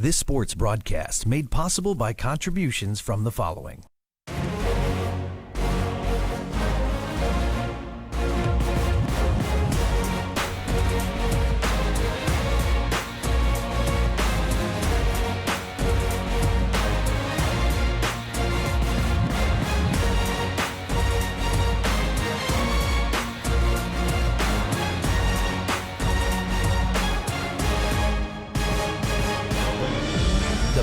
This sports broadcast made possible by contributions from the following.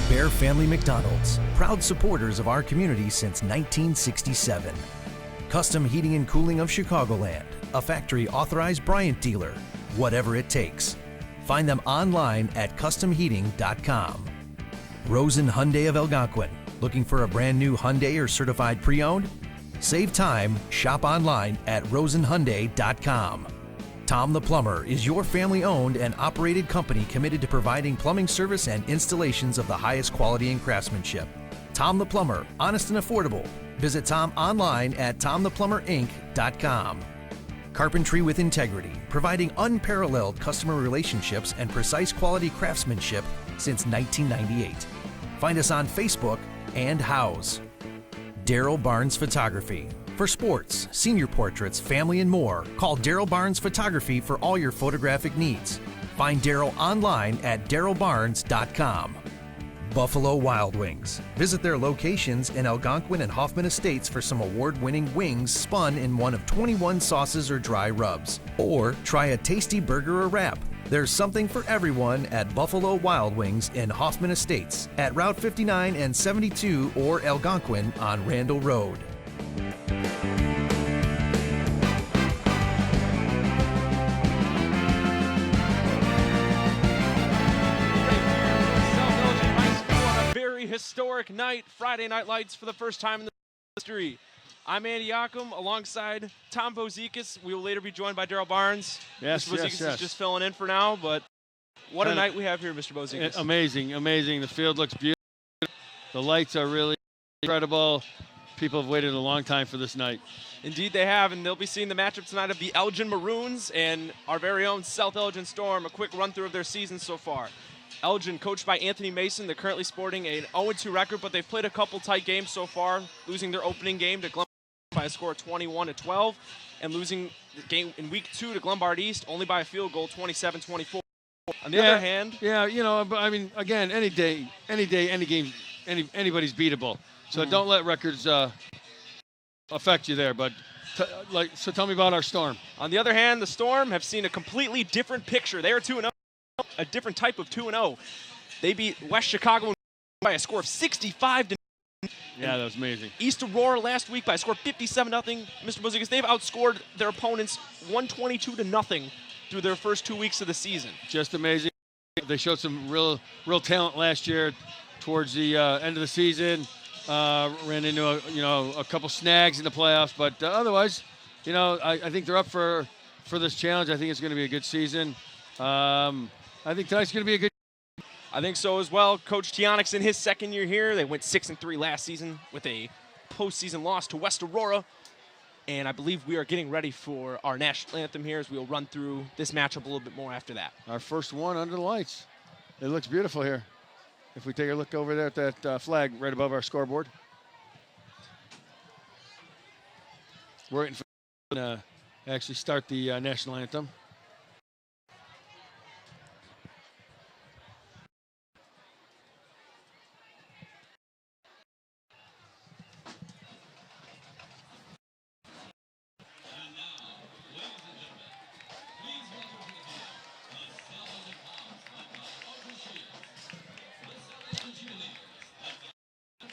Bear Family McDonald's, proud supporters of our community since 1967. Custom Heating and Cooling of Chicagoland, a factory authorized Bryant dealer, whatever it takes. Find them online at customheating.com. Rosen Hyundai of Algonquin, looking for a brand new Hyundai or certified pre-owned? Save time, shop online at rosenhyundai.com. Tom the Plumber is your family-owned and operated company committed to providing plumbing service and installations of the highest quality and craftsmanship. Tom the Plumber, honest and affordable. Visit Tom online at tomtheplumberinc.com. Carpentry with Integrity, providing unparalleled customer relationships and precise quality craftsmanship since 1998. Find us on Facebook and House. Daryl Barnes Photography. For sports, senior portraits, family, and more, call Daryl Barnes Photography for all your photographic needs. Find Daryl online at darylbarnes.com. Buffalo Wild Wings. Visit their locations in Algonquin and Hoffman Estates for some award-winning wings spun in one of 21 sauces or dry rubs. Or try a tasty burger or wrap. There's something for everyone at Buffalo Wild Wings in Hoffman Estates at Route 59 and 72 or Algonquin on Randall Road. Historic night, Friday Night Lights for the first time in the history. I'm Andy Yockum alongside Tom Bozikas. We will later be joined by Daryl Barnes. Yes, Mr. Bozikas is just filling in for now, but what a night we have here, Mr. Bozikas. Amazing, amazing. The field looks beautiful. The lights are really incredible. People have waited a long time for this night. Indeed they have, and they'll be seeing the matchup tonight of the Elgin Maroons and our very own South Elgin Storm. A quick run-through of their season so far. Elgin, coached by Anthony Mason, they're currently sporting an 0-2 record, but they've played a couple tight games so far, losing their opening game to Glenbard by a score of 21-12, and losing the game in Week 2 to Glenbard East only by a field goal, 27-24. On the other hand, I mean, again, any day, any game, anybody's beatable. So don't let records affect you there. But so tell me about our Storm. On the other hand, the Storm have seen a completely different picture. They are 2-0. A different type of 2-0. They beat West Chicago by a score of 65-0. Yeah, that was amazing. East Aurora last week by a score of 57-0. Mr. Bozikas, they've outscored their opponents 122-0 through their first 2 weeks of the season. Just amazing. They showed some real talent last year towards the end of the season. Ran into a couple snags in the playoffs, but otherwise, I think they're up for this challenge. I think it's going to be a good season. I think tonight's going to be a good. I think so as well. Coach Tionics in his second year here. They went 6-3 last season with a postseason loss to West Aurora. And I believe we are getting ready for our national anthem here as we'll run through this matchup a little bit more after that. Our first one under the lights. It looks beautiful here. If we take a look over there at that flag right above our scoreboard. We're waiting for to actually start the national anthem.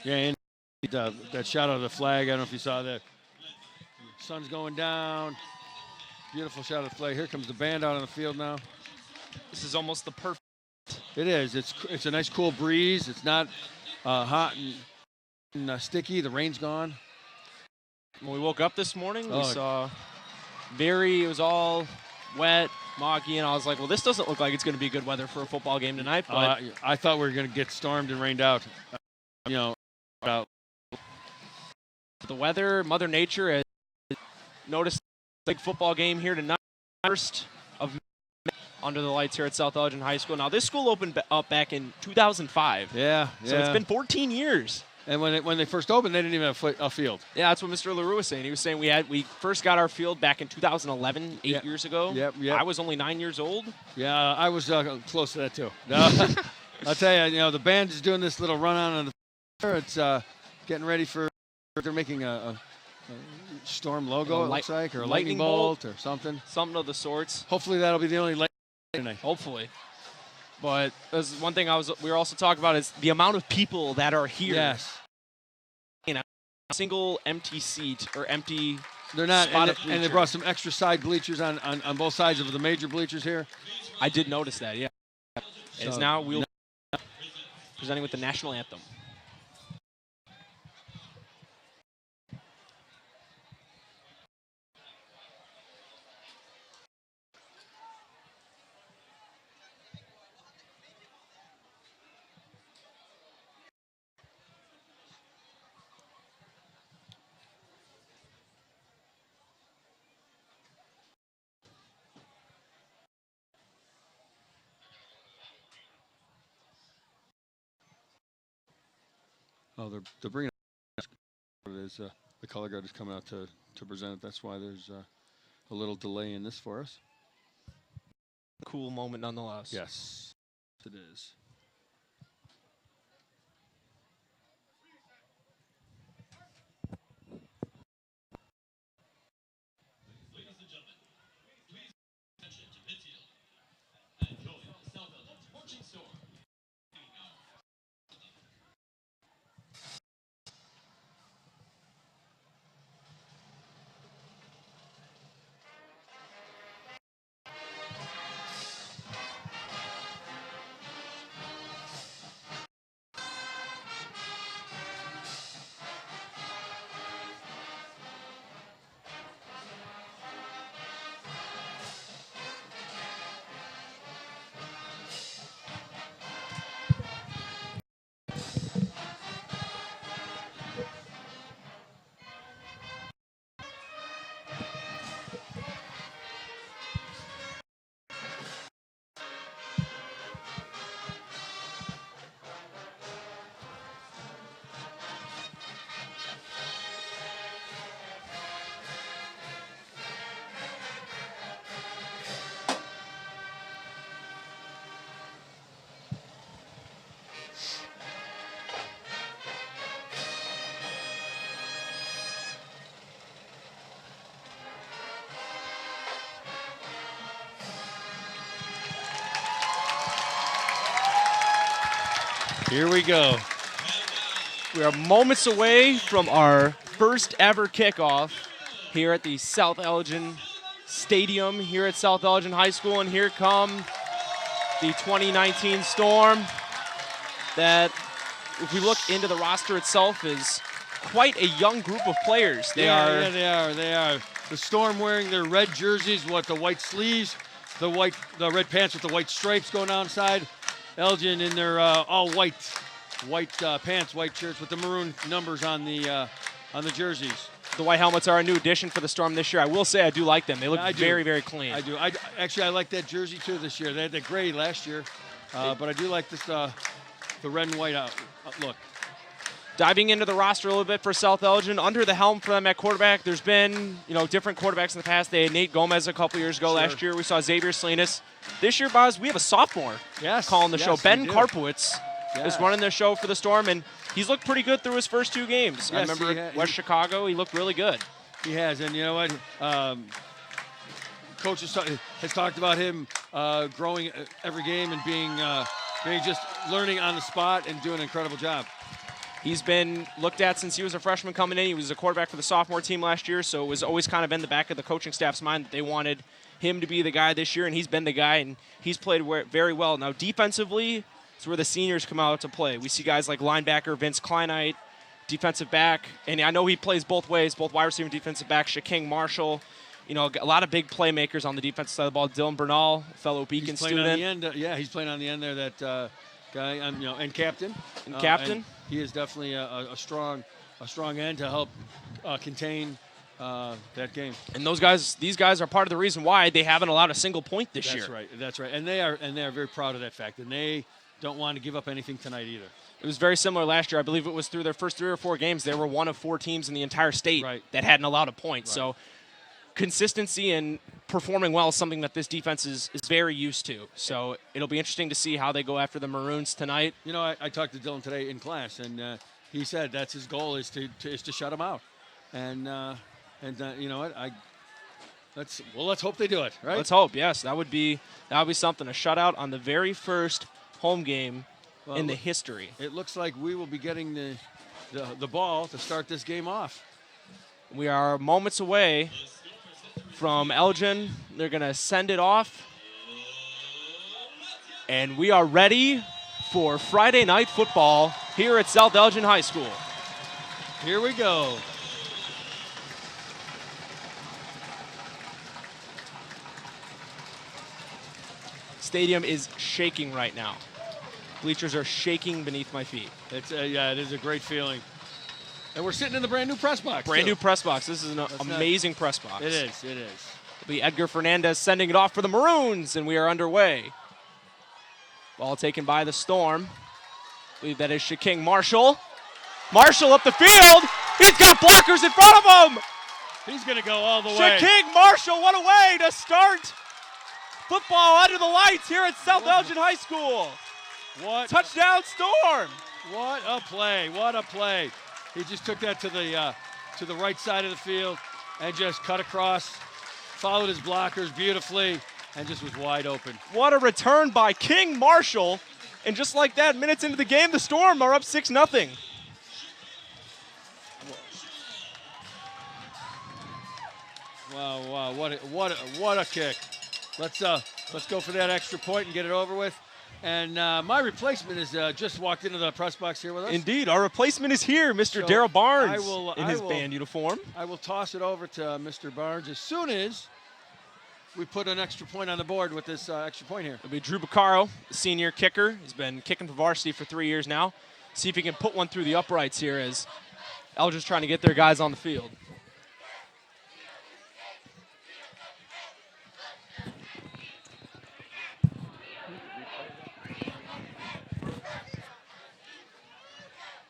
Yeah, and that shot of the flag, I don't know if you saw that. Sun's going down. Beautiful shot of the flag. Here comes the band out on the field now. This is almost the perfect. It is. It's a nice cool breeze. It's not hot and sticky. The rain's gone. When we woke up this morning, we saw it was all wet, moggy, and I was like, well, this doesn't look like it's going to be good weather for a football game tonight. But I thought we were going to get stormed and rained out. The weather, Mother Nature has noticed a big football game here tonight. First of under the lights here at South Elgin High School. Now, this school opened up back in 2005. Yeah. So it's been 14 years. And when they first opened, they didn't even have a field. Yeah, that's what Mr. LaRue was saying. He was saying we first got our field back in 2011, 8 years ago. Yep. I was only 9 years old. Yeah, I was close to that too. No, I'll tell you, the band is doing this little run on the floor. It's getting ready for. They're making a storm logo. It looks like, or a lightning bolt or something. Something of the sorts. Hopefully that'll be the only light tonight. Hopefully. But there's one thing we were also talking about is the amount of people that are here. Yes. A single empty seat or empty. They're not, spot and they brought some extra side bleachers on both sides of the major bleachers here. I did notice that. Yeah. So, and now we'll presenting with the national anthem. Oh, they're bringing it is the color guard is coming out to present it. That's why there's a little delay in this for us. Cool moment nonetheless. Yes, it is. Ladies and gentlemen, please pay attention to midfield and join the South Elgin Marching Storm. Here we go. We are moments away from our first ever kickoff here at the South Elgin Stadium here at South Elgin High School. And here come the 2019 Storm that, if we look into the roster itself, is quite a young group of players. They are. The Storm wearing their red jerseys, the white sleeves, the red pants with the white stripes going outside. Elgin in their all white pants, white shirts with the maroon numbers on the jerseys. The white helmets are a new addition for the Storm this year. I will say I do like them. They look very, very clean. I do. I like that jersey too this year. They had the gray last year, but I do like this the red and white look. Diving into the roster a little bit for South Elgin, under the helm for them at quarterback, there's been different quarterbacks in the past. They had Nate Gomez a couple years ago. Sure. Last year we saw Xavier Salinas. This year, Boz, we have a sophomore calling the show. Ben Karpowitz is running the show for the Storm, and he's looked pretty good through his first two games. I remember West Chicago, he looked really good. He has, and you know what? Coach has talked about him growing every game and being just learning on the spot and doing an incredible job. He's been looked at since he was a freshman coming in. He was a quarterback for the sophomore team last year, so it was always kind of in the back of the coaching staff's mind that they wanted him to be the guy this year, and he's been the guy, and he's played very well. Now, defensively, it's where the seniors come out to play. We see guys like linebacker Vince Kleinite, defensive back, and I know he plays both ways, both wide receiver and defensive back, Shaking Marshall. A lot of big playmakers on the defensive side of the ball. Dylan Bernal, fellow Beacon student. On the end, he's playing on the end there, that guy, and captain. Captain. And he is definitely a strong end to help contain that game. And these guys are part of the reason why they haven't allowed a single point this year. That's right. That's right. And they are very proud of that fact. And they don't want to give up anything tonight either. It was very similar last year. I believe it was through their first 3 or 4 games. They were one of 4 teams in the entire state that hadn't allowed a point. Right. So consistency and performing well is something that this defense is very used to. So it'll be interesting to see how they go after the Maroons tonight. You know, I talked to Dylan today in class, and he said that's his goal is to shut them out. And you know what? Let's hope they do it. Right? Let's hope. Yes, that would be something. A shutout on the very first home game in the history. It looks like we will be getting the ball to start this game off. We are moments away from Elgin. They're going to send it off. And we are ready for Friday night football here at South Elgin High School. Here we go. Stadium is shaking right now. Bleachers are shaking beneath my feet. It's yeah, it is a great feeling. And we're sitting in the brand new press box. Brand new press box. This is an amazing press box. It is. It is. It'll be Edgar Fernandez sending it off for the Maroons, and we are underway. Ball taken by the Storm. I believe that is Shaking Marshall. Marshall up the field. He's got blockers in front of him. He's going to go all the way. Shaking Marshall, what a way to start football under the lights here at South Elgin High School. What touchdown Storm! What a play! What a play! He just took that to the right side of the field and just cut across, followed his blockers beautifully, and just was wide open. What a return by King Marshall! And just like that, minutes into the game, the Storm are up 6-0. Wow! What a kick! Let's go for that extra point and get it over with. And my replacement is just walked into the press box here with us. Indeed, our replacement is here, Mr. Daryl Barnes, in his will, band uniform. I will toss it over to Mr. Barnes as soon as we put an extra point on the board with this extra point here. It'll be Drew Baccaro, the senior kicker. He's been kicking for varsity for 3 years now. See if he can put one through the uprights here as Elgin's trying to get their guys on the field.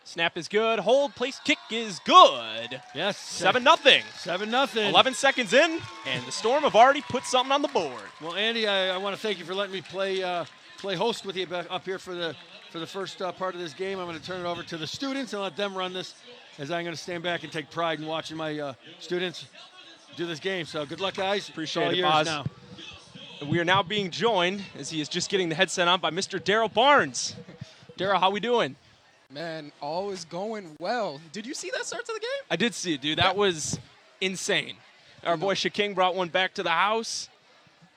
Snap is good. Hold, place, kick is good. Yes. 7-0. 7-0. 11 seconds in, and the Storm have already put something on the board. Well, Andy, I want to thank you for letting me play host with you up here for the first part of this game. I'm going to turn it over to the students and let them run this, as I'm going to stand back and take pride in watching my students do this game. So good luck, guys. Appreciate it, Boz. Now. We are now being joined, as he is just getting the headset on, by Mr. Daryl Barnes. Daryl, how we doing? Man, all is going well. Did you see that start to the game? I did see it, dude. That was insane. Our boy Shaking brought one back to the house.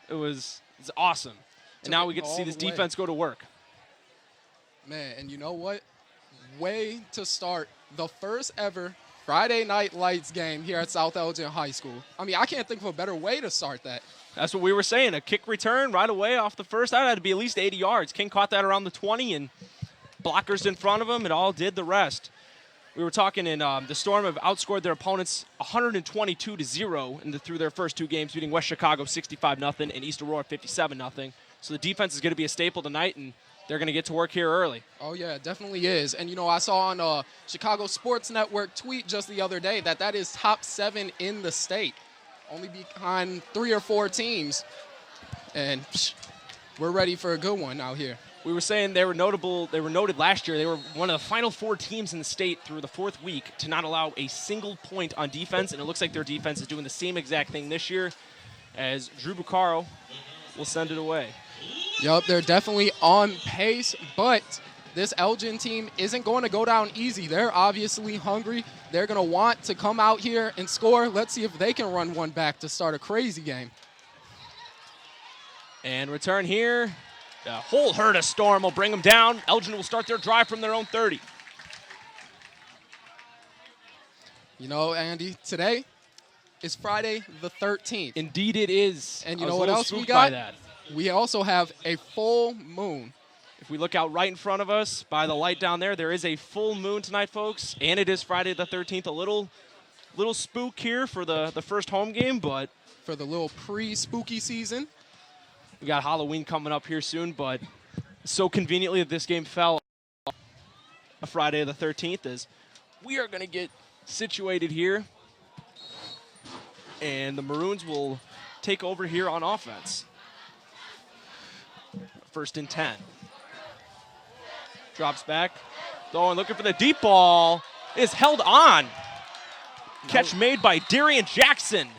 It's awesome. And now we get to see this defense go to work. Man, and you know what? Way to start the first ever Friday Night Lights game here at South Elgin High School. I mean, I can't think of a better way to start that. That's what we were saying. A kick return right away off the first. That had to be at least 80 yards. King caught that around the 20, and blockers in front of him, it all did the rest. We were talking, and the Storm have outscored their opponents 122-0 through their first 2 games, beating West Chicago 65-0 and East Aurora 57-0 So the defense is going to be a staple tonight, and they're going to get to work here early. Oh, yeah, it definitely is. And, you know, I saw on Chicago Sports Network tweet just the other day that is top 7 in the state, only behind 3 or 4 teams. And we're ready for a good one out here. We were saying they were noted last year. They were one of the final 4 teams in the state through the 4th week to not allow a single point on defense, and it looks like their defense is doing the same exact thing this year, as Drew Baccaro will send it away. Yup, they're definitely on pace, but this Elgin team isn't going to go down easy. They're obviously hungry. They're going to want to come out here and score. Let's see if they can run one back to start a crazy game. And return here. A whole herd of Storm will bring them down. Elgin will start their drive from their own 30. You know, Andy, today is Friday the 13th. Indeed it is. And you know what else we got? We also have a full moon. If we look out right in front of us by the light down there, there is a full moon tonight, folks. And it is Friday the 13th. A little little spook here for the first home game, but For the little pre-spooky season. we got Halloween coming up here soon, but so conveniently that this game fell a Friday the 13th as we are going to get situated here, and the Maroons will take over here on offense. 1st and 10. Drops back. Throwing, looking for the deep ball. Is held on. Catch made by Darian Jackson.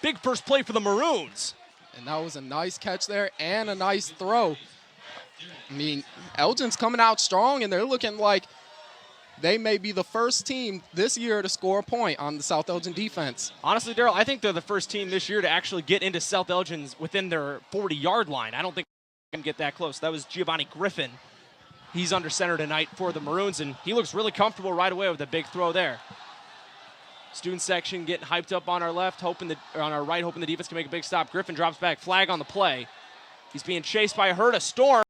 Big first play for the Maroons. And that was a nice catch there and a nice throw. I mean, Elgin's coming out strong, and they're looking like they may be the first team this year to score a point on the South Elgin defense. Honestly, Daryl, I think they're the first team this year to actually get into South Elgin's within their 40-yard line. I don't think they can get that close. That was Giovanni Griffin. He's under center tonight for the Maroons, and he looks really comfortable right away with a big throw there. Student section getting hyped up on our left, on our right, hoping the defense can make a big stop. Griffin drops back, flag on the play. He's being chased by a herd of Storm,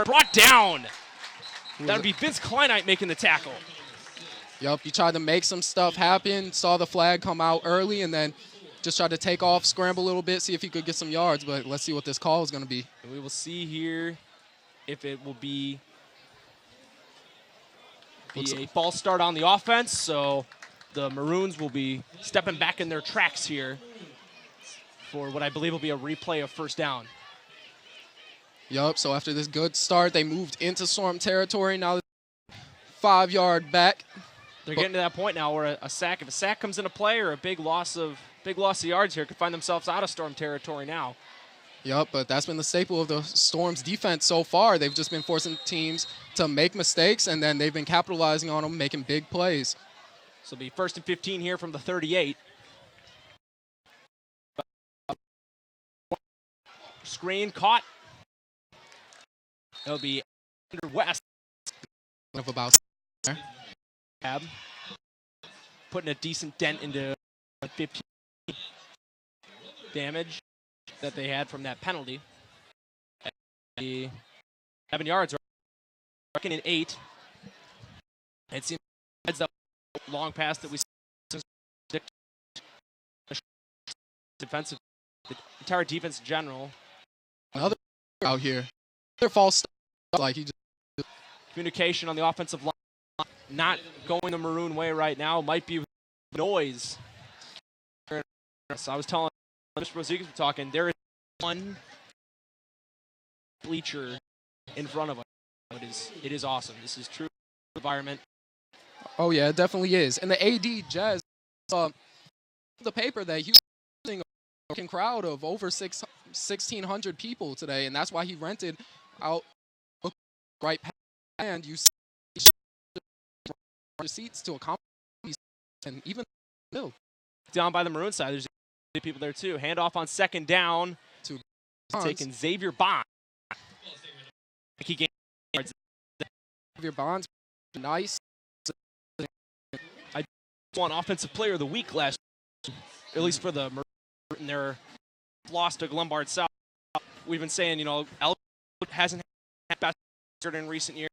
brought down. That would be Vince Kleinite making the tackle. Yup, he tried to make some stuff happen, saw the flag come out early, and then just tried to take off, scramble a little bit, see if he could get some yards. But let's see what this call is going to be. And we will see here if it will be a false start on the offense. So the Maroons will be stepping back in their tracks here for what I believe will be a replay of first down. Yup, so after this good start, they moved into Storm territory. Now 5-yard back. They're getting to that point now where if a sack comes into play or a big loss of yards here, could find themselves out of Storm territory now. Yup, but that's been the staple of the Storm's defense so far. They've just been forcing teams to make mistakes, and then they've been capitalizing on them, making big plays. So it'll be 1st and 15 here from the 38. Screen caught. It'll be under West. Of about putting a decent dent into 15 damage that they had from that penalty. 7 yards, second and 8. It seems heads up long pass that we defensive, the entire defense in general. Another out here. Another false start, like he just Communication on the offensive line not going the Maroon way right now. Might be noise. So I was telling Mr. Rodriguez, we're talking, there is one bleacher in front of us. It is awesome. This is true environment. Oh, yeah, it definitely is. And the AD, Jazz, the paper that he was using a crowd of over 1,600 people today, and that's why he rented out right past, and you see seats to accommodate, and even no. Down by the Maroon side, there's people there too. Handoff on 2nd down. Taking Xavier Bond. He gained yards. Xavier Bond's nice. I won Offensive Player of the Week last year, at least for the Maroons in their loss to Glenbard South. We've been saying, Elgin hasn't had best record in recent years.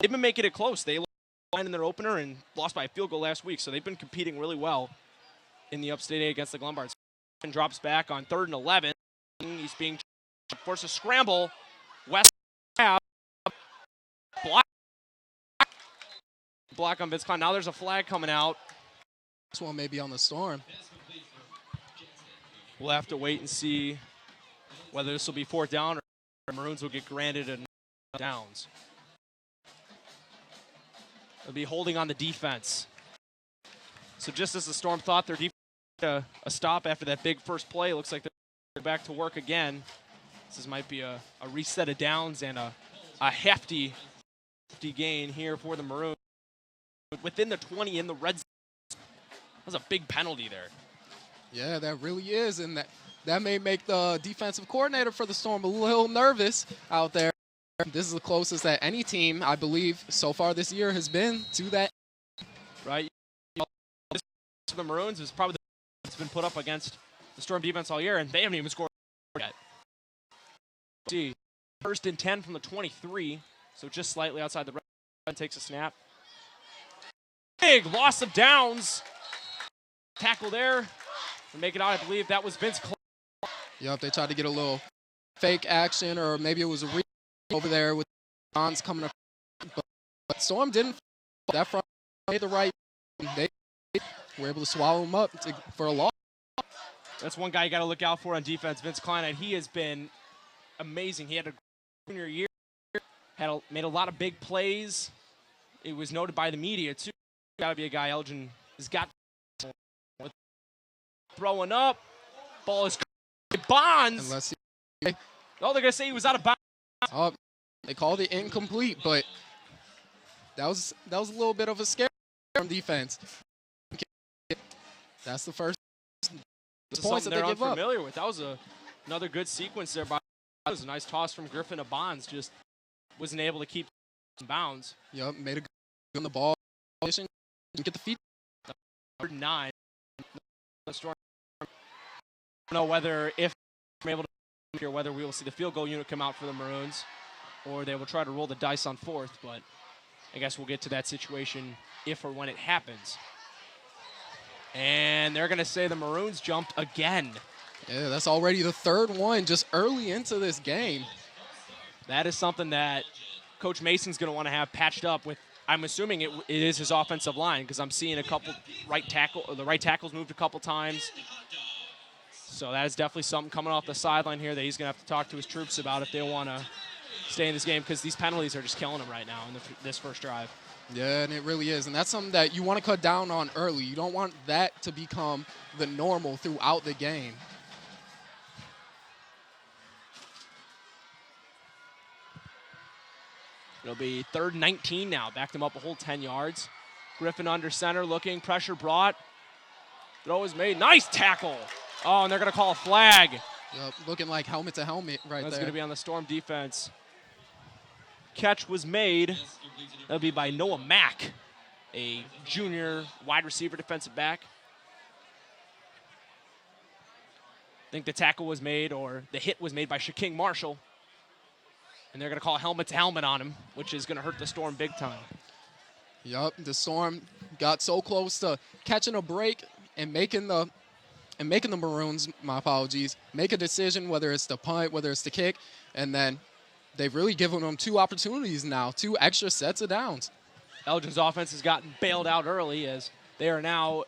They've been making it close. They line in their opener and lost by a field goal last week, so they've been competing really well in the Upstate A against the Glenbards. And drops back on 3rd and 11. He's being forced to scramble. West block on Vince Klein. Now there's a flag coming out. This one may be on the Storm. We'll have to wait and see whether this will be 4th down or the Maroons will get granted a downs. They'll be holding on the defense. So just as the Storm thought their defense had a stop after that big first play, it looks like they're back to work again. This might be a reset of downs and a hefty gain here for the Maroons. Within the 20 in the red zone. That was a big penalty there. Yeah, that really is, and that may make the defensive coordinator for the Storm a little nervous out there. This is the closest that any team, I believe, so far this year has been to that. Right? The Maroons is probably the that's been put up against the Storm defense all year, and they haven't even scored yet. See, 1st and 10 from the 23, so just slightly outside the red. Takes a snap. big loss of downs. Tackle there. To make it out, I believe that was Vince Clark. Yep, they tried to get a little fake action, or maybe it was a read over there with Bonds coming up. But Storm didn't. That front made the right. They were able to swallow him up for a loss. That's one guy you got to look out for on defense, Vince Klein. He has been amazing. He had a junior year, made a lot of big plays. It was noted by the media, too. Got to be a guy Elgin has got. Throwing up. Ball is Bonds. Oh, they're going to say he was out of bounds. Oh, they called it incomplete, but that was a little bit of a scare from defense. That's the first points that they give up. Unfamiliar with. That was another good sequence there. That was a nice toss from Griffin to Bonds. Just wasn't able to keep bounds. Yep, made a good on the ball. Didn't get the feet. 9. Storm. I don't know whether if I'm able to here whether we will see the field goal unit come out for the Maroons, or they will try to roll the dice on 4th. But I guess we'll get to that situation if or when it happens. And they're going to say the Maroons jumped again. Yeah, that's already the 3rd one just early into this game. That is something that Coach Mason's going to want to have patched up with. I'm assuming it is his offensive line, because I'm seeing a couple the right tackle's moved a couple times. So that is definitely something coming off the sideline here that he's going to have to talk to his troops about if they want to stay in this game, because these penalties are just killing them right now in this first drive. Yeah, and it really is. And that's something that you want to cut down on early. You don't want that to become the normal throughout the game. It'll be 3rd and 19 now. Backed them up a whole 10 yards. Griffin under center looking. Pressure brought. Throw is made. Nice tackle. Oh, and they're going to call a flag. Yep, looking like helmet to helmet right there. That's going to be on the Storm defense. Catch was made. That'll be by Noah Mack, a junior wide receiver defensive back. I think the tackle was made, or the hit was made by Shaking Marshall. And they're going to call helmet to helmet on him, which is going to hurt the Storm big time. Yup, the Storm got so close to catching a break and making the Maroons, my apologies, make a decision, whether it's the punt, whether it's the kick, and then they've really given them 2 opportunities now, 2 extra sets of downs. Elgin's offense has gotten bailed out early, as they are now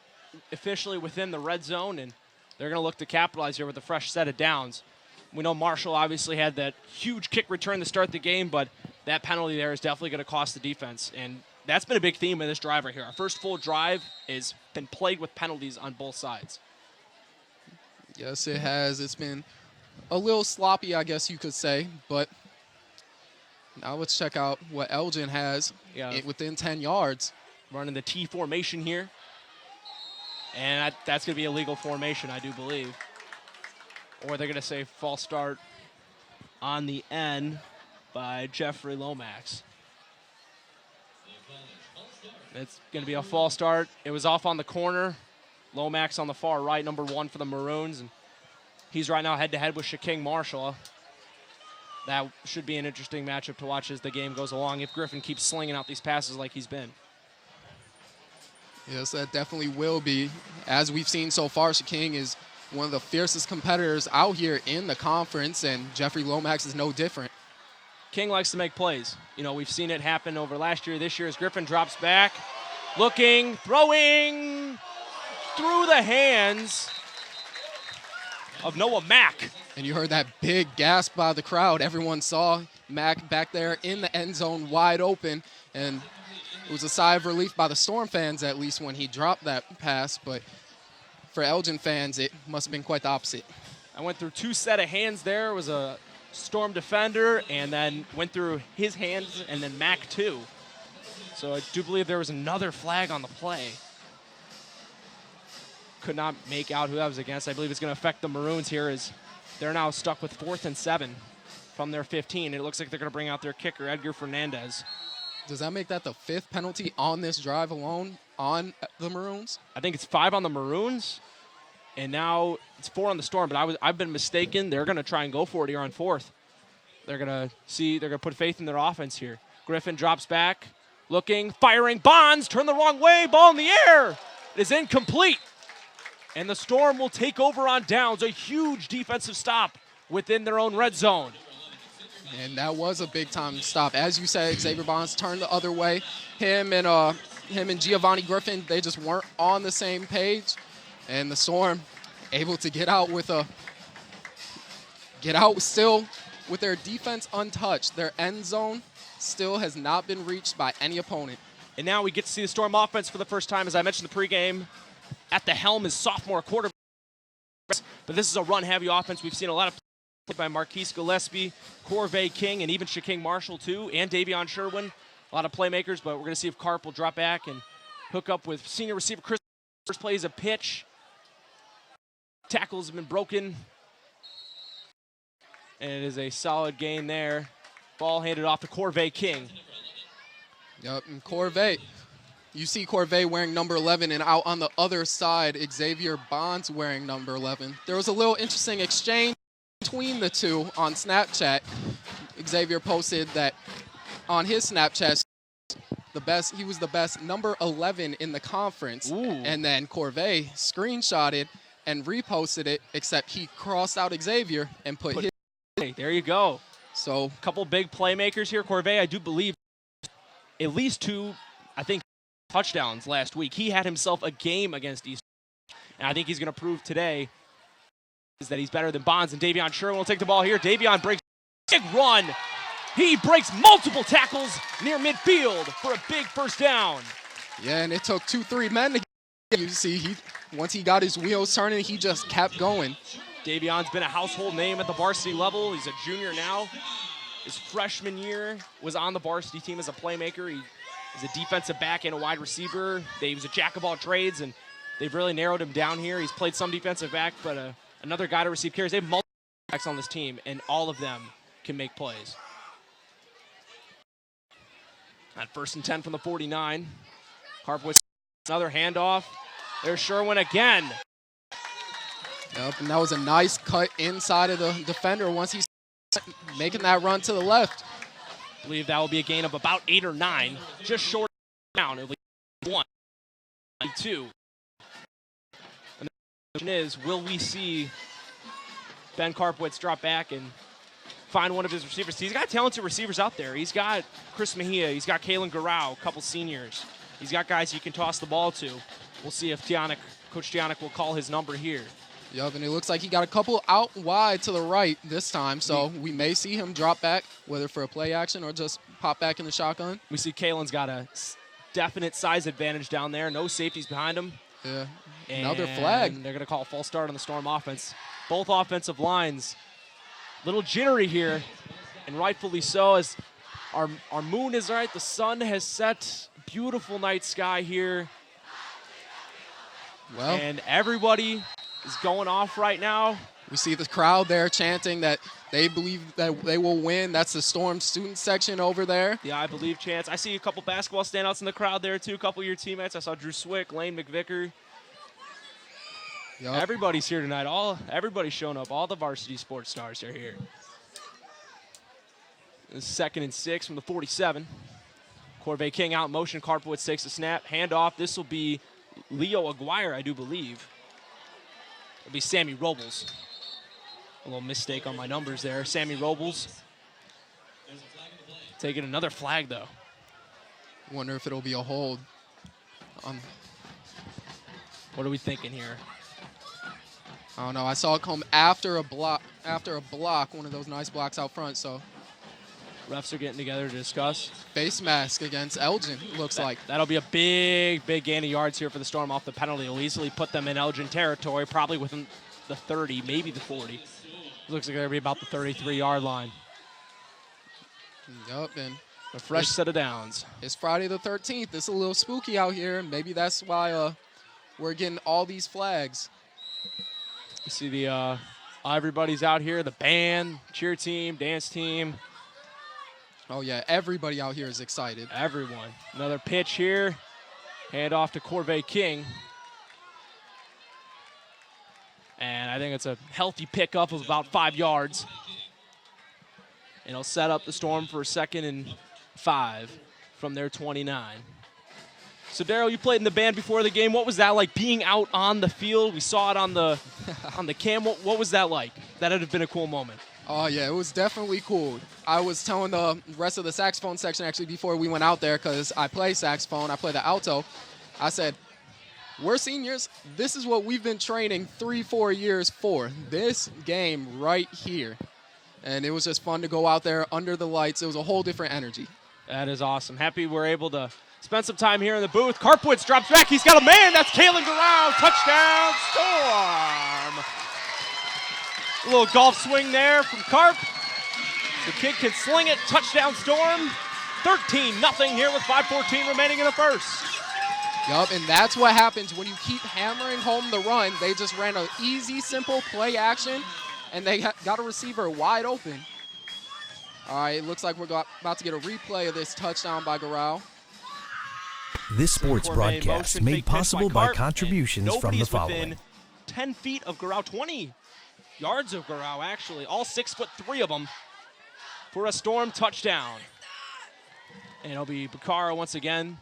officially within the red zone, and they're going to look to capitalize here with a fresh set of downs. We know Marshall obviously had that huge kick return to start the game, but that penalty there is definitely going to cost the defense. And that's been a big theme of this drive right here. Our first full drive has been plagued with penalties on both sides. Yes, it has. It's been a little sloppy, I guess you could say. But now let's check out what Elgin has within 10 yards. Running the T formation here. And that's going to be a legal formation, I do believe. Or they're going to say false start on the end by Jeffrey Lomax. It's going to be a false start. It was off on the corner. Lomax on the far right, number 1 for the Maroons. And he's right now head-to-head with Shaking Marshall. That should be an interesting matchup to watch as the game goes along if Griffin keeps slinging out these passes like he's been. Yes, that definitely will be. As we've seen so far, Shaking is one of the fiercest competitors out here in the conference, and Jeffrey Lomax is no different. King likes to make plays. You know, we've seen it happen over last year, this year, as Griffin drops back, looking, throwing through the hands of Noah Mack. And you heard that big gasp by the crowd. Everyone saw Mack back there in the end zone wide open, and it was a sigh of relief by the Storm fans, at least, when he dropped that pass. But for Elgin fans, it must have been quite the opposite. I went through 2 set of hands there. It was a Storm defender, and then went through his hands, and then Mack too. So I do believe there was another flag on the play. Could not make out who that was against. I believe it's going to affect the Maroons here, as they're now stuck with 4th and 7 from their 15. It looks like they're going to bring out their kicker, Edgar Fernandez. Does that make that the 5th penalty on this drive alone on the Maroons? I think it's 5 on the Maroons, and now it's 4 on the Storm. But I've been mistaken. They're going to try and go for it here on 4th. They're going to put faith in their offense here. Griffin drops back, Looking, firing, Bonds, turn the wrong way, ball in the air. It is incomplete. And the Storm will take over on downs, a huge defensive stop within their own red zone. And that was a big-time stop. As you said, Xavier Bonds turned the other way. Him and Giovanni Griffin, they just weren't on the same page. And the Storm able to get out still with their defense untouched. Their end zone still has not been reached by any opponent. And now we get to see the Storm offense for the first time. As I mentioned in the pregame, at the helm is sophomore quarterback. But this is a run-heavy offense. We've seen a lot of plays by Marquise Gillespie, Corvée King, and even Shaking Marshall, too, and Davion Sherwin. A lot of playmakers, but we're going to see if Karp will drop back and hook up with senior receiver Chris. First plays a pitch. Tackles have been broken. And it is a solid gain there. Ball handed off to Corvée King. Yep, and Corvée. You see Corvée wearing number 11, and out on the other side, Xavier Bonds wearing number 11. There was a little interesting exchange between the two on Snapchat. Xavier posted that on his Snapchat, he was the best number 11 in the conference. Ooh. And then Corvée screenshotted and reposted it, except he crossed out Xavier and put his. Hey, there you go. So A couple big playmakers here. Corvée, I do believe, at least 2, I think, touchdowns last week. He had himself a game against East. And I think he's going to prove today is that he's better than Bonds. And Davion Sherwin will take the ball here. Davion breaks a big run. He breaks multiple tackles near midfield for a big first down. yeah, and it took 2-3 men to get. You see, once he got his wheels turning, he just kept going. Davion's been a household name at the varsity level. He's a junior now. His freshman year was on the varsity team as a playmaker. He is a defensive back and a wide receiver. He was a jack of all trades, and they've really narrowed him down here. He's played some defensive back, but another guy to receive carries. They have multiple backs on this team, and all of them can make plays. On 1st and 10 from the 49. Harpwitz, another handoff. There's Sherwin again. Yep, and that was a nice cut inside of the defender once he's making that run to the left. I believe that will be a gain of about 8 or 9, just short down. It'll be 1, 2. And the question is, will we see Ben Karpwitz drop back and find one of his receivers? He's got talented receivers out there. He's got Chris Mejia. He's got Kalen Garau, a couple seniors. He's got guys he can toss the ball to. We'll see if Coach Tionic will call his number here. Yep, and it looks like he got a couple out wide to the right this time, so we may see him drop back, whether for a play action or just pop back in the shotgun. We see Kalen's got a definite size advantage down there. No safeties behind him. Yeah, another And flag. they're going to call a false start on the Storm offense. Both offensive lines, little jittery here, and rightfully so, as our moon is right. The sun has set. Beautiful night sky here. Well, And everybody is going off right now. we see the crowd there chanting that they believe that they will win. That's the Storm student section over there. Yeah, I believe chance. I see a couple basketball standouts in the crowd there, too. A couple of your teammates. I saw Drew Swick, Lane McVicker. Yep. Everybody's here tonight. Everybody's showing up. All the varsity sports stars are here. This is 2nd and 6 from the 47. Corvée King out in motion. Karpowitz takes the snap. Handoff. This will be Leo Aguirre, I do believe. It'll be Sammy Robles. A little mistake on my numbers there. Sammy Robles. Taking another flag, though. Wonder if it'll be a hold. What are we thinking here? I don't know. I saw it come after a block, one of those nice blocks out front. So Refs are getting together to discuss. face mask against Elgin, looks like. That'll be a big gain of yards here for the Storm off the penalty. It'll easily put them in Elgin territory, probably within the 30, maybe the 40. Looks like they're going to be about the 33-yard line. Yup, and A fresh set of downs. it's Friday the 13th. It's a little spooky out here. Maybe that's why we're getting all these flags. You see the everybody's out here, the band, cheer team, dance team, Oh, yeah, everybody out here is excited. everyone. Another pitch here. Hand off to Corvée King. And I think it's a healthy pickup of about 5 yards. And it'll set up the Storm for 2nd and 5. from their 29. So, Daryl, you played in the band before the game. What was that like, being out on the field? We saw it on the on the cam. What was that like? That would have been a cool moment. Oh, yeah, it was definitely cool. I was telling the rest of the saxophone section, actually, before we went out there, because I play saxophone, I play the alto. I said, we're seniors. This is what we've been training 3-4 years for, this game right here. And it was just fun to go out there under the lights. It was a whole different energy. That is awesome. Happy we're able to spend some time here in the booth. Carpwoods drops back. He's got a man. That's Kalen Garau. Touchdown, Storm. A little golf swing there from Carp. The kid can sling it. Touchdown, Storm. 13-0 here with 5:14 remaining in the first. Yup, and that's what happens when you keep hammering home the run. They just ran an easy, simple play action, and they got a receiver wide open. All right, it looks like we're about to get a replay of this touchdown by Garau. This sports broadcast made possible by contributions from the following. Within 10 feet of Garau, 20 yards of Garau, actually. All 6'3" of them for a Storm touchdown. And it'll be Bucaro once again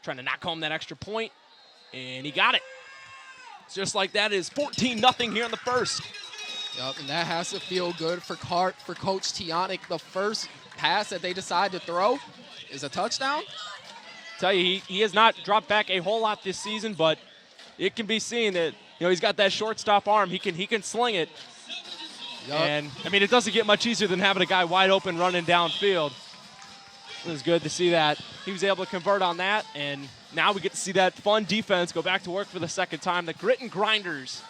trying to knock home that extra point, and he got it. Just like that, is 14-0 here in the first. Yep, and that has to feel good for Coach Tionic. The first pass that they decide to throw is a touchdown. Tell you, he has not dropped back a whole lot this season, but it can be seen that he's got that shortstop arm. He can sling it. Yep. And I mean, it doesn't get much easier than having a guy wide open running downfield. It was good to see that he was able to convert on that, and now we get to see that fun defense go back to work for the second time. The grit and grinders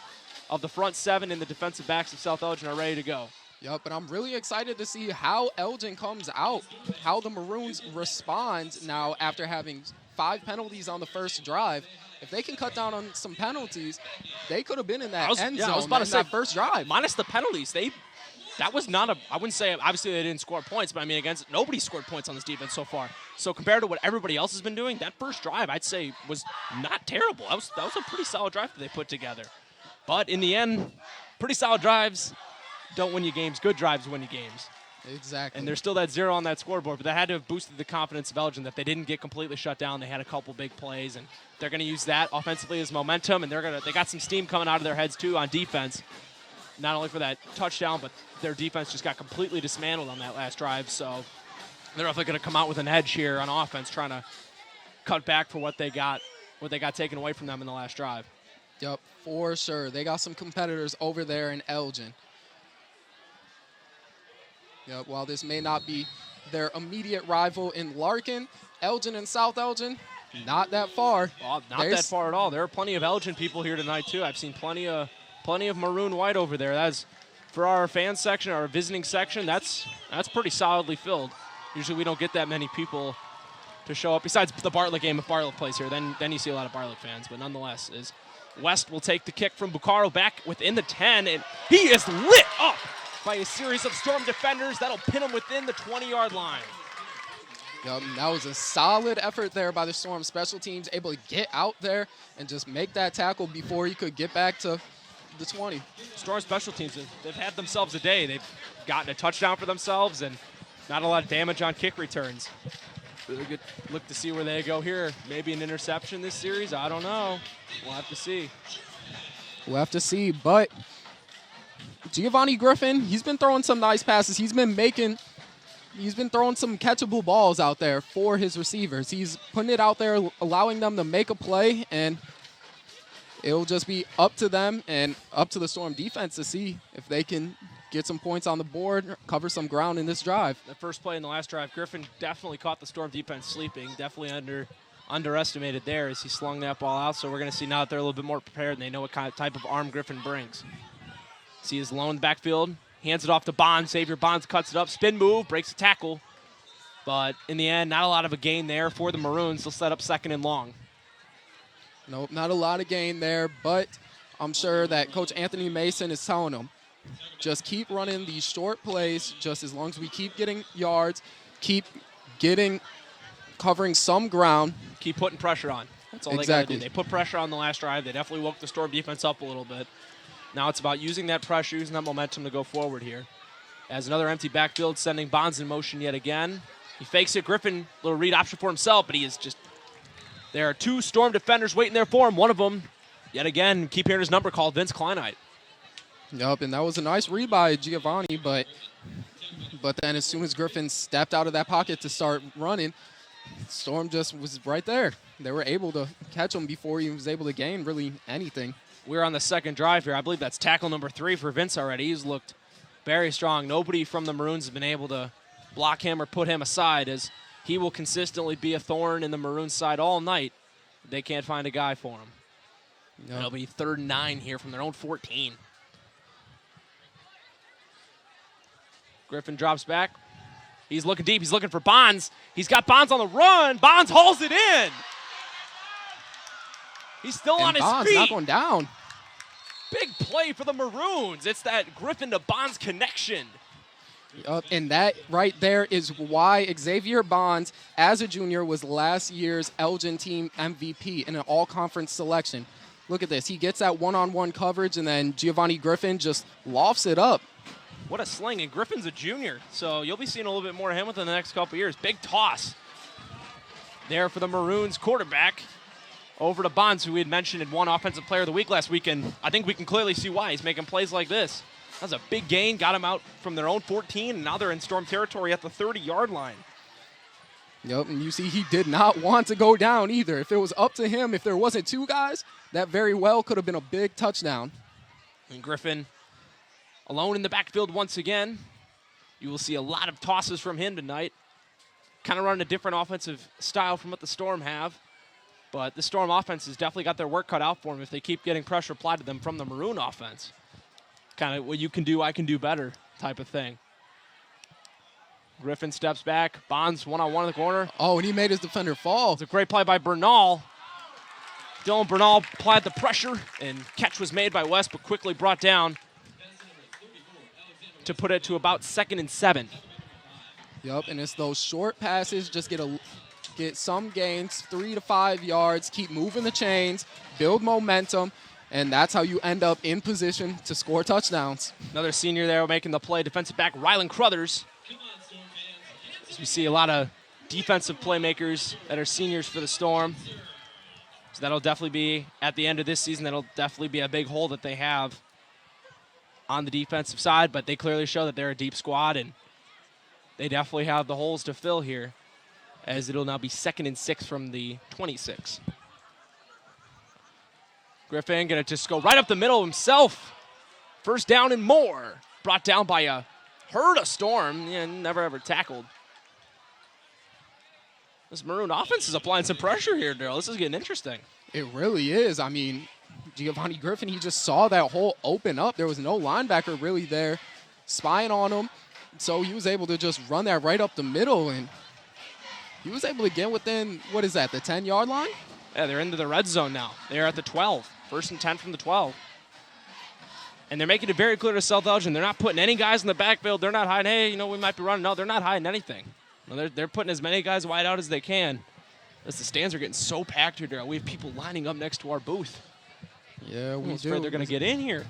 of the front seven and the defensive backs of South Elgin are ready to go. Yep, but I'm really excited to see how Elgin comes out, how the Maroons respond now after having 5 penalties on the first drive. If they can cut down on some penalties, they could have been in that end zone. I was about to say, that first drive. Minus the penalties, that was not I wouldn't say, obviously they didn't score points, but I mean, nobody scored points on this defense so far. So compared to what everybody else has been doing, that first drive, I'd say, was not terrible. That was a pretty solid drive that they put together. But in the end, pretty solid drives don't win you games. Good drives win you games. Exactly. And there's still that 0 on that scoreboard, but that had to have boosted the confidence of Elgin that they didn't get completely shut down. They had a couple big plays, and they're going to use that offensively as momentum, and they got some steam coming out of their heads too on defense. Not only for that touchdown, but their defense just got completely dismantled on that last drive. So they're definitely going to come out with an edge here on offense, trying to cut back for what they got taken away from them in the last drive. Yep, for sure. They got some competitors over there in Elgin. Yep, while this may not be their immediate rival in Larkin, Elgin and South Elgin, not that far. Well, not that far at all. There are plenty of Elgin people here tonight too. I've seen plenty of maroon white over there. That's for our fan section, our visiting section. That's pretty solidly filled. Usually we don't get that many people to show up. Besides the Bartlett game, if Bartlett plays here, then you see a lot of Bartlett fans. But nonetheless, West will take the kick from Bucaro back within the 10, and he is lit up by a series of Storm defenders. That'll pin him within the 20-yard line. Yep, that was a solid effort there by the Storm special teams, able to get out there and just make that tackle before he could get back to the 20. Storm special teams, they've had themselves a day. They've gotten a touchdown for themselves and not a lot of damage on kick returns. Really good look to see where they go here. Maybe an interception this series. I don't know. We'll have to see. We'll have to see, but Giovanni Griffin, he's been throwing some nice passes. He's been throwing some catchable balls out there for his receivers. He's putting it out there, allowing them to make a play, and it'll just be up to them and up to the Storm defense to see if they can get some points on the board, cover some ground in this drive. The first play in the last drive, Griffin definitely caught the Storm defense sleeping. Definitely underestimated there as he slung that ball out. So we're going to see now that they're a little bit more prepared and they know what kind of type of arm Griffin brings. See his lone backfield, hands it off to Bonds. Xavier Bonds cuts it up, spin move, breaks a tackle. But in the end, not a lot of a gain there for the Maroons. They'll set up 2nd and long. Nope, not a lot of gain there, but I'm sure that Coach Anthony Mason is telling them, just keep running these short plays, just as long as we keep getting yards, keep covering some ground. Keep putting pressure on. That's all they got to do. They put pressure on the last drive. They definitely woke the Storm defense up a little bit. Now it's about using that pressure, using that momentum to go forward here. As another empty backfield, sending Bonds in motion yet again. He fakes it. Griffin, little read option for himself, but he is just, there are 2 Storm defenders waiting there for him. One of them, yet again, keep hearing his number called, Vince Kleinheit. Yup, and that was a nice read by Giovanni, but then as soon as Griffin stepped out of that pocket to start running, Storm just was right there. They were able to catch him before he was able to gain really anything. We're on the second drive here. I believe that's tackle number 3 for Vince already. He's looked very strong. Nobody from the Maroons has been able to block him or put him aside, as he will consistently be a thorn in the Maroons side all night. They can't find a guy for him. Yep. It'll be 3rd and 9 here from their own 14. Griffin drops back. He's looking deep. He's looking for Bonds. He's got Bonds on the run. Bonds hauls it in. He's still on his Bonds feet. not going down. Big play for the Maroons. It's that Griffin to Bonds connection. And that right there is why Xavier Bonds, as a junior, was last year's Elgin team MVP in an all-conference selection. Look at this. He gets that one-on-one coverage, and then Giovanni Griffin just lofts it up. What a sling, and Griffin's a junior, so you'll be seeing a little bit more of him within the next couple years. Big toss there for the Maroons quarterback over to Bonds, who we had mentioned had won Offensive Player of the Week last week, and I think we can clearly see why. He's making plays like this. That was a big gain, got him out from their own 14, and now they're in Storm territory at the 30-yard line. Yep, and you see he did not want to go down either. If it was up to him, if there wasn't 2 guys, that very well could have been a big touchdown. And Griffin alone in the backfield once again. You will see a lot of tosses from him tonight. Kind of running a different offensive style from what the Storm have. But the Storm offense has definitely got their work cut out for them if they keep getting pressure applied to them from the Maroon offense. Kind of what you can do, I can do better type of thing. Griffin steps back. Bonds one-on-one in the corner. Oh, and he made his defender fall. It's a great play by Bernal. Dylan Bernal applied the pressure, and catch was made by West, but quickly brought down to put it to about 2nd and 7. Yep, and it's those short passes, just get some gains, 3 to 5 yards, keep moving the chains, build momentum, and that's how you end up in position to score touchdowns. Another senior there making the play, defensive back Rylan Crothers. As we see a lot of defensive playmakers that are seniors for the Storm. So that'll definitely be, at the end of this season, that'll definitely be a big hole that they have on the defensive side, but they clearly show that they're a deep squad, and they definitely have the holes to fill here, as it'll now be 2nd and 6 from the 26. Griffin gonna just go right up the middle himself. 1st down and more. Brought down by a herd of Storm. Yeah, never ever tackled. This Maroon offense is applying some pressure here, Daryl. This is getting interesting. It really is. I mean, Giovanni Griffin, he just saw that hole open up. There was no linebacker really there spying on him. So he was able to just run that right up the middle, and he was able to get within, what is that, the 10-yard line? Yeah, they're into the red zone now. They're at the 12. 1st and 10 from the 12. And they're making it very clear to South Elgin. They're not putting any guys in the backfield. They're not hiding, hey, we might be running. No, they're not hiding anything. No, they're putting as many guys wide out as they can. As the stands are getting so packed here, Daryl. We have people lining up next to our booth. Yeah, we I'm do. afraid they're going to get in here.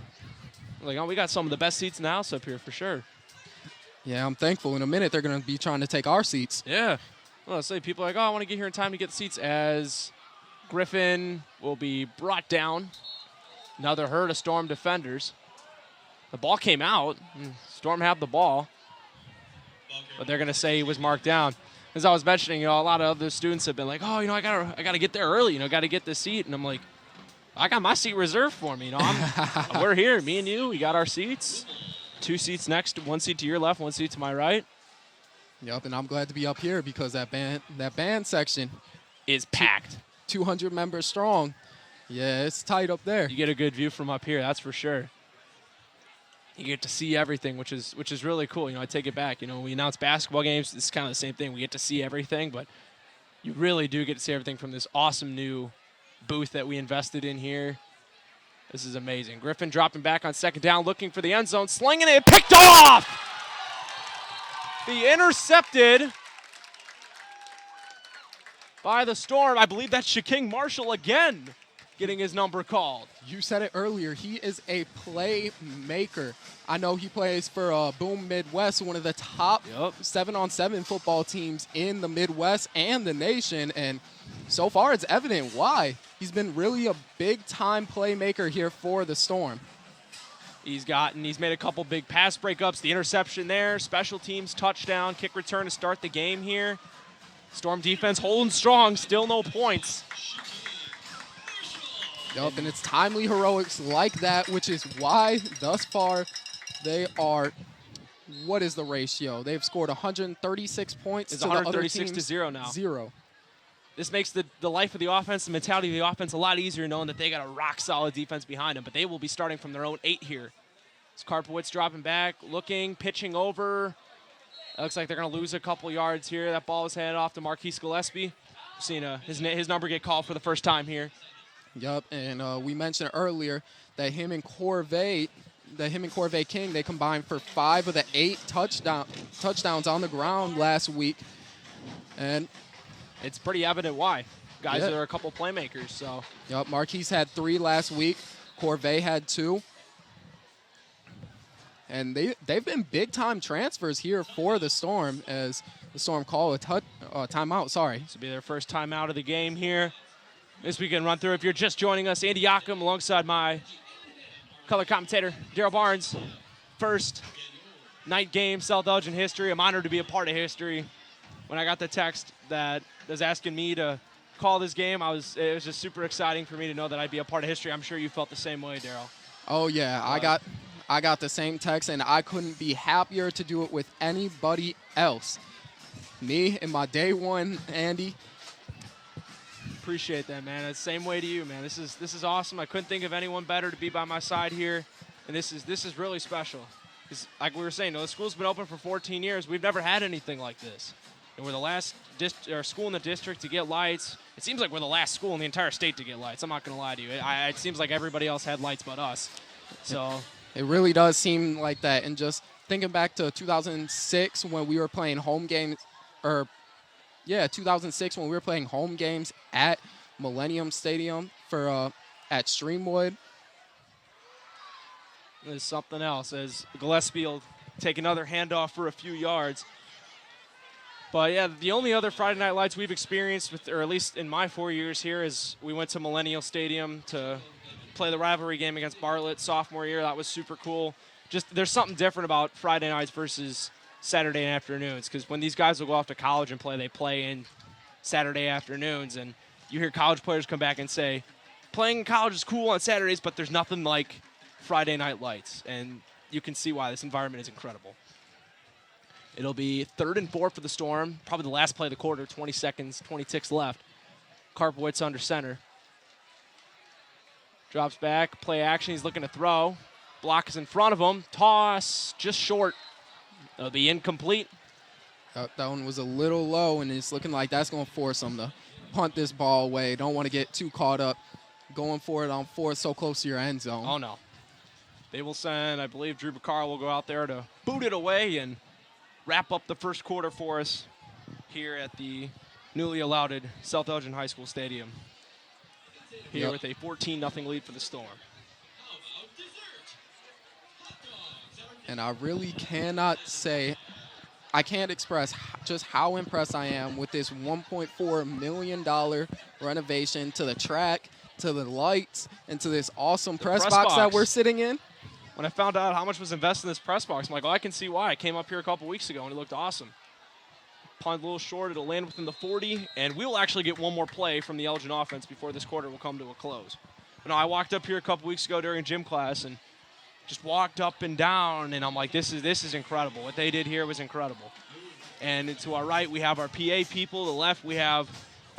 Like, oh, we got some of the best seats in the house up here for sure. Yeah, I'm thankful. In a minute, they're going to be trying to take our seats. Yeah. Well, let's say people are like, oh, I want to get here in time to get seats, as Griffin will be brought down. Another herd of Storm defenders. The ball came out. Storm had the ball. But they're going to say he was marked down. As I was mentioning, a lot of other students have been like, oh, I got to get there early, got to get the seat. And I'm like, I got my seat reserved for me. We're here, me and you. We got our seats. 2 seats next, 1 seat to your left, 1 seat to my right. Yep, and I'm glad to be up here because that band section is packed. 200 members strong. Yeah, it's tight up there. You get a good view from up here, that's for sure. You get to see everything, which is really cool. I take it back. When we announce basketball games, it's kind of the same thing. We get to see everything, but you really do get to see everything from this awesome new booth that we invested in here. This is amazing. Griffin dropping back on 2nd down, looking for the end zone, slinging it, picked off! The intercepted by the Storm. I believe that's Shaking Marshall again. getting his number called. You said it earlier. He is a playmaker. I know he plays for Boom Midwest, one of the top 7-on-7 football teams in the Midwest and the nation. And so far, it's evident why. He's been really a big-time playmaker here for the Storm. He's made a couple big pass breakups, the interception there, special teams, touchdown, kick return to start the game here. Storm defense holding strong, still no points. Yup, and it's timely heroics like that, which is why thus far they are, what is the ratio? They've scored 136 points It's to 136 the other team's to 0 now. 0. This makes the life of the offense, the mentality of the offense a lot easier knowing that they got a rock-solid defense behind them, but they will be starting from their own 8 here. It's Karpowitz dropping back, looking, pitching over. It looks like they're going to lose a couple yards here. That ball was handed off to Marquise Gillespie. We've seen his number get called for the first time here. Yep, and we mentioned earlier that him and Corvée King, they combined for 5 of the 8 touchdowns on the ground last week. And it's pretty evident why. Guys that are a couple playmakers. So. Yep, Marquise had 3 last week. Corvée had 2. And they've been big-time transfers here for the Storm as the Storm call a timeout. Sorry. This will be their first timeout of the game here. This weekend run through. If you're just joining us, Andy Yockum alongside my color commentator, Daryl Barnes. First night game, South Elgin history. I'm honored to be a part of history. When I got the text that was asking me to call this game, it was just super exciting for me to know that I'd be a part of history. I'm sure you felt the same way, Daryl. Oh, yeah. I got the same text, and I couldn't be happier to do it with anybody else. Me and my day one, Andy. Appreciate that, man. It's the same way to you, man. This is awesome. I couldn't think of anyone better to be by my side here, and this is really special. It's, like we were saying, the school's been open for 14 years. We've never had anything like this, and we're the last school in the district to get lights. It seems like we're the last school in the entire state to get lights. I'm not going to lie to you. It seems like everybody else had lights but us. So it really does seem like that. And just thinking back to 2006 when we were playing home games, 2006 when we were playing home games at Millennium Stadium at Streamwood. There's something else as Gillespie will take another handoff for a few yards. But yeah, the only other Friday night lights we've experienced, or at least in my 4 years here, is we went to Millennial Stadium to play the rivalry game against Bartlett sophomore year. That was super cool. Just there's something different about Friday nights versus Saturday afternoons, because when these guys will go off to college and play, they play in Saturday afternoons, and you hear college players come back and say, playing in college is cool on Saturdays, but there's nothing like Friday night lights, and you can see why this environment is incredible. It'll be 3rd and 4 for the Storm, probably the last play of the quarter, 20 seconds, 20 ticks left. Karpowitz under center. Drops back, play action, he's looking to throw. Block is in front of him, toss, just short. It'll be incomplete. That one was a little low, and it's looking like that's going to force them to punt this ball away. Don't want to get too caught up going for it on 4th so close to your end zone. Oh, no. They will send, I believe Drew Bacar will go out there to boot it away and wrap up the first quarter for us here at the newly allotted South Elgin High School Stadium. Here with a 14-0 lead for the Storm. And I really cannot say, I can't express just how impressed I am with this $1.4 million renovation to the track, to the lights, and to this awesome press box that we're sitting in. When I found out how much was invested in this press box, I'm like, oh, I can see why. I came up here a couple weeks ago, and it looked awesome. Punt a little short. It'll land within the 40, and we will actually get one more play from the Elgin offense before this quarter will come to a close. But no, I walked up here a couple weeks ago during gym class and just walked up and down, and I'm like, this is incredible. What they did here was incredible. And to our right, we have our PA people. To the left, we have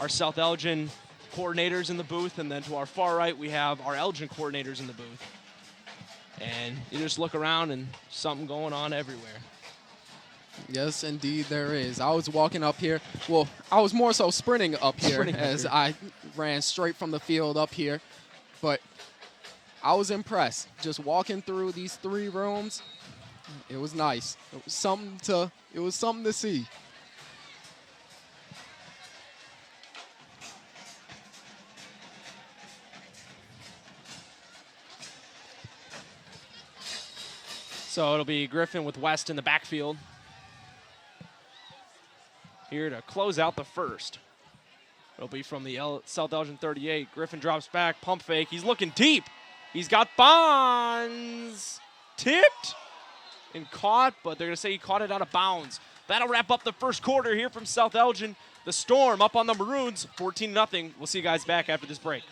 our South Elgin coordinators in the booth, and then to our far right, we have our Elgin coordinators in the booth. And you just look around, and something going on everywhere. Yes, indeed, there is. I was walking up here. Well, I was more so sprinting up here as I ran straight from the field up here. But I was impressed. Just walking through these 3 rooms, it was nice. It was something to see. So it'll be Griffin with West in the backfield. Here to close out the first. It'll be from the South Elgin 38. Griffin drops back, pump fake. He's looking deep. He's got Bonds tipped and caught, but they're going to say he caught it out of bounds. That'll wrap up the first quarter here from South Elgin. The Storm up on the Maroons, 14-0. We'll see you guys back after this break.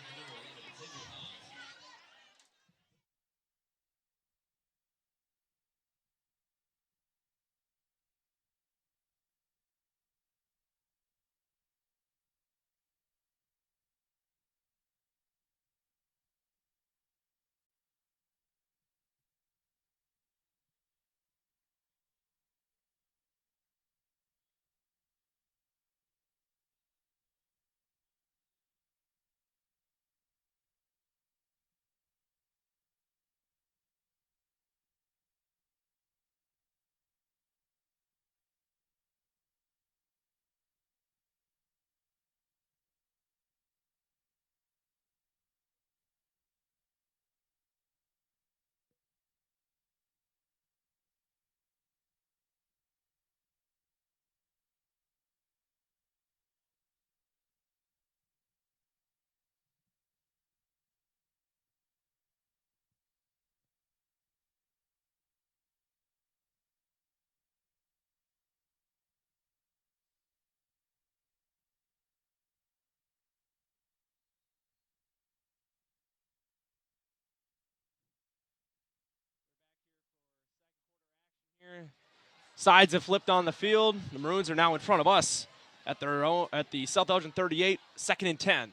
Sides have flipped on the field. The Maroons are now in front of us at the South Elgin 38, 2nd and 10.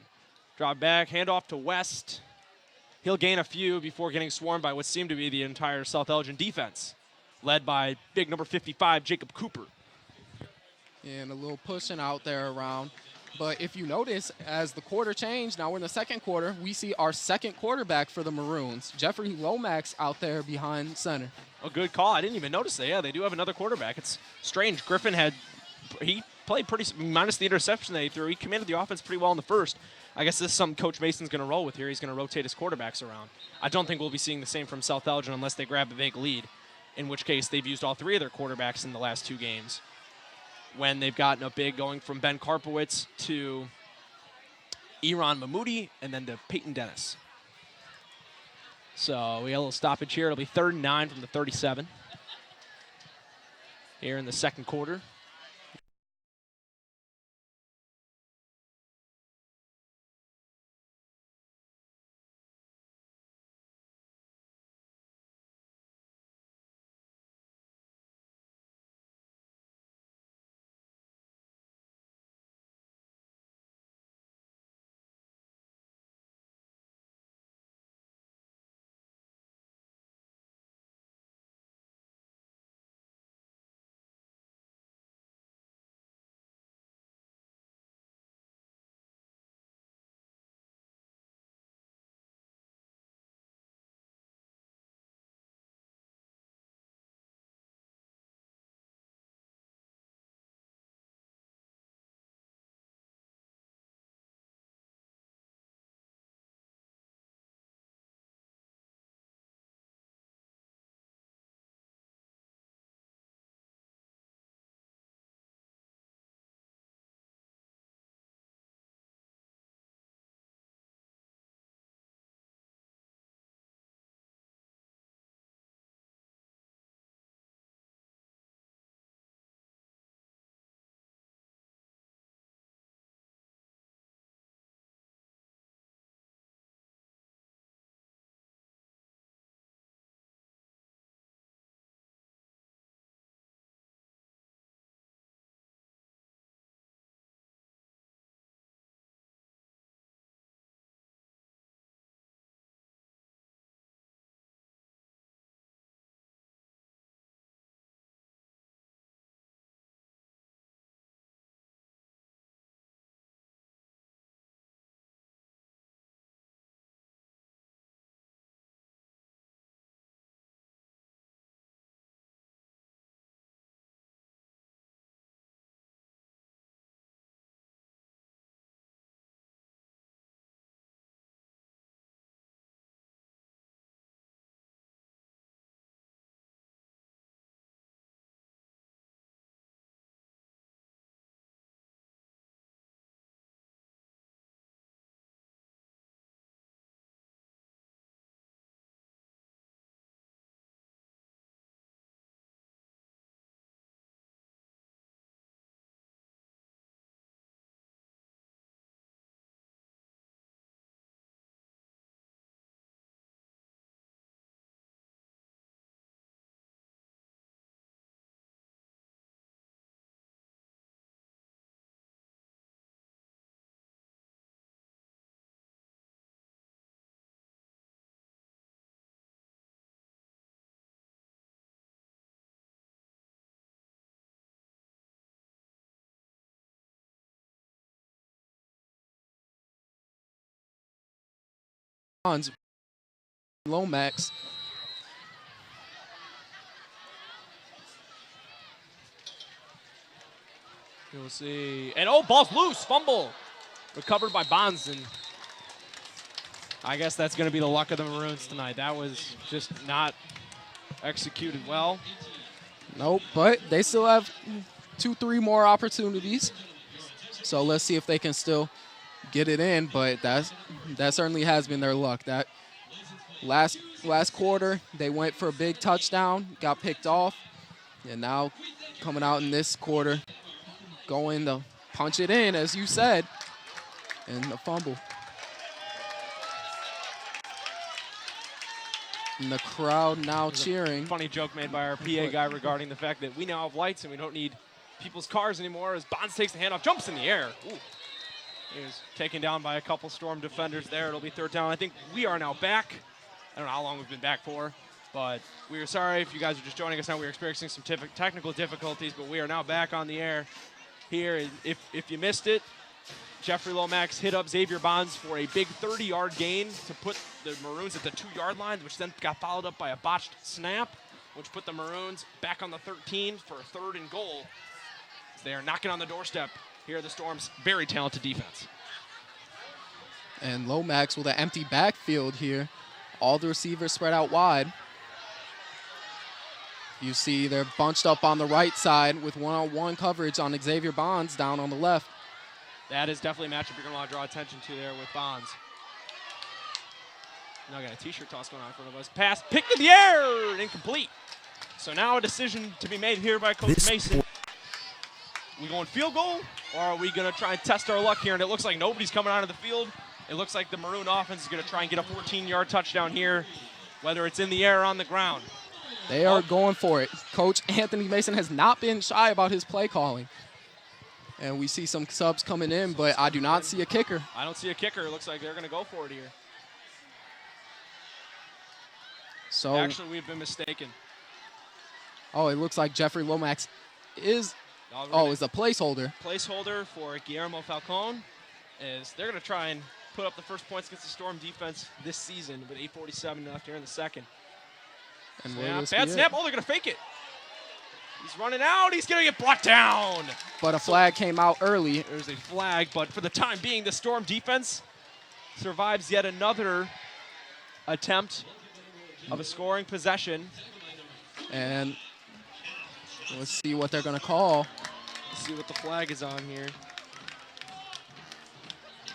Drop back, handoff to West. He'll gain a few before getting swarmed by what seemed to be the entire South Elgin defense, led by big number 55, Jacob Cooper. And a little pushing out there around. But if you notice, as the quarter changed, now we're in the second quarter, we see our second quarterback for the Maroons, Jeffrey Lomax, out there behind center. A good call. I didn't even notice that. Yeah, they do have another quarterback. It's strange. Griffin he played pretty, minus the interception that he threw. He commanded the offense pretty well in the first. I guess this is something Coach Mason's going to roll with here. He's going to rotate his quarterbacks around. I don't think we'll be seeing the same from South Elgin unless they grab a big lead, in which case they've used all three of their quarterbacks in the last two games, when they've gotten a big going from Ben Karpowitz to Eron Mahmoudi and then to Peyton Dennis. So we got a little stoppage here. It'll be 3rd and 9 from the 37 here in the second quarter. Lomax. You'll see. And ball's loose. Fumble. Recovered by Bonds. And I guess that's going to be the luck of the Maroons tonight. That was just not executed well. Nope, but they still have 2-3 more opportunities. So let's see if they can still get it in, but that certainly has been their luck. That last quarter, they went for a big touchdown, got picked off, and now coming out in this quarter, going to punch it in, as you said, and the fumble. And the crowd now cheering. Funny joke made by our PA guy regarding the fact that we now have lights and we don't need people's cars anymore as Bonds takes the handoff, jumps in the air. Ooh. He was taken down by a couple Storm defenders there. It'll be third down. I think we are now back. I don't know how long we've been back for, but we are sorry if you guys are just joining us now. We're experiencing some technical difficulties, but we are now back on the air here. If you missed it, Jeffrey Lomax hit up Xavier Bonds for a big 30-yard gain to put the Maroons at the 2-yard line, which then got followed up by a botched snap, which put the Maroons back on the 13 for a 3rd and goal. They are knocking on the doorstep here at the Storm's very talented defense. And Lomax with an empty backfield here. All the receivers spread out wide. You see they're bunched up on the right side with one-on-one coverage on Xavier Bonds down on the left. That is definitely a matchup you're going to want to draw attention to there with Bonds. Now I got a t-shirt toss going on in front of us. Pass picked in the air, incomplete. So now a decision to be made here by Coach Mason. We going field goal, or are we going to try and test our luck here? And it looks like nobody's coming out of the field. It looks like the Maroon offense is going to try and get a 14-yard touchdown here, whether it's in the air or on the ground. They are going for it. Coach Anthony Mason has not been shy about his play calling. And we see some subs coming in, but I do not see a kicker. I don't see a kicker. It looks like they're going to go for it here. So actually, we've been mistaken. Oh, it looks like Jeffrey Lomax is is a placeholder. Placeholder for Guillermo Falcone. Is they're going to try and put up the first points against the Storm defense this season with 8:47 left here in the second. And bad snap. Oh, they're going to fake it. He's running out. He's going to get brought down. But a flag came out early. There's a flag, but for the time being, the Storm defense survives yet another attempt of a scoring possession. And let's see what they're going to call. Let's see what the flag is on here.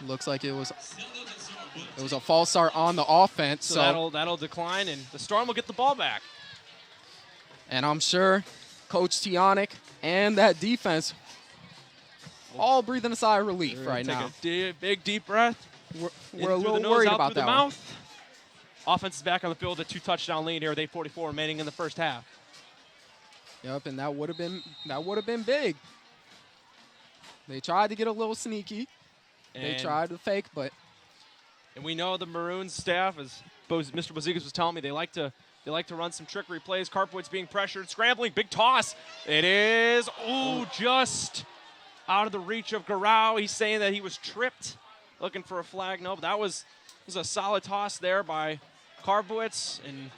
Looks like it was a false start on the offense. So that'll decline, and the Storm will get the ball back. And I'm sure Coach Tionic and that defense all breathing a sigh of relief right now. Take a big deep breath. We're a little worried about that one. Offense is back on the field, a 2-touchdown lead here with 8:44 remaining in the first half. Yep, and that would have been big. They tried to get a little sneaky. They tried to fake, but. And we know the Maroons staff, as Mr. Bozigas was telling me, they like to run some trickery plays. Carpwood's being pressured, scrambling, big toss. It is, just out of the reach of Garau. He's saying that he was tripped, looking for a flag. No, but that was a solid toss there by Carpwitz, and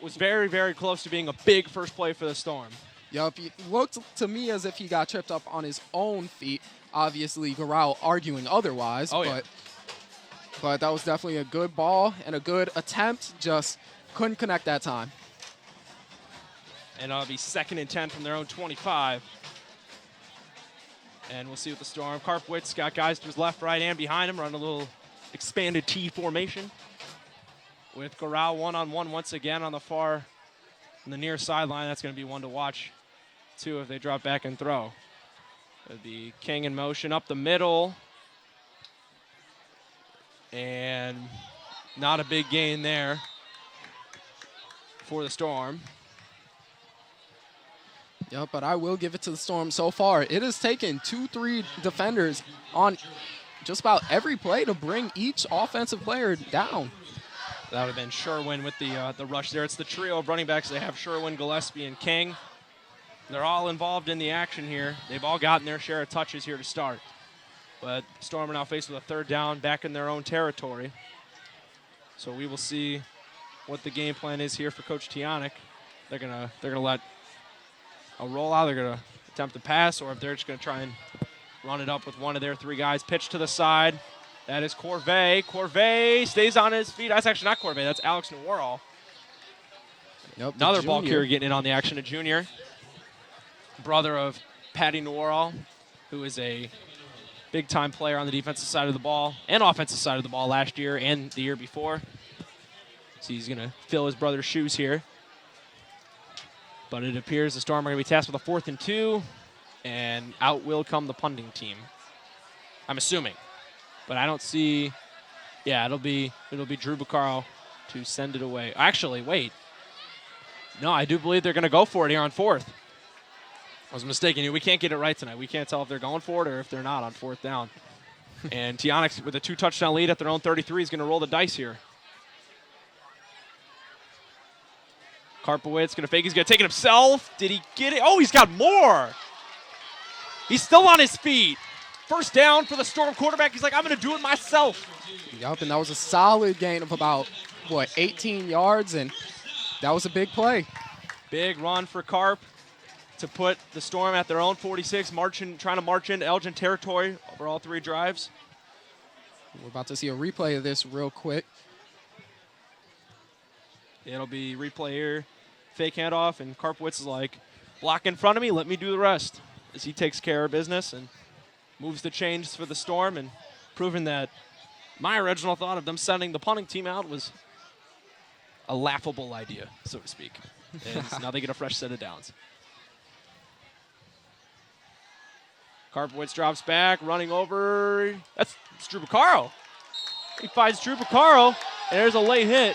was very, very close to being a big first play for the Storm. Yup, it looked to me as if he got tripped up on his own feet. Obviously, Garau arguing otherwise, but that was definitely a good ball and a good attempt. Just couldn't connect that time. And it'll be 2nd and 10 from their own 25. And we'll see what the Storm. Carpwitz got guys to his left, right, and behind him, running a little expanded T formation. With Garau one-on-one once again on the near sideline. That's going to be one to watch, too, if they drop back and throw. It'll be King in motion up the middle. And not a big gain there for the Storm. Yep, but I will give it to the Storm so far. It has taken 2-3 defenders on just about every play to bring each offensive player down. That would have been Sherwin with the rush there. It's the trio of running backs. They have Sherwin, Gillespie, and King. They're all involved in the action here. They've all gotten their share of touches here to start. But Storm are now faced with a 3rd down back in their own territory. So we will see what the game plan is here for Coach Tionic. They're gonna let a roll out. They're gonna attempt to pass, or if they're just gonna try and run it up with one of their three guys. Pitch to the side. That is Corvée. Corvée stays on his feet. That's actually not Corvée. That's Alex Newell. Nope, Another ball carrier getting in on the action, a junior. Brother of Patty Newell, who is a big-time player on the defensive side of the ball and offensive side of the ball last year and the year before. So he's going to fill his brother's shoes here. But it appears the Storm are going to be tasked with a 4th and 2, and out will come the punting team. I'm assuming. But I don't see, it'll be Drew Buccaro to send it away. Actually, wait. No, I do believe they're going to go for it here on 4th. I was mistaken. We can't get it right tonight. We can't tell if they're going for it or if they're not on 4th down. And Tionic, with a 2-touchdown lead at their own 33, is going to roll the dice here. Karpowitz going to fake. He's going to take it himself. Did he get it? Oh, he's got more. He's still on his feet. First down for the Storm quarterback. He's like, I'm going to do it myself. Yup, and that was a solid gain of about, 18 yards, and that was a big play. Big run for Karp to put the Storm at their own 46, trying to march into Elgin territory over all 3 drives. We're about to see a replay of this real quick. It'll be replay here. Fake handoff, and Karpowitz is like, block in front of me, let me do the rest. As he takes care of business and moves the chains for the Storm, and proving that my original thought of them sending the punting team out was a laughable idea, so to speak. And now they get a fresh set of downs. Karpowitz drops back, running over. That's Drew Buccaro. He finds Drew Buccaro, and there's a late hit.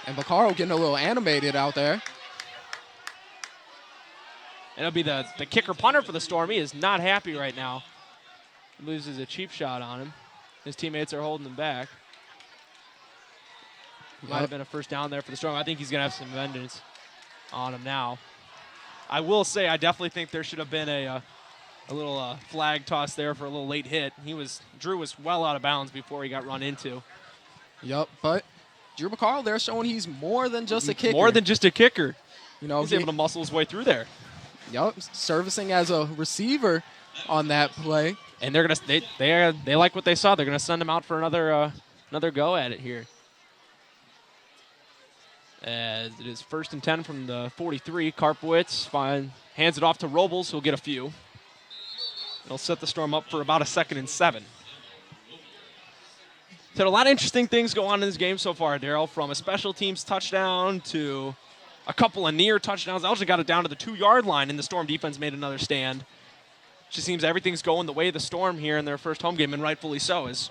And Buccaro getting a little animated out there. And it'll be the kicker punter for the Storm. He is not happy right now. He loses a cheap shot on him. His teammates are holding him back. Might have been a first down there for the Storm. I think he's going to have some vengeance on him now. I will say I definitely think there should have been a little flag toss there for a little late hit. Drew was well out of bounds before he got run into. Yep, but Drew Buccaro there showing he's more than just a kicker. More than just a kicker. He's able to muscle his way through there. Yep, servicing as a receiver on that play. And they're gonna they like what they saw. They're gonna send him out for another go at it here. As it is 1st and 10 from the 43. Karpowitz hands it off to Robles, who'll get a few. It'll set the Storm up for about a 2nd and 7. So a lot of interesting things go on in this game so far, Daryl, from a special teams touchdown to a couple of near touchdowns. Elgin got it down to the 2-yard line, and the Storm defense made another stand. It just seems everything's going the way of the Storm here in their first home game, and rightfully so, as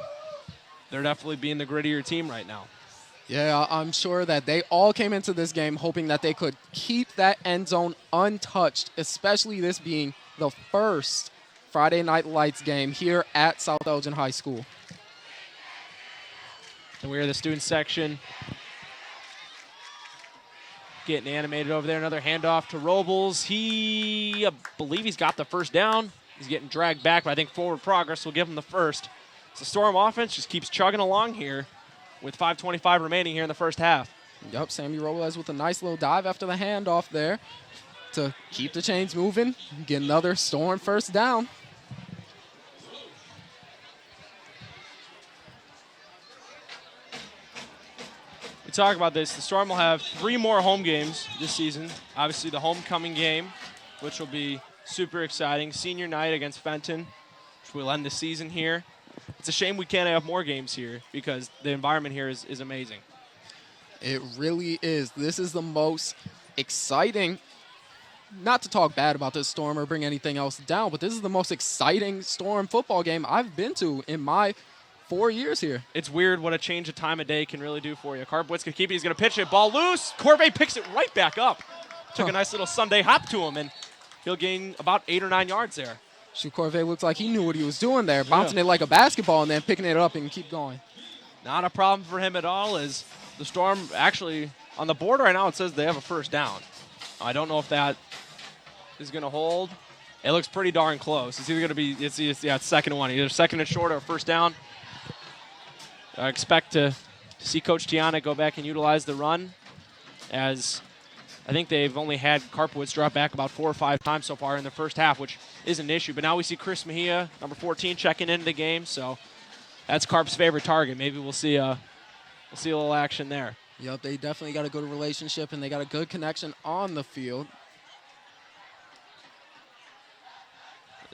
they're definitely being the grittier team right now. Yeah, I'm sure that they all came into this game hoping that they could keep that end zone untouched, especially this being the first Friday Night Lights game here at South Elgin High School. And we're in the student section. Getting animated over there. Another handoff to Robles. I believe he's got the first down. He's getting dragged back, but I think forward progress will give him the first. So Storm offense just keeps chugging along here with 5:25 remaining here in the first half. Yep, Sammy Robles with a nice little dive after the handoff there to keep the chains moving. Get another Storm first down. We talk about this. The Storm will have 3 more home games this season. Obviously, the homecoming game, which will be super exciting. Senior night against Fenton, which will end the season here. It's a shame we can't have more games here because the environment here is amazing. It really is. This is the most exciting, not to talk bad about this Storm or bring anything else down, but this is the most exciting Storm football game I've been to in my 4 years here. It's weird what a change of time of day can really do for you. Karpowitz can keep it. He's going to pitch it. Ball loose. Corvée picks it right back up. Took a nice little Sunday hop to him, and he'll gain about 8 or 9 yards there. Shoot, Corvée looks like he knew what he was doing there, bouncing it like a basketball and then picking it up and keep going. Not a problem for him at all, as the Storm actually on the board right now it says they have a first down. I don't know if that is going to hold. It looks pretty darn close. It's either going to be it's 2nd and 1, either 2nd and short or first down. I expect to to see Coach Tiana go back and utilize the run, as I think they've only had Karpowitz drop back about 4 or 5 times so far in the first half, which is an issue. But now we see Chris Mejia, number 14, checking into the game. So that's Karp's favorite target. Maybe we'll see a little action there. Yep, they definitely got a good relationship, and they got a good connection on the field.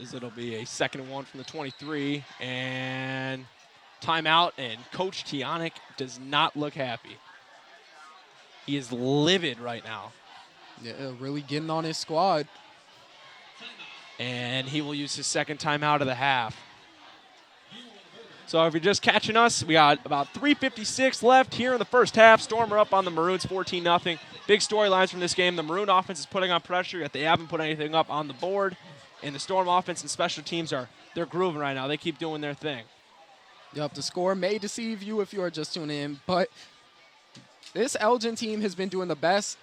As it'll be a 2nd and 1 from the 23, and timeout, and Coach Tionic does not look happy. He is livid right now. Yeah, really getting on his squad. And he will use his 2nd timeout of the half. So if you're just catching us, we got about 3:56 left here in the first half. Storm are up on the Maroons 14-0. Big storylines from this game. The Maroon offense is putting on pressure, yet they haven't put anything up on the board. And the Storm offense and special teams they're grooving right now. They keep doing their thing. Yep, the score may deceive you if you are just tuning in, but this Elgin team has been doing the best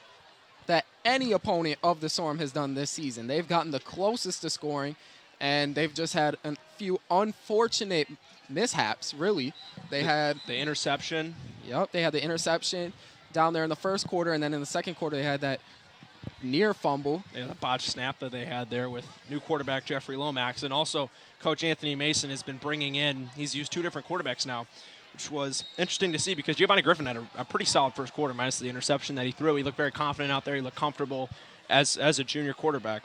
that any opponent of the Storm has done this season. They've gotten the closest to scoring, and they've just had a few unfortunate mishaps, really. They had the interception. Yep, they had the interception down there in the first quarter, and then in the second quarter they had that near fumble. Yeah, the botched snap that they had there with new quarterback Jeffrey Lomax. And also Coach Anthony Mason has been bringing in, he's used 2 different quarterbacks now, which was interesting to see because Giovanni Griffin had a pretty solid first quarter minus the interception that he threw. He looked very confident out there. He looked comfortable as a junior quarterback.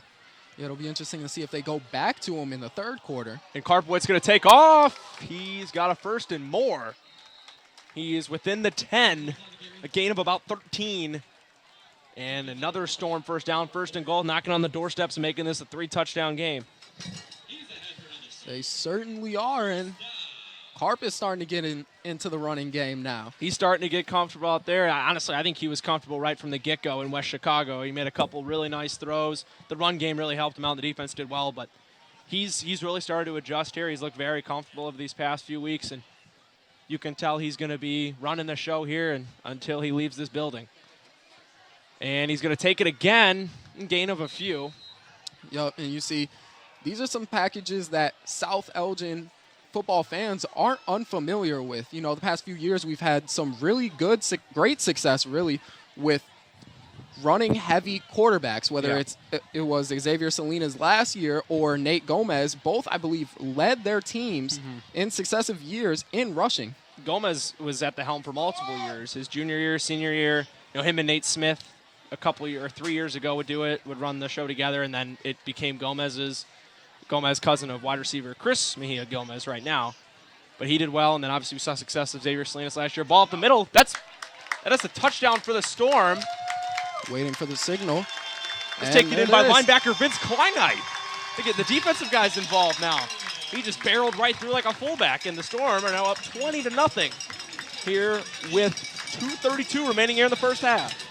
Yeah, it'll be interesting to see if they go back to him in the third quarter. And Karpowitz going to take off. He's got a 1st and more. He is within the 10, a gain of about 13. And another Storm first down, 1st and goal, knocking on the doorsteps and making this a 3-touchdown game. They certainly are, and Karp is starting to get into the running game now. He's starting to get comfortable out there. Honestly, I think he was comfortable right from the get-go in West Chicago. He made a couple really nice throws. The run game really helped him out. The defense did well, but he's really started to adjust here. He's looked very comfortable over these past few weeks, and you can tell he's going to be running the show here until he leaves this building. And he's going to take it again, gain of a few. Yep, and you see, these are some packages that South Elgin football fans aren't unfamiliar with. You know, the past few years we've had some really good, great success, really, with running heavy quarterbacks, whether it was Xavier Salinas last year or Nate Gomez. Both, I believe, led their teams in successive years in rushing. Gomez was at the helm for multiple years. His junior year, senior year, him and Nate Smith a couple or 3 years ago would run the show together, and then it became Gomez cousin of wide receiver Chris Mejia Gomez right now. But he did well, and then obviously we saw success of Xavier Salinas last year. Ball up the middle. That is a touchdown for the Storm. Waiting for the signal. It's taken in by linebacker Vince Kleinheit. They get the defensive guys involved now. He just barreled right through like a fullback, and the Storm are now up 20-0 here with 2:32 remaining here in the first half.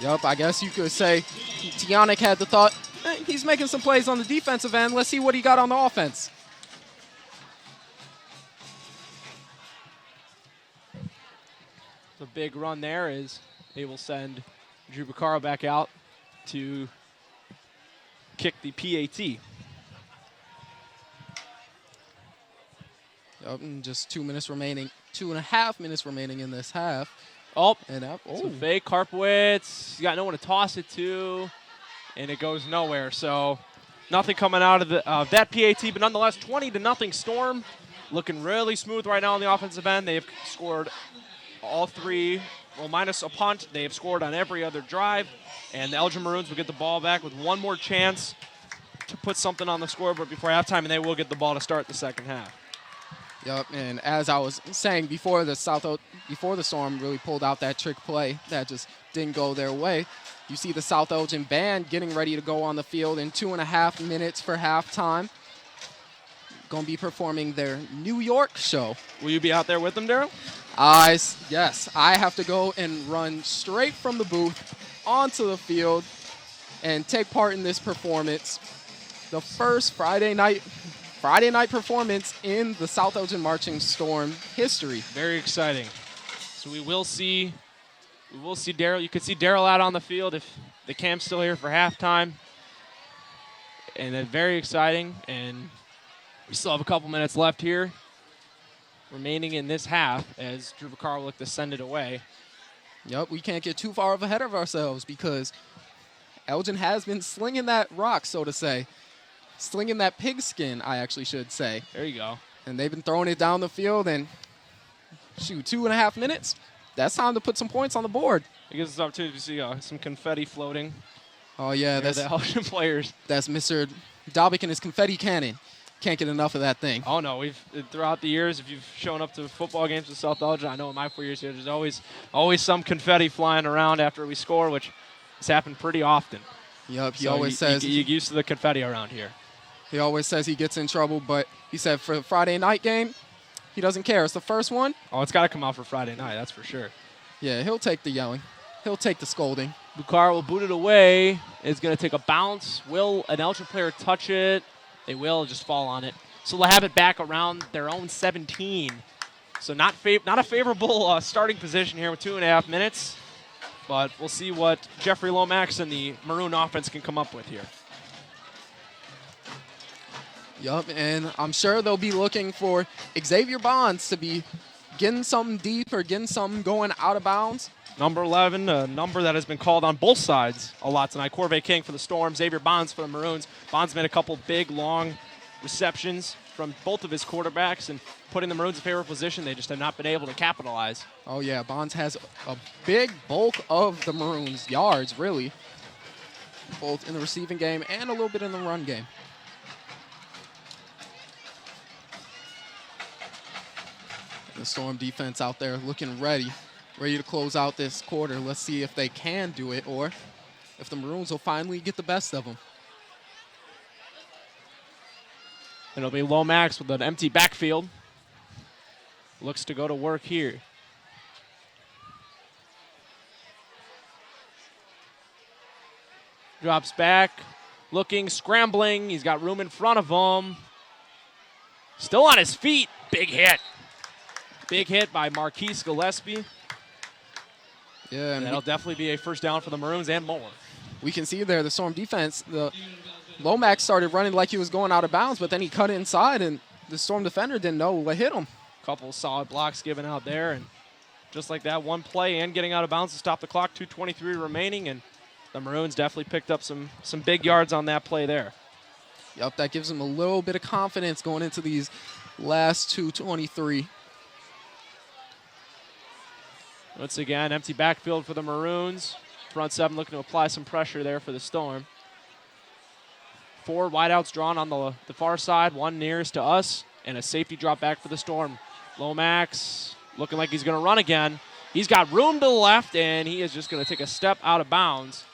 Yep, I guess you could say Tionic had the thought, he's making some plays on the defensive end. Let's see what he got on the offense. The big run there is they will send Drew Baccaro back out to kick the PAT. Yep, and just 2 minutes remaining, 2.5 minutes remaining in this half. Oh, and so fake Karpowitz. He's got no one to toss it to, and it goes nowhere. So nothing coming out of that PAT, but nonetheless, 20-0 Storm. Looking really smooth right now on the offensive end. They have scored all 3, well, minus a punt. They have scored on every other drive, and the Elgin Maroons will get the ball back with one more chance to put something on the scoreboard before halftime, and they will get the ball to start the second half. Yep, and as I was saying before, the Storm really pulled out that trick play that just didn't go their way. You see the South Elgin band getting ready to go on the field in 2.5 minutes for halftime. Going to be performing their New York show. Will you be out there with them, Daryl? Yes, I have to go and run straight from the booth onto the field and take part in this performance. The first Friday night performance in the South Elgin Marching Storm history. Very exciting. So we will see Daryl. You could see Daryl out on the field if the camp's still here for halftime. And then very exciting. And we still have a couple minutes left here. remaining in this half as Drew Vaccaro will look to send it away. Yep, we can't get too far ahead of ourselves because Elgin has been slinging that rock, so to say. Slinging that pigskin, I actually should say. There you go. And they've been throwing it down the field, and shoot, 2.5 minutes. That's time to put some points on the board. It gives us an opportunity to see some confetti floating. Oh, yeah, That's the Elgin players. That's Mr. Dalbeck and his confetti cannon. Can't get enough of that thing. Oh, no. We've throughout the years, if you've shown up to football games with South Elgin, I know in my 4 years here, there's always some confetti flying around after we score, which has happened pretty often. Yep, he always says. You get used to the confetti around here. He always says he gets in trouble, but he said for the Friday night game, he doesn't care. It's the first one. Oh, it's got to come out for Friday night, that's for sure. Yeah, he'll take the yelling. He'll take the scolding. Vaccaro will boot it away. It's going to take a bounce. Will an Elgin player touch it? They will just fall on it. So they'll have it back around their own 17. So not a favorable starting position here with 2.5 minutes. But we'll see what Jeffrey Lomax and the Maroon offense can come up with here. Yup, and I'm sure they'll be looking for Xavier Bonds to be getting something deep or getting something going out of bounds. Number 11, a number that has been called on both sides a lot tonight. Corvée King for the Storm, Xavier Bonds for the Maroons. Bonds made a couple big, long receptions from both of his quarterbacks and putting the Maroons in favorable position. They just have not been able to capitalize. Oh, yeah, Bonds has a big bulk of the Maroons' yards, really, both in the receiving game and a little bit in the run game. The Storm defense out there looking ready to close out this quarter. Let's see if they can do it or if the Maroons will finally get the best of them. It'll be Lomax with an empty backfield. Looks to go to work here. Drops back, looking, scrambling. He's got room in front of him. Still on his feet. Big hit. Big hit by Marquise Gillespie. Yeah, and that'll definitely be a first down for the Maroons and more. We can see there the Storm defense, the Lomax started running like he was going out of bounds, but then he cut inside, and the Storm defender didn't know what hit him. Couple solid blocks given out there, and just like that, one play and getting out of bounds to stop the clock, 2:23 remaining, and the Maroons definitely picked up some big yards on that play there. Yep, that gives them a little bit of confidence going into these last 2:23. Once again, empty backfield for the Maroons. Front seven looking to apply some pressure there for the Storm. 4 wideouts drawn on the far side, one nearest to us, and a safety drop back for the Storm. Lomax looking like he's going to run again. He's got room to the left, and he is just going to take a step out of bounds.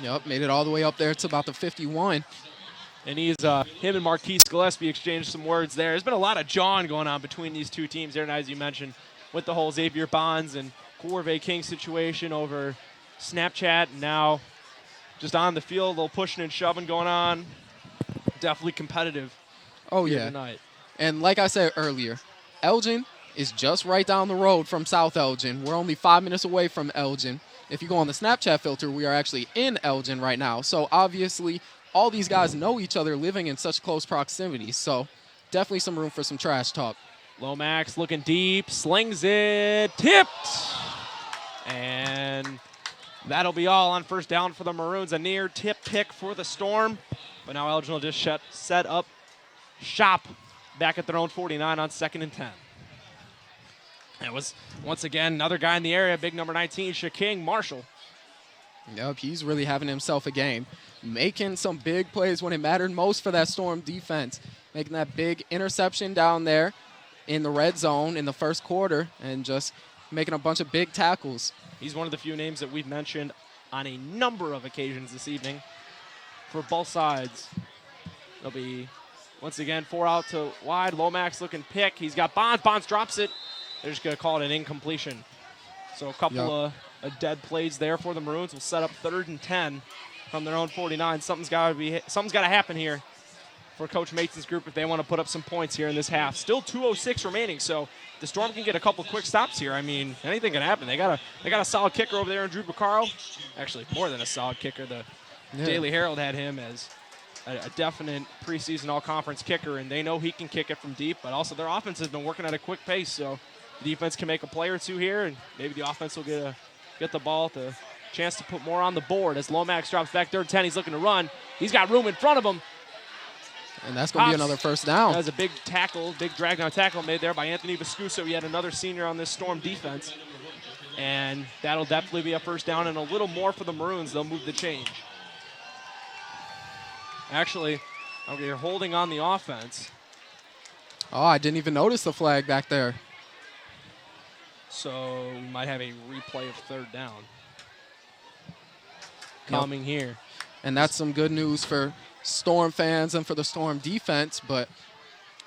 Yep, made it all the way up there to about the 51. And he's him and Marquise Gillespie exchanged some words there. There's been a lot of jawing going on between these two teams there, and as you mentioned, with the whole Xavier Bonds and Corvée King situation over Snapchat, and now just on the field, a little pushing and shoving going on. Definitely competitive. Oh, yeah. Tonight. And like I said earlier, Elgin is just right down the road from South Elgin. We're only 5 minutes away from Elgin. If you go on the Snapchat filter, we are actually in Elgin right now. So obviously, all these guys know each other living in such close proximity. So definitely some room for some trash talk. Lomax looking deep, slings it, tipped. And that'll be all on first down for the Maroons. A near tip pick for the Storm. But now Elgin will just set up shop back at their own 49 on 2nd and 10. It was, once again, another guy in the area, big number 19, Shaking Marshall. Yep, he's really having himself a game. Making some big plays when it mattered most for that Storm defense. Making that big interception down there in the red zone in the first quarter and just making a bunch of big tackles. He's one of the few names that we've mentioned on a number of occasions this evening for both sides. It'll be, once again, 4 out to wide. Lomax looking pick. He's got Bonds. Bonds drops it. They're just going to call it an incompletion. So a couple of dead plays there for the Maroons will set up 3rd and 10 from their own 49. Something's got to happen here for Coach Mason's group if they want to put up some points here in this half. Still 2:06 remaining, so the Storm can get a couple quick stops here. I mean, anything can happen. They got a solid kicker over there in Drew Vaccaro. Actually, more than a solid kicker. The Daily Herald had him as a definite preseason all-conference kicker, and they know he can kick it from deep, but also their offense has been working at a quick pace, so the defense can make a play or two here, and maybe the offense will get the ball to chance to put more on the board as Lomax drops back 3rd 10. He's looking to run. He's got room in front of him. And that's going to be another first down. That was a big tackle, big drag-down tackle made there by Anthony Viscuso, yet another senior on this Storm defense. And that'll definitely be a first down and a little more for the Maroons. They'll move the change. Actually, they're holding on the offense. Oh, I didn't even notice the flag back there. So we might have a replay of 3rd down coming here. And that's some good news for Storm fans and for the Storm defense, but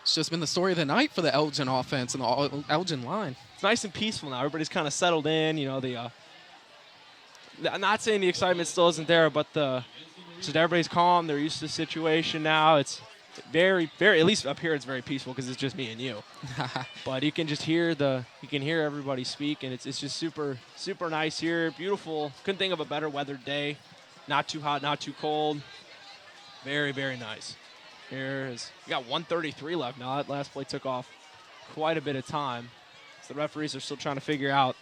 it's just been the story of the night for the Elgin offense and the Elgin line. It's nice and peaceful now. Everybody's kind of settled in. You know, I'm not saying the excitement still isn't there, but just everybody's calm. They're used to the situation now. It's very, very, at least up here, it's very peaceful because it's just me and you. But you can just hear everybody speak, and it's just super, super nice here. Beautiful. Couldn't think of a better weathered day. Not too hot, not too cold. Very, very nice. We got 1:33 left now. That last play took off quite a bit of time. So the referees are still trying to figure out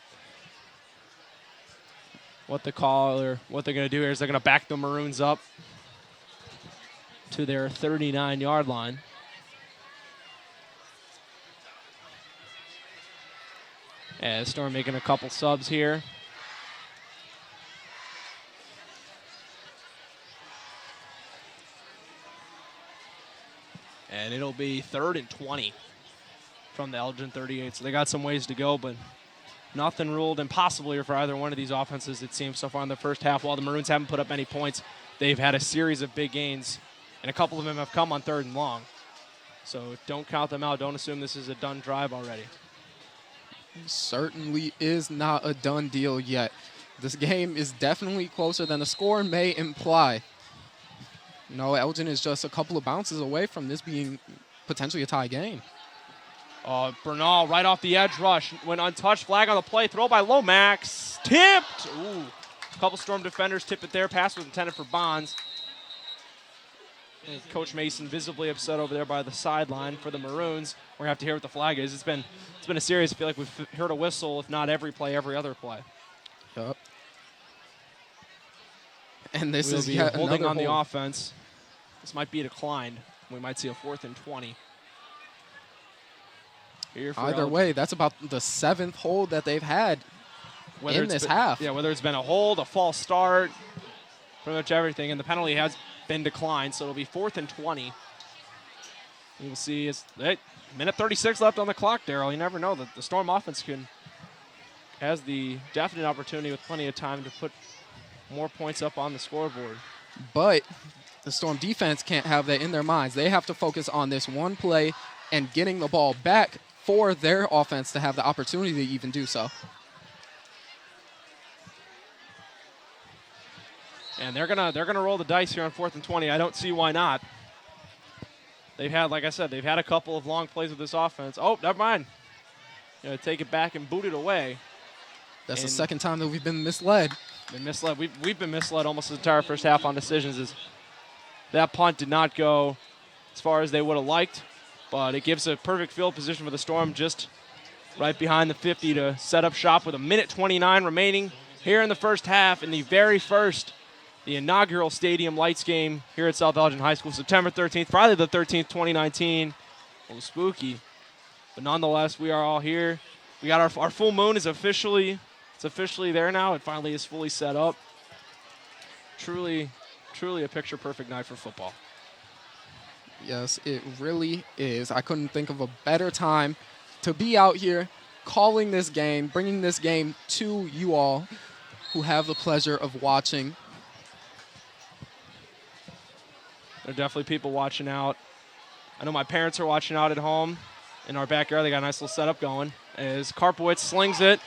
what the call or what they're going to do here is they're going to back the Maroons up to their 39-yard line. As Storm making a couple subs here. And it'll be 3rd and 20 from the Elgin 38. So they got some ways to go, but nothing ruled impossible here for either one of these offenses, it seems, so far in the first half. While the Maroons haven't put up any points, they've had a series of big gains, and a couple of them have come on 3rd and long. So don't count them out. Don't assume this is a done drive already. Certainly is not a done deal yet. This game is definitely closer than the score may imply. No, Elgin is just a couple of bounces away from this being potentially a tie game. Bernal right off the edge rush. Went untouched. Flag on the play. Throw by Lomax. Tipped. Ooh. A couple Storm defenders tip it there. Pass was intended for Bonds. And Coach Mason visibly upset over there by the sideline for the Maroons. We're going to have to hear what the flag is. It's been a series. I feel like we've heard a whistle, if not every play, every other play. Yep. And this We'll is be yet holding another on the hold. offense. This might be declined. We might see a 4th and 20. Here for Either Elgin. way, that's about the 7th hold that they've had Whether in it's this been- half. Yeah, whether it's been a hold, a false start, pretty much everything. And the penalty has been declined, so it'll be 4th and 20. You'll see it's minute 36 left on the clock, Daryl. You never know that the Storm offense has the definite opportunity with plenty of time to put more points up on the scoreboard. But the Storm defense can't have that in their minds. They have to focus on this one play and getting the ball back for their offense to have the opportunity to even do so. And they're gonna roll the dice here on 4th and 20. I don't see why not. They've had, like I said, they've had a couple of long plays with this offense. Oh, never mind. Take it back and boot it away. That's the And- second time that we've been misled. Been misled. We've been misled almost the entire first half on decisions. As that punt did not go as far as they would have liked, but it gives a perfect field position for the Storm just right behind the 50 to set up shop with 1:29 remaining here in the first half in the very first, the inaugural Stadium Lights game here at South Elgin High School, September 13th, Friday the 13th, 2019. A little spooky, but nonetheless, we are all here. We got our full moon is officially there now. It finally is fully set up. Truly a picture-perfect night for football. Yes, it really is. I couldn't think of a better time to be out here calling this game, bringing this game to you all who have the pleasure of watching. There are definitely people watching out. I know my parents are watching out at home in our backyard. They got a nice little setup going. As Karpowitz slings it,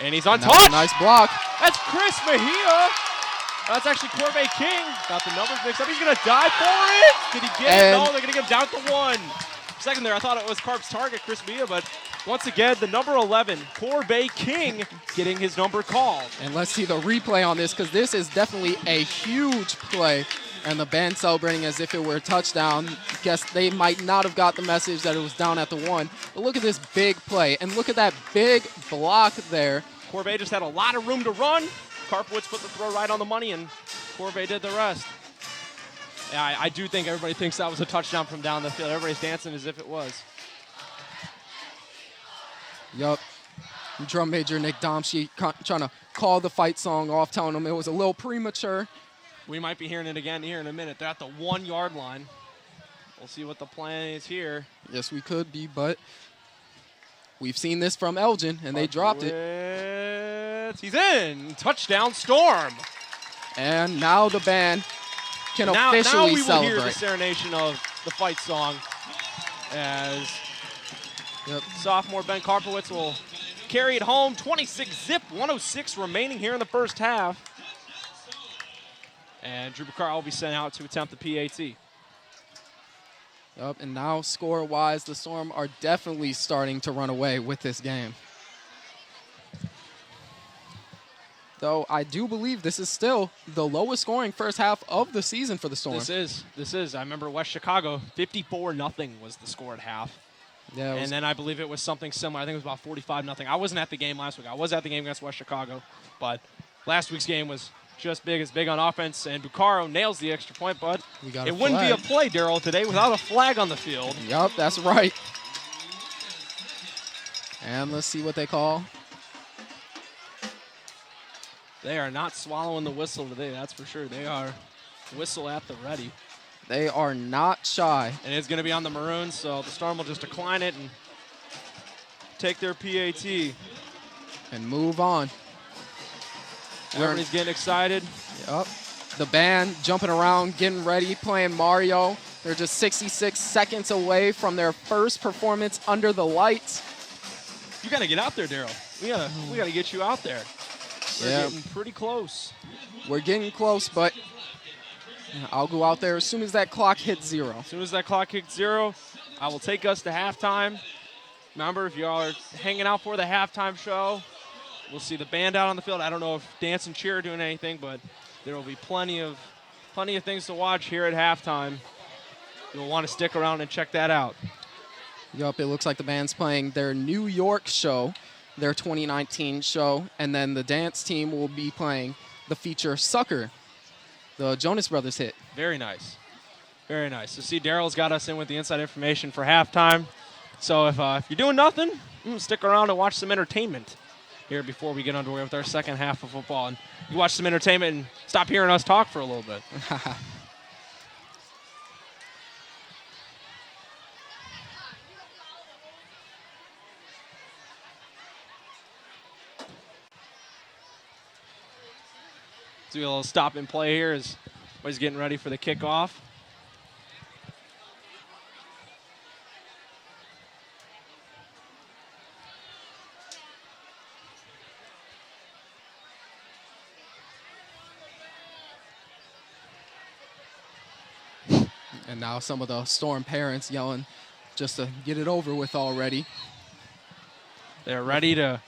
and he's untouched. Nice block. That's Chris Mejia. That's actually Corbett King. Got the numbers mixed up. He's going to dive for it. Did he get it? No, they're going to give him down to 1. Second there, I thought it was Carp's target, Chris Mejia, but once again, the number 11, Corbett King, getting his number called. And let's see the replay on this because this is definitely a huge play And the band celebrating as if it were a touchdown. Guess they might not have got the message that it was down at the 1. But look at this big play. And look at that big block there. Corvée just had a lot of room to run. Karpowitz put the throw right on the money, and Corvée did the rest. Yeah, I do think everybody thinks that was a touchdown from down the field. Everybody's dancing as if it was. Yup. Drum major Nick Domsky trying to call the fight song off, telling him it was a little premature. We might be hearing it again here in a minute. They're at the 1 yard line. We'll see what the plan is here. Yes, we could be, but we've seen this from Elgin, and they dropped it. He's in. Touchdown, Storm. And now the band can officially now we will celebrate. hear the serenation of the fight song as sophomore Ben Karpowitz will carry it home. 26-zip, 106 remaining here in the first half. And Drew Bakar will be sent out to attempt the PAT. Yep, and now score-wise, the Storm are definitely starting to run away with this game. Though I do believe this is still the lowest scoring first half of the season for the Storm. This is. I remember West Chicago, 54-0 was the score at half. Yeah, and then I believe it was something similar. I think it was about 45-0. I wasn't at the game last week. I was at the game against West Chicago, but last week's game was just big on offense, and Bucaro nails the extra point, but it wouldn't be a play, Daryl, today without a flag on the field. Yup, that's right. And let's see what they call. They are not swallowing the whistle today, that's for sure. They are whistle at the ready. They are not shy. And it's going to be on the Maroons, so the Storm will just decline it and take their PAT. And move on. Everybody's getting excited. Yep. The band jumping around, getting ready, playing Mario. They're just 66 seconds away from their first performance under the lights. You got to get out there, Daryl. We got to get you out there. We're getting pretty close. We're getting close, but I'll go out there as soon as that clock hits 0. As soon as that clock hits 0, I will take us to halftime. Remember, if you all are hanging out for the halftime show, we'll see the band out on the field. I don't know if dance and cheer are doing anything, but there will be plenty of things to watch here at halftime. You'll want to stick around and check that out. Yup, it looks like the band's playing their New York show, their 2019 show, and then the dance team will be playing the feature Sucker, the Jonas Brothers hit. Very nice. Very nice. So see, Daryl's got us in with the inside information for halftime. So if you're doing nothing, stick around and watch some entertainment here before we get underway with our second half of football. And you watch some entertainment and stop hearing us talk for a little bit. Do a little stop and play here as everybody's getting ready for the kickoff. And now some of the Storm parents yelling just to get it over with already. They're ready to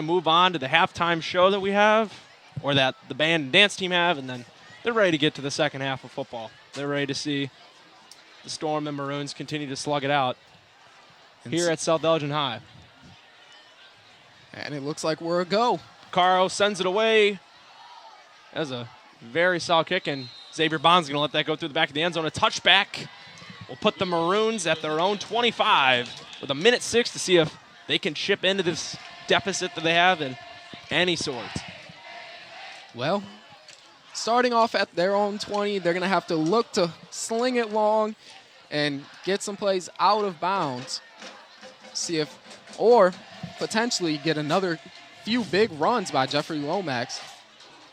move on to the halftime show that we have, or that the band and dance team have, and then they're ready to get to the second half of football. They're ready to see the Storm and Maroons continue to slug it out here at South Elgin High. And it looks like we're a go. Caro sends it away. That's a very solid kick, and Xavier Bond's going to let that go through the back of the end zone. A touchback will put the Maroons at their own 25 with 1:06 to see if they can chip into this deficit that they have in any sort. Well, starting off at their own 20, they're going to have to look to sling it long and get some plays out of bounds. See if, or potentially get another few big runs by Jeffrey Lomax.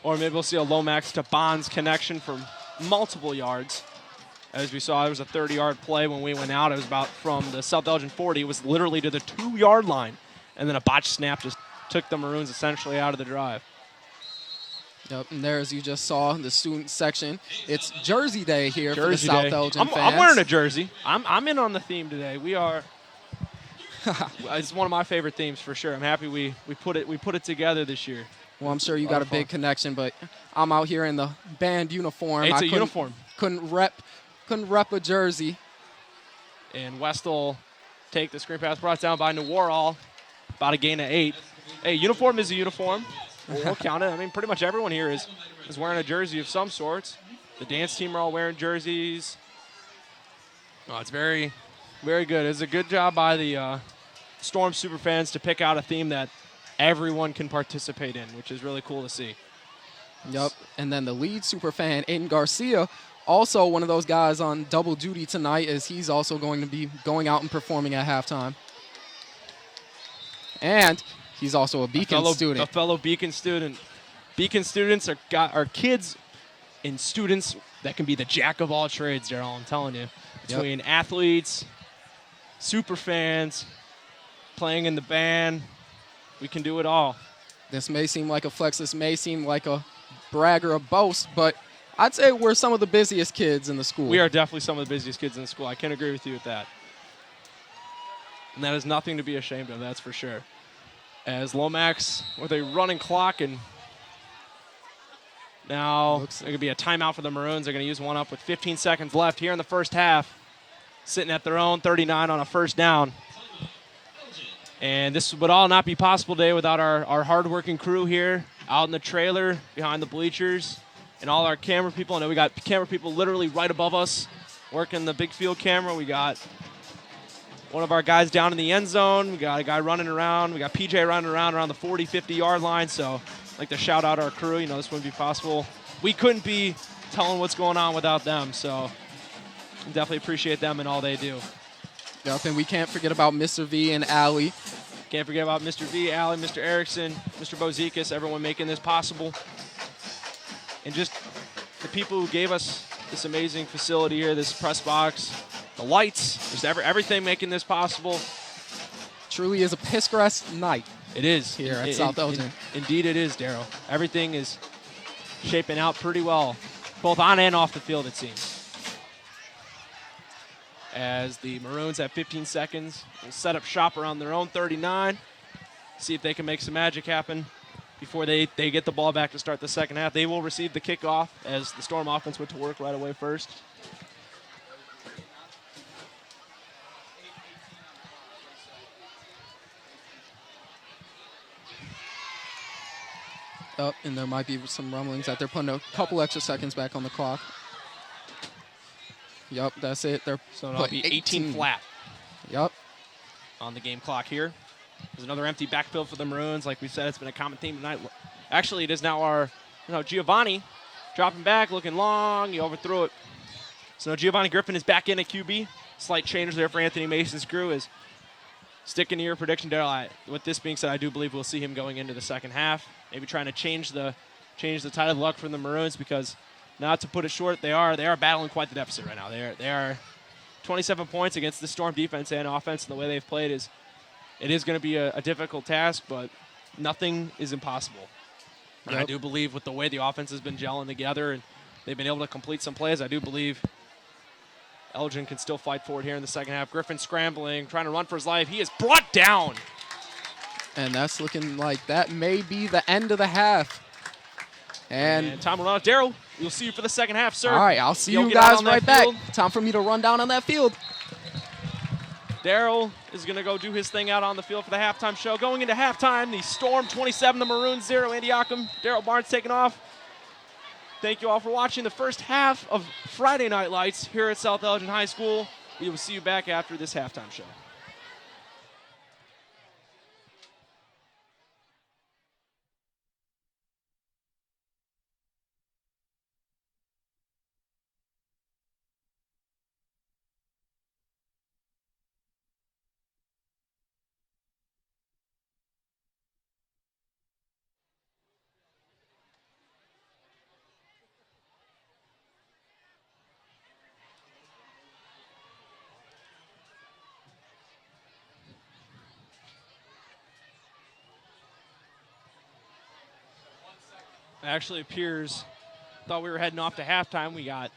Or maybe we'll see a Lomax to Bonds connection for multiple yards. As we saw, there was a 30-yard play when we went out. It was about from the South Elgin 40. It was literally to the 2-yard line. And then a botched snap just took the Maroons essentially out of the drive. Yep, and there, as you just saw, the student section. It's Jersey Day here for the South Elgin fans. I'm wearing a jersey. I'm in on the theme today. We are. It's one of my favorite themes for sure. I'm happy we put it together this year. Well, I'm sure you got a big connection, but I'm out here in the band uniform. It's a uniform. couldn't rep a jersey. And West will take the screen pass brought down by Nawarral. About a gain of 8. Hey, uniform is a uniform. We'll count it. I mean, pretty much everyone here is wearing a jersey of some sorts. The dance team are all wearing jerseys. Oh, it's very, very good. It's a good job by the Storm superfans to pick out a theme that everyone can participate in, which is really cool to see. Yep. And then the lead superfan, Aiden Garcia, also one of those guys on double duty tonight, as he's also going to be going out and performing at halftime. And he's also a Beacon student. A fellow Beacon student. Beacon students are kids and students that can be the jack of all trades, Daryl, I'm telling you. Between athletes, super fans, playing in the band, we can do it all. This may seem like a flex, this may seem like a brag or a boast, but I'd say we're some of the busiest kids in the school. We are definitely some of the busiest kids in the school. I can agree with you with that. And that is nothing to be ashamed of, that's for sure. As Lomax with a running clock, and now it's going to be a timeout for the Maroons. They're going to use one up with 15 seconds left here in the first half. Sitting at their own 39 on a first down. And this would all not be possible today without our hardworking crew here out in the trailer behind the bleachers and all our camera people. I know we got camera people literally right above us working the big field camera. We got one of our guys down in the end zone. We got a guy running around. We got PJ running around the 40, 50-yard line. So I'd like to shout out our crew. You know, this wouldn't be possible. We couldn't be telling what's going on without them. So definitely appreciate them and all they do. Yep, and we can't forget about Mr. V and Allie. Can't forget about Mr. V, Allie, Mr. Erickson, Mr. Bozikas, everyone making this possible. And just the people who gave us this amazing facility here, this press box, the lights, just everything making this possible. Truly is a piss grass night. It is. Here at South Elgin. Indeed it is, Darryl. Everything is shaping out pretty well, both on and off the field, it seems. As the Maroons have 15 seconds, will set up shop around their own 39, see if they can make some magic happen before they get the ball back to start the second half. They will receive the kickoff as the Storm offense went to work right away first. Up, and there might be some rumblings that they're putting a couple extra seconds back on the clock. Yep, that's it. So it'll be 18 flat. Yep. On the game clock here. There's another empty backfield for the Maroons. Like we said, it's been a common theme tonight. Actually, it is now our, Giovanni dropping back, looking long. He overthrew it. So Giovanni Griffin is back in at QB. Slight change there for Anthony Mason's crew. Is sticking to your prediction, Daryl. With this being said, I do believe we'll see him going into the second half. Maybe trying to change the tide of luck from the Maroons, because not to put it short, they are battling quite the deficit right now. They are 27 points against the Storm defense and offense, and the way they've played it is going to be a difficult task, but nothing is impossible. And I do believe with the way the offense has been gelling together and they've been able to complete some plays, I do believe Elgin can still fight for it here in the second half. Griffin scrambling, trying to run for his life. He is brought down. And that's looking like that may be the end of the half. And time will run out. Daryl, we'll see you for the second half, sir. All right, I'll see you guys right back. Time for me to run down on that field. Daryl is going to go do his thing out on the field for the halftime show. Going into halftime, the Storm 27, the Maroons 0. Andy Ockham, Daryl Barnes taking off. Thank you all for watching the first half of Friday Night Lights here at South Elgin High School. We will see you back after this halftime show. Actually appears, thought we were heading off to halftime. We got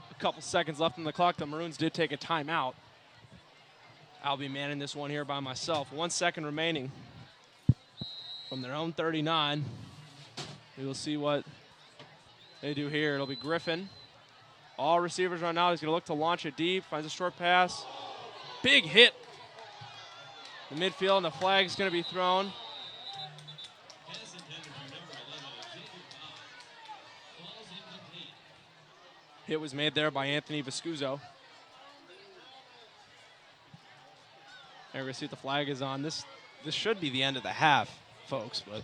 a couple seconds left on the clock. The Maroons did take a timeout. I'll be manning this one here by myself. 1 second remaining from their own 39. We will see what they do here. It'll be Griffin All receivers run out. He's going to look to launch it deep. Finds a short pass. Big hit. The midfield, and the flag is going to be thrown. Pass intended for number 11, Xavier Bob. Ball's incomplete. Hit was made there by Anthony Vescuso. And we're going to see what the flag is on. This should be the end of the half, folks, but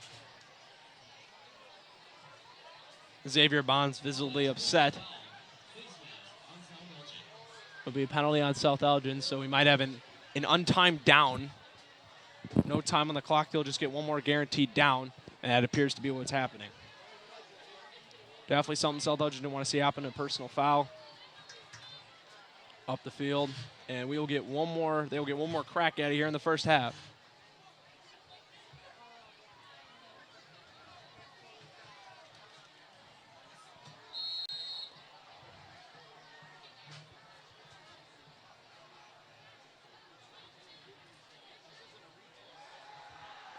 Xavier Bond's visibly upset. It'll be a penalty on South Elgin, so we might have an untimed down. No time on the clock. They'll just get one more guaranteed down, and that appears to be what's happening. Definitely something South Elgin didn't want to see happen, a personal foul up the field. And we will get one more. They will get one more crack at it here in the first half.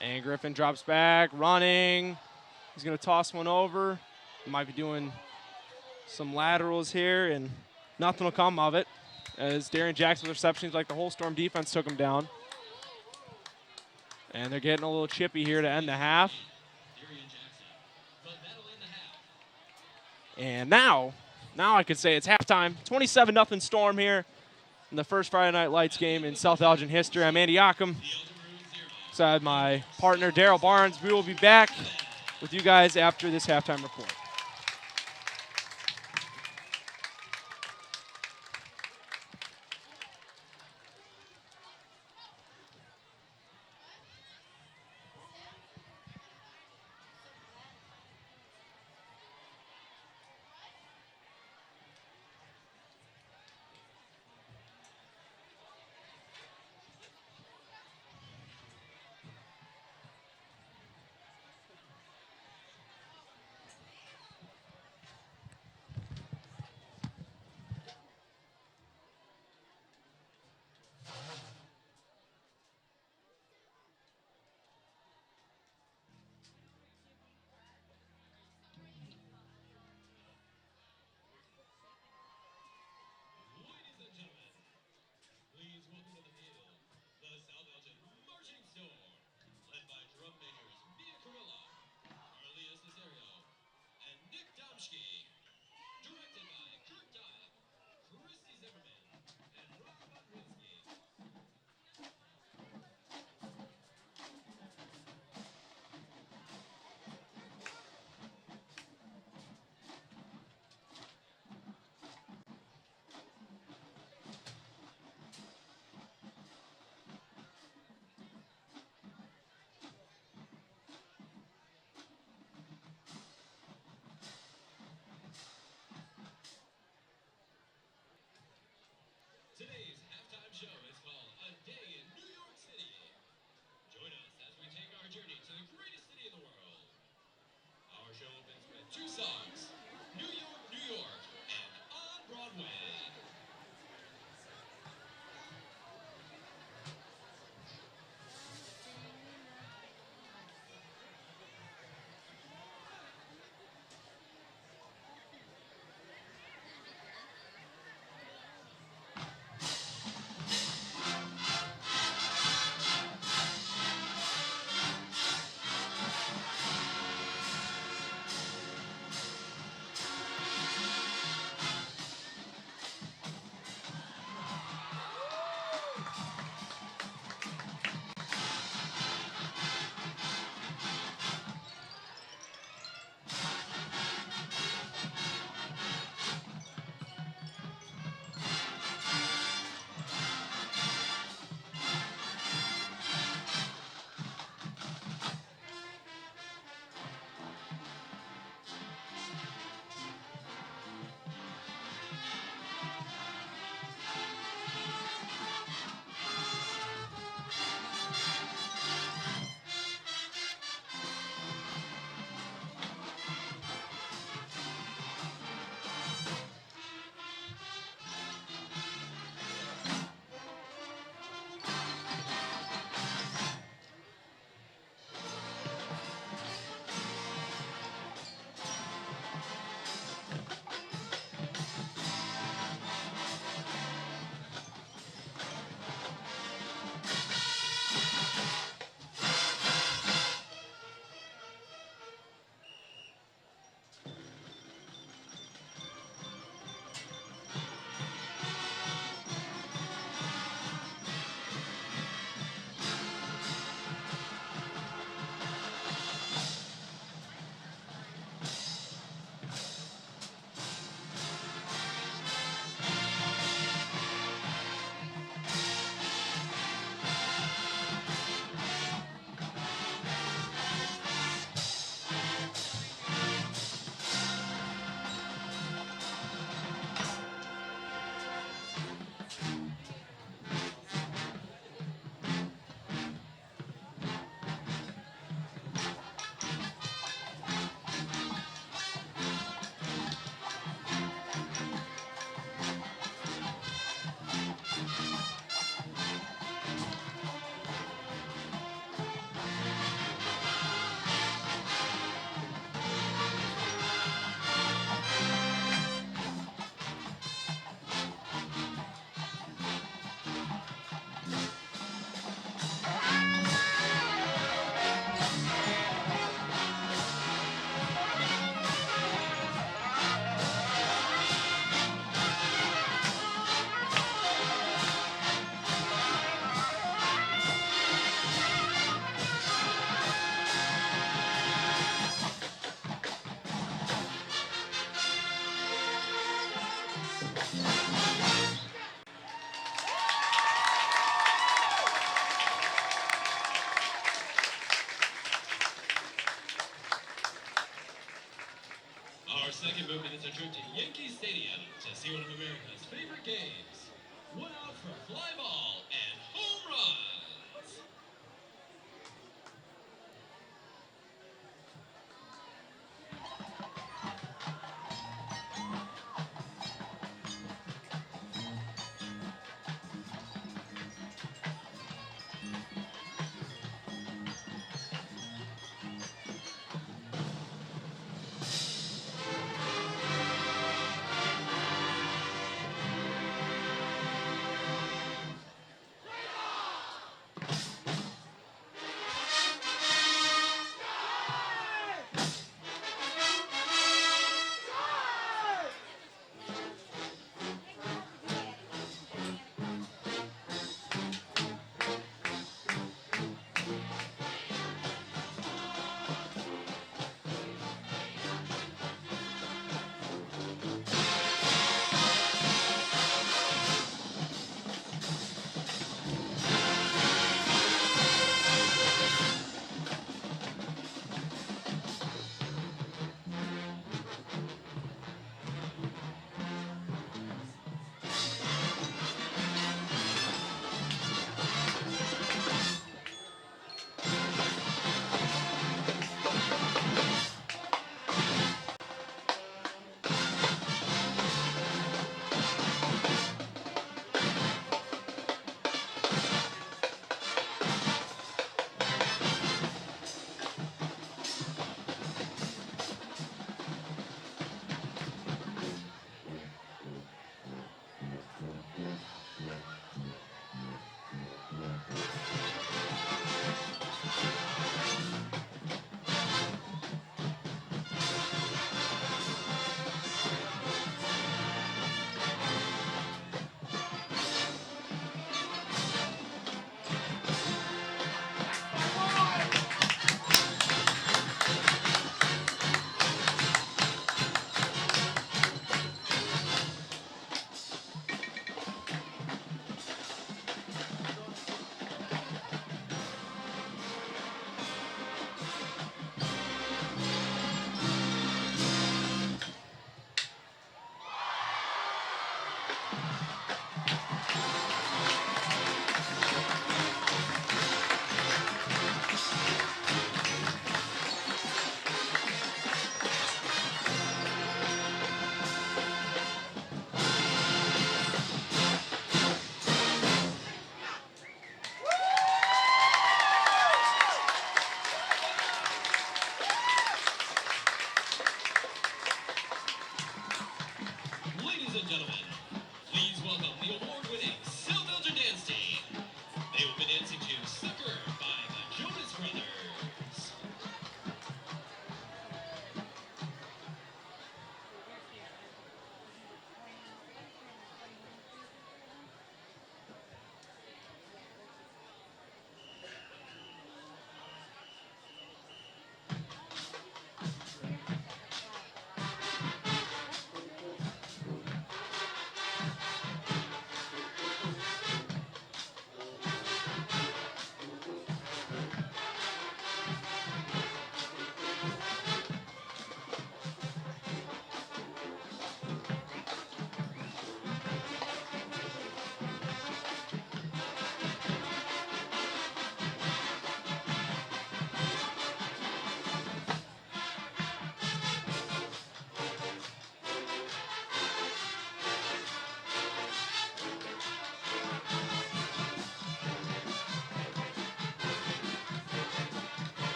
And Griffin drops back, running. He's going to toss one over. He might be doing some laterals here, and nothing will come of it, as Darian Jackson's receptions, like the whole Storm defense, took him down. And they're getting a little chippy here to end the half. Darian Jackson. But that'll end the half. And now I could say it's halftime. 27-0 Storm here in the first Friday Night Lights game in South Elgin history. I'm Andy Ockham. Alongside my partner, Daryl Barnes. We will be back with you guys after this halftime report. second movement is a trip to Yankee Stadium to see one of America's favorite games. One out for fly ball and home runs.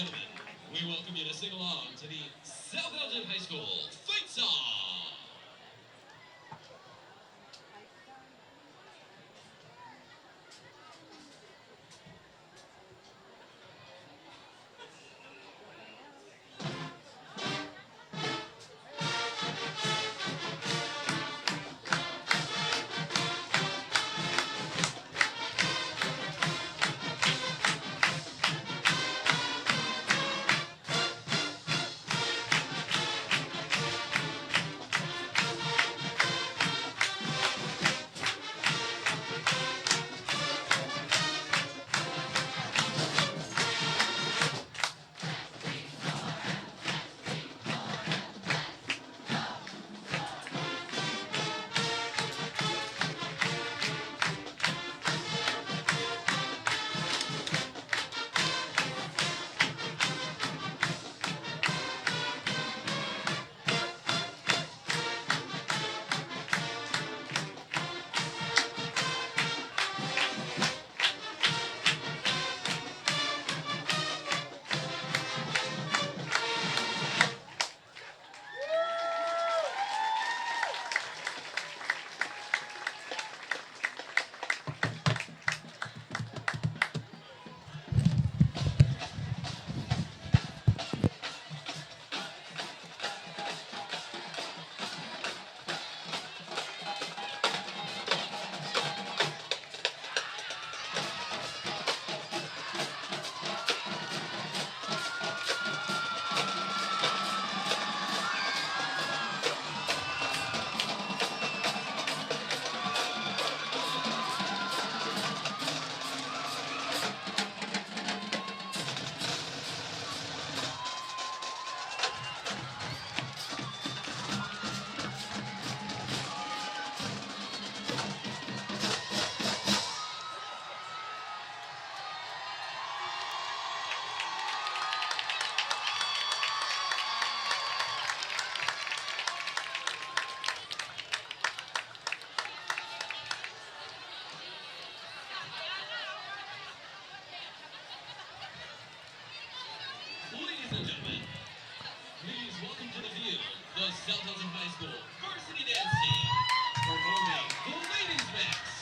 gentlemen, we welcome you to sing along to the South Elgin High School fight song. Ladies and gentlemen, please welcome to the field the South Elgin High School Varsity Dance Team performing the Ladies Mix.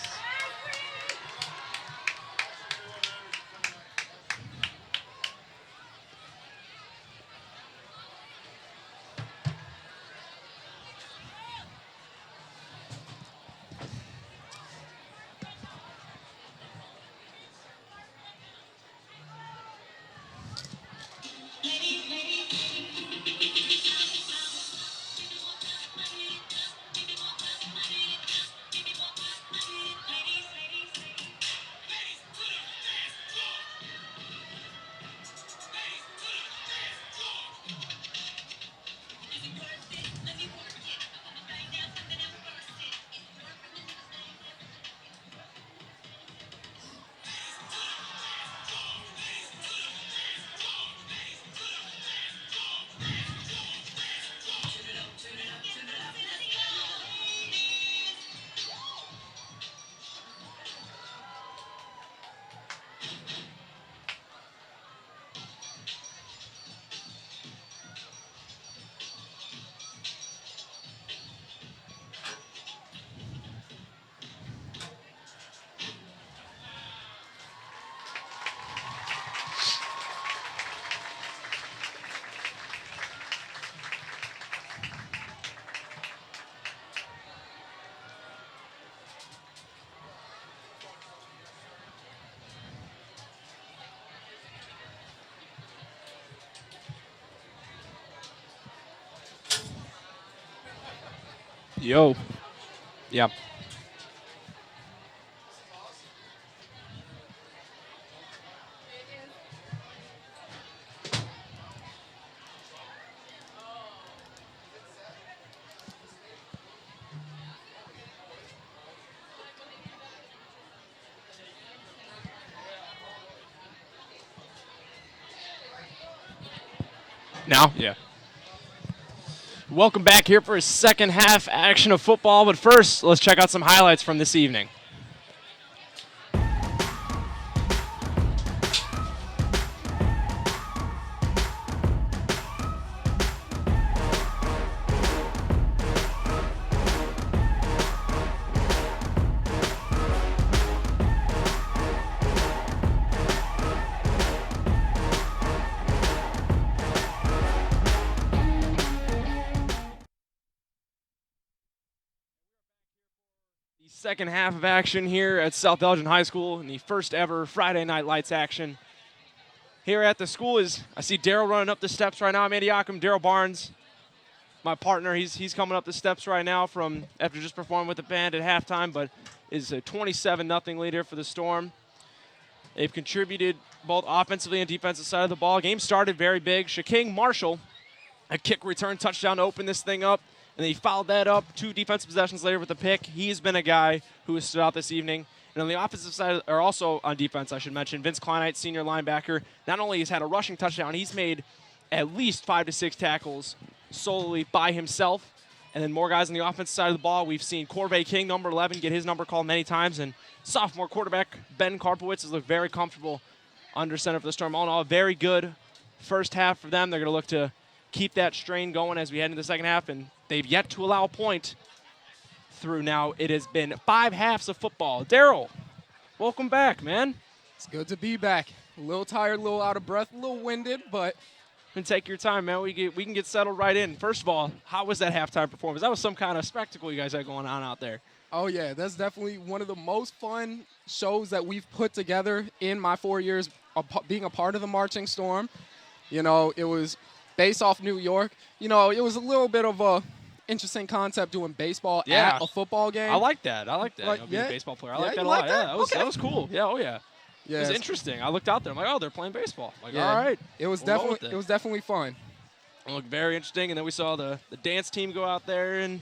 Yo. Yeah. Now? Yeah. Welcome back here for a second half action of football, but first, let's check out some highlights from this evening. Second half of action here at South Elgin High School in the first ever Friday Night Lights action. Here at the school I see Daryl running up the steps right now. I'm Andy Ockham, Daryl Barnes, my partner. He's coming up the steps right now from after just performing with the band at halftime, but is a 27-0 leader for the Storm. They've contributed both offensively and defensive side of the ball. Game started very big. Shaking Marshall, a kick return touchdown to open this thing up. And he fouled that up 2 defensive possessions later with a pick. He's been a guy who has stood out this evening. And on the offensive side, or also on defense, I should mention, Vince Kleinite, senior linebacker, not only has had a rushing touchdown, he's made at least 5 to 6 tackles solely by himself. And then more guys on the offensive side of the ball. We've seen Corvée King, number 11, get his number called many times. And sophomore quarterback Ben Karpowitz has looked very comfortable under center for the Storm. All in all, a very good first half for them. They're going to look to keep that strain going as we head into the second half. And they've yet to allow a point through now. It has been 5 halves of football. Daryl, welcome back, man. It's good to be back. A little tired, a little out of breath, a little winded, but And take your time, man. We can get settled right in. First of all, how was that halftime performance? That was some kind of spectacle you guys had going on out there. oh yeah, that's definitely one of the most fun shows that we've put together in my 4 years being a part of the Marching Storm. You know, it was based off New York. You know, it was a little bit of a interesting concept doing baseball at a football game. I like that. Like, yeah. being a baseball player. I Yeah, like that you a lot. like that? Yeah, that was cool. Yeah, oh yeah. Yeah, It was interesting. I looked out there. I'm like, oh, they're playing baseball. I'm like, all right. It was We'll roll with definitely fun. It looked very interesting. And then we saw the dance team go out there and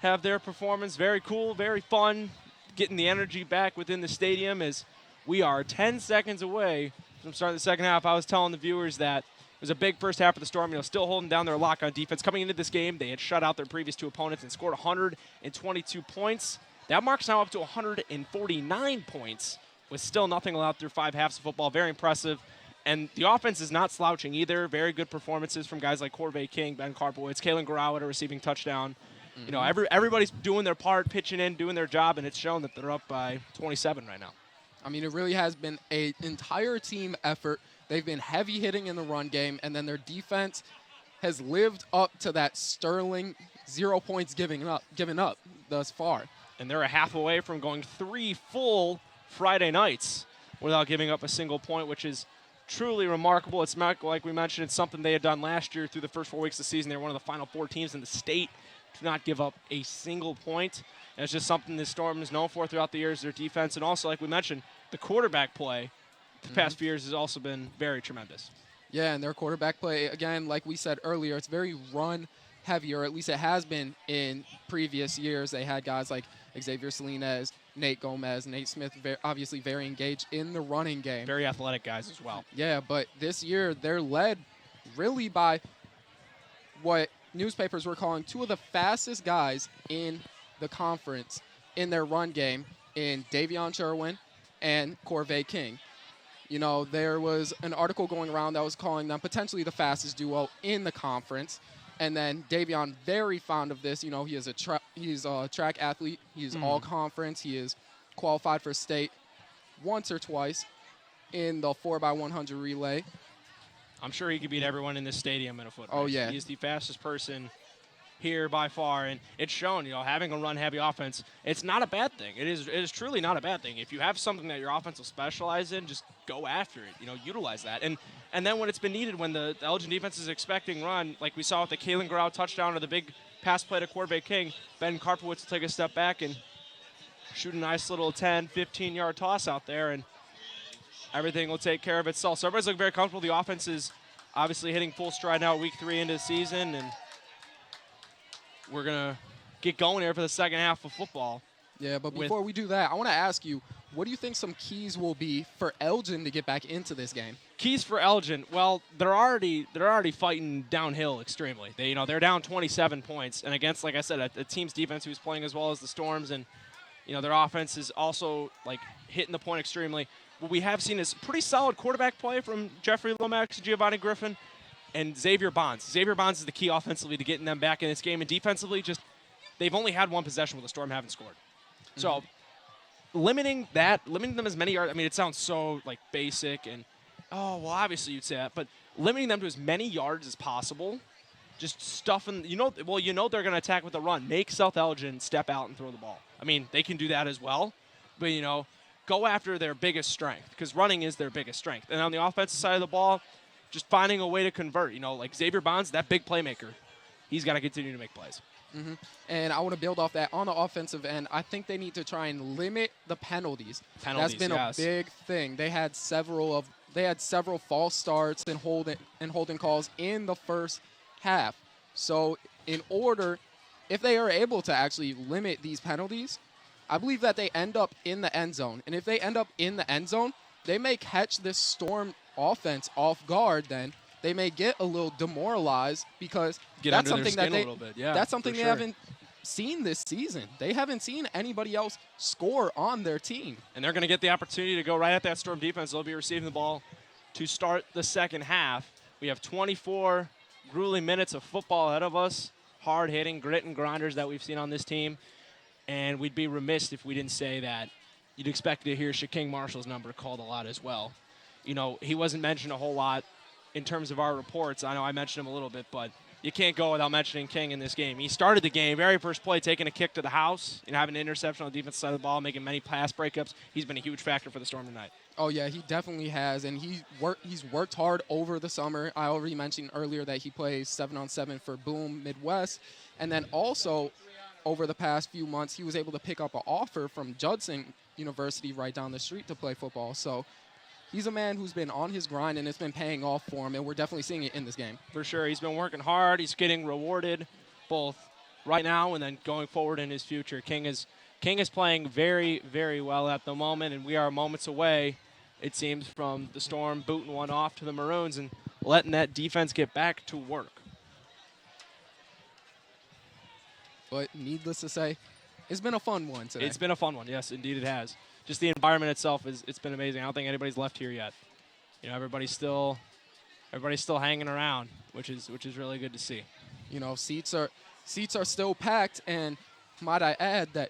have their performance. Very cool, very fun. Getting the energy back within the stadium as we are 10 seconds away from starting the second half. I was telling the viewers that it was a big first half for the Storm, still holding down their lock on defense. Coming into this game, they had shut out their previous 2 opponents and scored 122 points. That mark's now up to 149 points with still nothing allowed through 5 halves of football. Very impressive. And the offense is not slouching either. Very good performances from guys like Corvée King, Ben Karpowitz, Kalen Garau at a receiving touchdown. Mm-hmm. Everybody's doing their part, pitching in, doing their job, and it's shown that they're up by 27 right now. I mean, it really has been an entire team effort. They've been heavy hitting in the run game, and then their defense has lived up to that sterling 0 points given up thus far. And they're a half away from going 3 full Friday nights without giving up a single point, which is truly remarkable. It's not, like we mentioned, it's something they had done last year through the first 4 weeks of the season. They were one of the final 4 teams in the state to not give up a single point. And it's just something the Storm is known for throughout the years, their defense. And also, like we mentioned, the quarterback play the past few years has also been very tremendous. Yeah, and their quarterback play, again, like we said earlier, it's very run heavy, or at least it has been in previous years. They had guys like Xavier Salinas, Nate Gomez, Nate Smith, obviously very engaged in the running game. Very athletic guys as well. Yeah, but this year they're led really by what newspapers were calling 2 of the fastest guys in the conference in their run game in Davion Sherwin and Corvée King. You know, there was an article going around that was calling them potentially the fastest duo in the conference. And then Davion, very fond of this. You know, he is he's a track athlete. He's all conference. He is qualified for state once or twice in the 4x100 relay. I'm sure he could beat everyone in this stadium in a foot race. Oh, yeah. He's the fastest person here by far, and it's shown, having a run-heavy offense, it's not a bad thing. It is truly not a bad thing. If you have something that your offense will specialize in, just go after it, utilize that. And then when it's been needed, when the Elgin defense is expecting run, like we saw with the Kalen Garau touchdown or the big pass play to Corvée King, Ben Karpowitz will take a step back and shoot a nice little 10, 15-yard toss out there, and everything will take care of itself. So everybody's looking very comfortable. The offense is obviously hitting full stride now, week 3 into the season, and we're going to get going here for the second half of football. Yeah, but before we do that, I want to ask you, what do you think some keys will be for Elgin to get back into this game? Keys for Elgin, well, they're already fighting downhill extremely. They're down 27 points, and against, like I said, a team's defense who's playing as well as the Storms, and their offense is also hitting the point extremely. What we have seen is pretty solid quarterback play from Jeffrey Lomax, Giovanni Griffin, and Xavier Bonds. Xavier Bonds is the key offensively to getting them back in this game, and defensively, they've only had 1 possession where the Storm haven't scored. So limiting them as many yards, it sounds so basic and, obviously you'd say that, but limiting them to as many yards as possible just stuffing. You know they're going to attack with the run. Make South Elgin step out and throw the ball. I mean, they can do that as well, but go after their biggest strength, because running is their biggest strength. And on the offensive side of the ball, just finding a way to convert. Like Xavier Bonds, that big playmaker, he's got to continue to make plays. Mm-hmm. And I want to build off that on the offensive end. I think they need to try and limit the penalties. That's been a big thing. They had several false starts and holding calls in the first half. So if they are able to actually limit these penalties, I believe that they end up in the end zone. And if they end up in the end zone, they may catch this Storm offense off guard then. They may get a little demoralized because that's something that they haven't seen this season. They haven't seen anybody else score on their team. And they're going to get the opportunity to go right at that Storm defense. They'll be receiving the ball to start the second half. We have 24 grueling minutes of football ahead of us, hard-hitting, grit and grinders that we've seen on this team. And we'd be remiss if we didn't say that you'd expect to hear Shaking Marshall's number called a lot as well. He wasn't mentioned a whole lot in terms of our reports. I know I mentioned him a little bit, but you can't go without mentioning King in this game. He started the game, very first play, taking a kick to the house, having an interception on the defensive side of the ball, making many pass breakups. He's been a huge factor for the Storm tonight. Oh, yeah, he definitely has, and he's worked hard over the summer. I already mentioned earlier that he plays 7-on-7 for Boom Midwest, and then also over the past few months, he was able to pick up an offer from Judson University right down the street to play football. So he's a man who's been on his grind, and it's been paying off for him, and we're definitely seeing it in this game. For sure. He's been working hard. He's getting rewarded both right now and then going forward in his future. King is playing very, very well at the moment, and we are moments away, it seems, from the Storm booting one off to the Maroons and letting that defense get back to work. But needless to say, it's been a fun one today. It's been a fun one. Yes, indeed it has. Just the environment itself it's been amazing. I don't think anybody's left here yet. Everybody's still hanging around, which is really good to see. Seats are still packed, and might I add that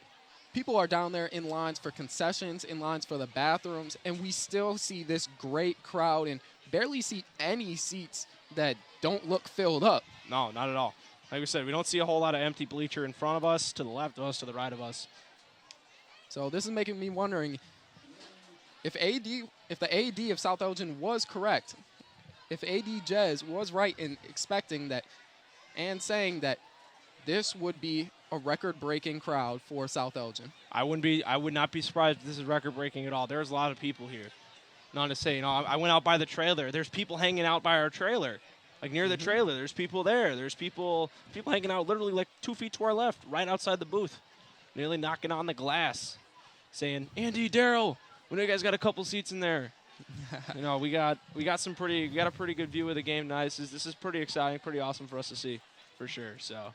people are down there in lines for concessions, in lines for the bathrooms, and we still see this great crowd and barely see any seats that don't look filled up. No, not at all. Like we said, we don't see a whole lot of empty bleacher in front of us, to the left of us, to the right of us. So this is making me wondering if the AD of South Elgin was correct, if AD Jez was right in expecting that and saying that this would be a record-breaking crowd for South Elgin. I would not be surprised if this is record-breaking at all. There's a lot of people here. Not to say, I went out by the trailer. There's people hanging out by our trailer. Like near the trailer, there's people there. There's people hanging out literally like 2 feet to our left, right outside the booth, nearly knocking on the glass, saying, "Andy, Daryl, when you guys got a couple seats in there." We got a pretty good view of the game tonight. This is pretty exciting, pretty awesome for us to see, for sure. So,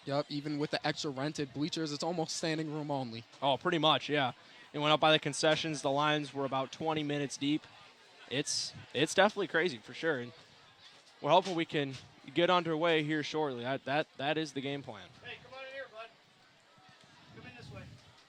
yep. Even with the extra rented bleachers, it's almost standing room only. Oh, pretty much, yeah. It went up by the concessions. The lines were about 20 minutes deep. It's definitely crazy for sure. And we're hoping we can get underway here shortly. That is the game plan. Hey, come on in here, bud. Come in this way.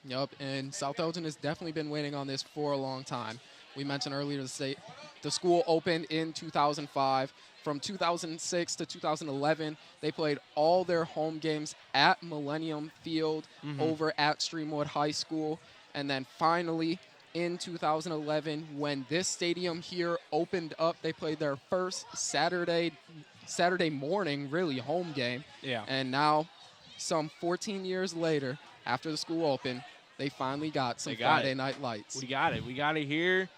Yep, and South Elgin has definitely been waiting on this for a long time. We mentioned earlier the school opened in 2005. From 2006 to 2011, they played all their home games at Millennium Field over at Streamwood High School. And then finally, in 2011, when this stadium here opened up, they played their first Saturday morning, really, home game. Yeah. And now, some 14 years later, after the school opened, they finally got some Friday night lights. We got it. We got it here.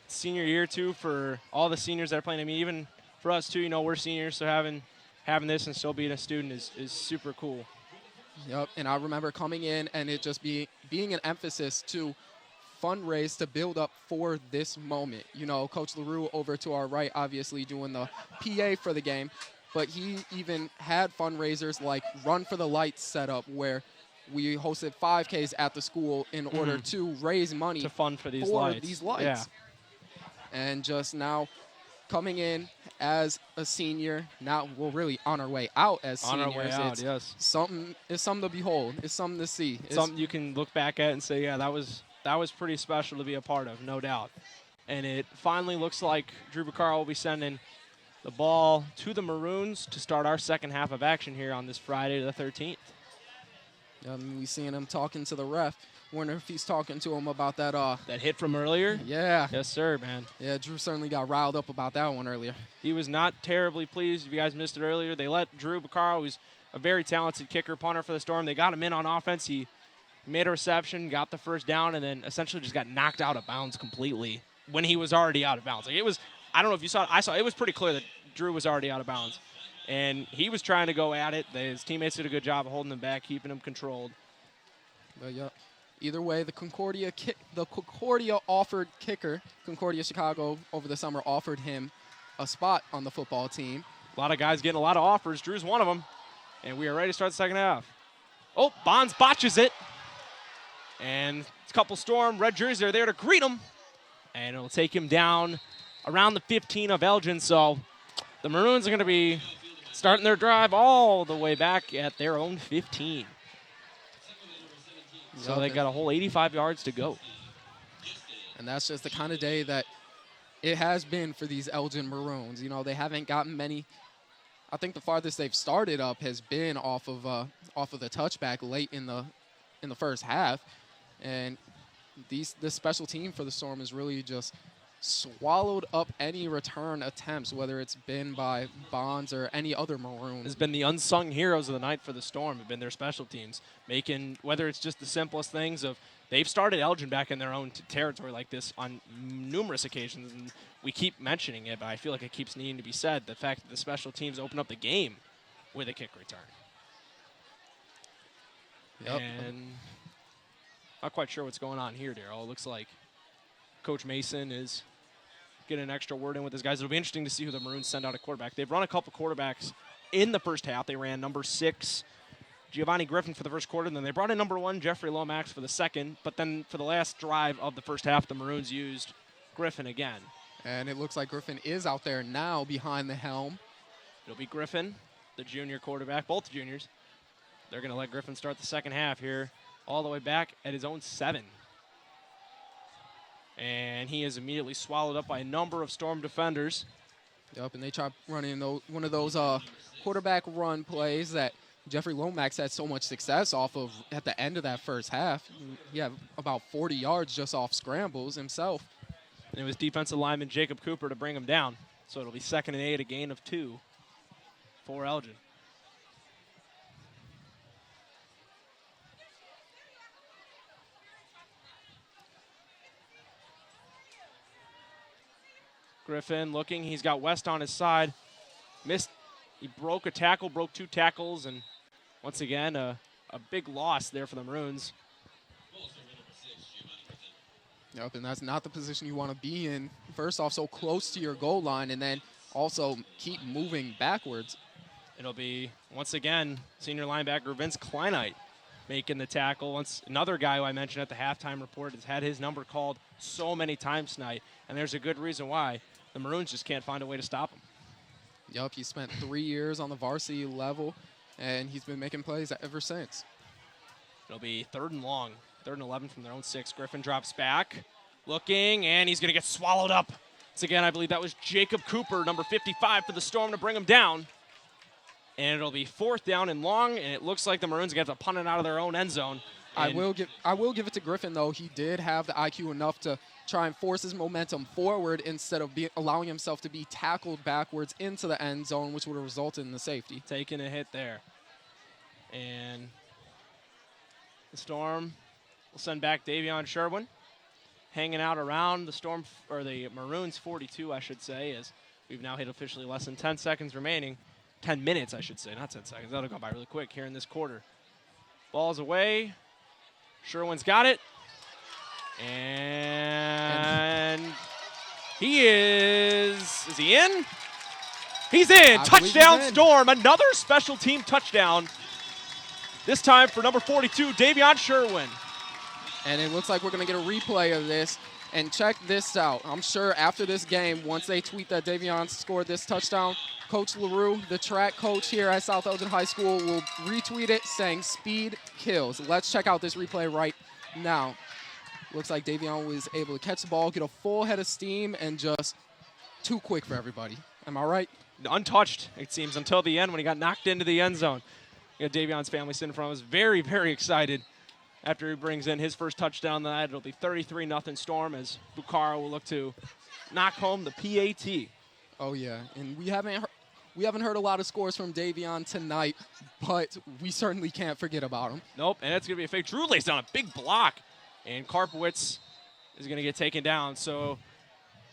Senior year, too, for all the seniors that are playing. I mean, even for us, too, we're seniors, so having this and still being a student is super cool. Yep, and I remember coming in and it just being an emphasis to fundraise to build up for this moment. Coach LaRue over to our right, obviously doing the PA for the game, but he even had fundraisers like Run for the Lights set up where we hosted 5Ks at the school in order to raise money to fund for these lights. Yeah. And just now coming in as a senior, now we're really on our way out as seniors. On our way out, yes. It's something to behold. It's something to see. It's something you can look back at and say, yeah, that was pretty special to be a part of, no doubt. And it finally looks like Drew Bacaro will be sending The ball to the Maroons to start our second half of action here on this Friday the 13th. We seeing him talking to the ref. Wonder if he's talking to him about that. That hit from earlier? Yeah. Yes, sir, man. Yeah, Drew certainly got riled up about that one earlier. He was not terribly pleased. If you guys missed it earlier, they let Drew Baccaro, who's a very talented kicker, punter for the Storm. They got him in on offense. He made a reception, got the first down, and then essentially just got knocked out of bounds completely when he was already out of bounds. Like, it was, I don't know if you saw it. I saw it was pretty clear that Drew was already out of bounds. And he was trying to go at it. His teammates did a good job of holding him back, keeping him controlled. But yeah. Either way, the Concordia offered kicker, Concordia Chicago, over the summer offered him a spot on the football team. A lot of guys getting a lot of offers. Drew's one of them. And we are ready to start the second half. Oh, Bonds botches it. And a couple Storm red jerseys are there to greet him. And it'll take him down around the 15 of Elgin. So the Maroons are going to be starting their drive all the way back at their own 15. So they got a whole 85 yards to go. And that's just the kind of day that it has been for these Elgin Maroons. You know, they haven't gotten many. I think the farthest they've started up has been off of the touchback late in the first half. And this special team for the Storm has really just swallowed up any return attempts, whether it's been by Bonds or any other Maroon. Has been the unsung heroes of the night for the Storm, have been their special teams, making, whether it's just the simplest things of, they've started Elgin back in their own territory like this on numerous occasions, and we keep mentioning it, but I feel like it keeps needing to be said, the fact that the special teams open up the game with a kick return. Yep. And not quite sure what's going on here, Darryl. It looks like Coach Mason is getting an extra word in with his guys. It'll be interesting to see who the Maroons send out at quarterback. They've run a couple quarterbacks in the first half. They ran number 6, Giovanni Griffin, for the first quarter, and then they brought in number 1, Jeffrey Lomax, for the second. But then for the last drive of the first half, the Maroons used Griffin again. And it looks like Griffin is out there now behind the helm. It'll be Griffin, the junior quarterback, both juniors. They're going to let Griffin start the second half here, all the way back at his own 7. And he is immediately swallowed up by a number of Storm defenders. Yep, and they try running one of those quarterback run plays that Jeffrey Lomax had so much success off of at the end of that first half. He had about 40 yards just off scrambles himself. And it was defensive lineman Jacob Cooper to bring him down. So it'll be 2nd and 8, a gain of 2 for Elgin. Griffin looking. He's got West on his side. Missed. He broke a tackle, broke 2 tackles, and once again, a big loss there for the Maroons. Yep, and that's not the position you want to be in. First off, so close to your goal line, and then also keep moving backwards. It'll be, once again, senior linebacker Vince Kleinite making the tackle. Once another guy who I mentioned at the halftime report has had his number called so many times tonight, and there's a good reason why. The Maroons just can't find a way to stop him. Yup, he spent 3 years on the varsity level, and he's been making plays ever since. It'll be 3rd and long, 3rd and 11 from their own 6. Griffin drops back, looking, and he's going to get swallowed up. Once again, I believe that was Jacob Cooper, number 55 for the Storm, to bring him down. And it'll be 4th down and long, and it looks like the Maroons are going to have to punt it out of their own end zone. I will give it to Griffin, though. He did have the IQ enough to try and force his momentum forward instead of allowing himself to be tackled backwards into the end zone, which would have resulted in the safety. Taking a hit there. And the Storm will send back Davion Sherwin, hanging out around the Storm, or the Maroons 42, I should say, as we've now hit officially less than 10 seconds remaining. 10 minutes, I should say, not 10 seconds. That'll go by really quick here in this quarter. Ball's away. Sherwin's got it. And he is he in? He's in. Touchdown Storm. Another special team touchdown. This time for number 42, Davion Sherwin. And it looks like we're going to get a replay of this. And check this out. I'm sure after this game, once they tweet that Davion scored this touchdown, Coach LaRue, the track coach here at South Elgin High School, will retweet it saying speed kills. Let's check out this replay right now. Looks like Davion was able to catch the ball, get a full head of steam, and just too quick for everybody. Am I right? untouched, it seems, until the end when he got knocked into the end zone. You got Davion's family sitting in front of us, very, very excited after he brings in his first touchdown of the night. It'll be 33-0 Storm as Bucaro will look to knock home the PAT. Oh, yeah, and we haven't heard a lot of scores from Davion tonight, but we certainly can't forget about him. Nope, and it's going to be a fake. Drew lays down a big block, and Karpowitz is going to get taken down. So,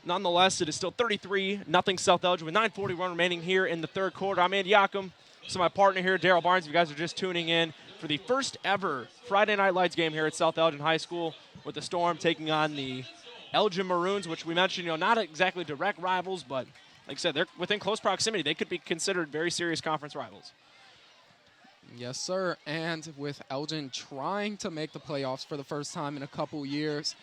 nonetheless, it is still 33-0 South Elgin with 9:41 remaining here in the third quarter. I'm Andy Yackham. So my partner here, Daryl Barnes. If you guys are just tuning in for the first ever Friday Night Lights game here at South Elgin High School with the Storm taking on the Elgin Maroons, which we mentioned, not exactly direct rivals, but like I said, they're within close proximity. They could be considered very serious conference rivals. Yes, sir. And with Elgin trying to make the playoffs for the first time in a couple years,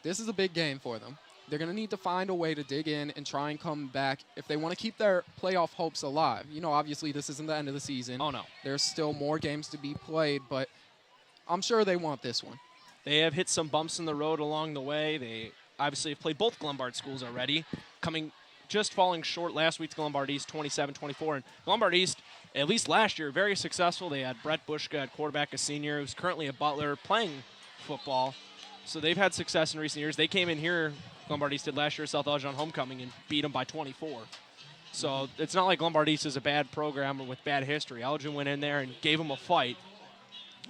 this is a big game for them. They're going to need to find a way to dig in and try and come back if they want to keep their playoff hopes alive. Obviously this isn't the end of the season. Oh, no. There's still more games to be played, but I'm sure they want this one. They have hit some bumps in the road along the way. They obviously have played both Glenbard schools already, just falling short last week's Glenbard East 27-24. And Glenbard East, at least last year, very successful. They had Brett Bushka at quarterback, a senior, who's currently a Butler playing football. So they've had success in recent years. They came in here, Glenbard East did last year, South Elgin on homecoming, and beat them by 24. So it's not like Glenbard East is a bad program or with bad history. Elgin went in there and gave them a fight,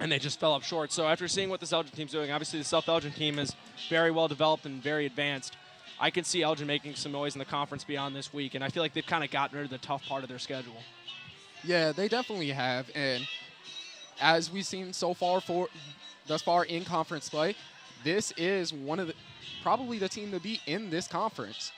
and they just fell up short. So after seeing what this Elgin team's doing, obviously the South Elgin team is very well developed and very advanced. I can see Elgin making some noise in the conference beyond this week, and I feel like they've kind of gotten rid of the tough part of their schedule. Yeah, they definitely have, and as we've seen thus far in conference play, this is probably the team to beat in this conference.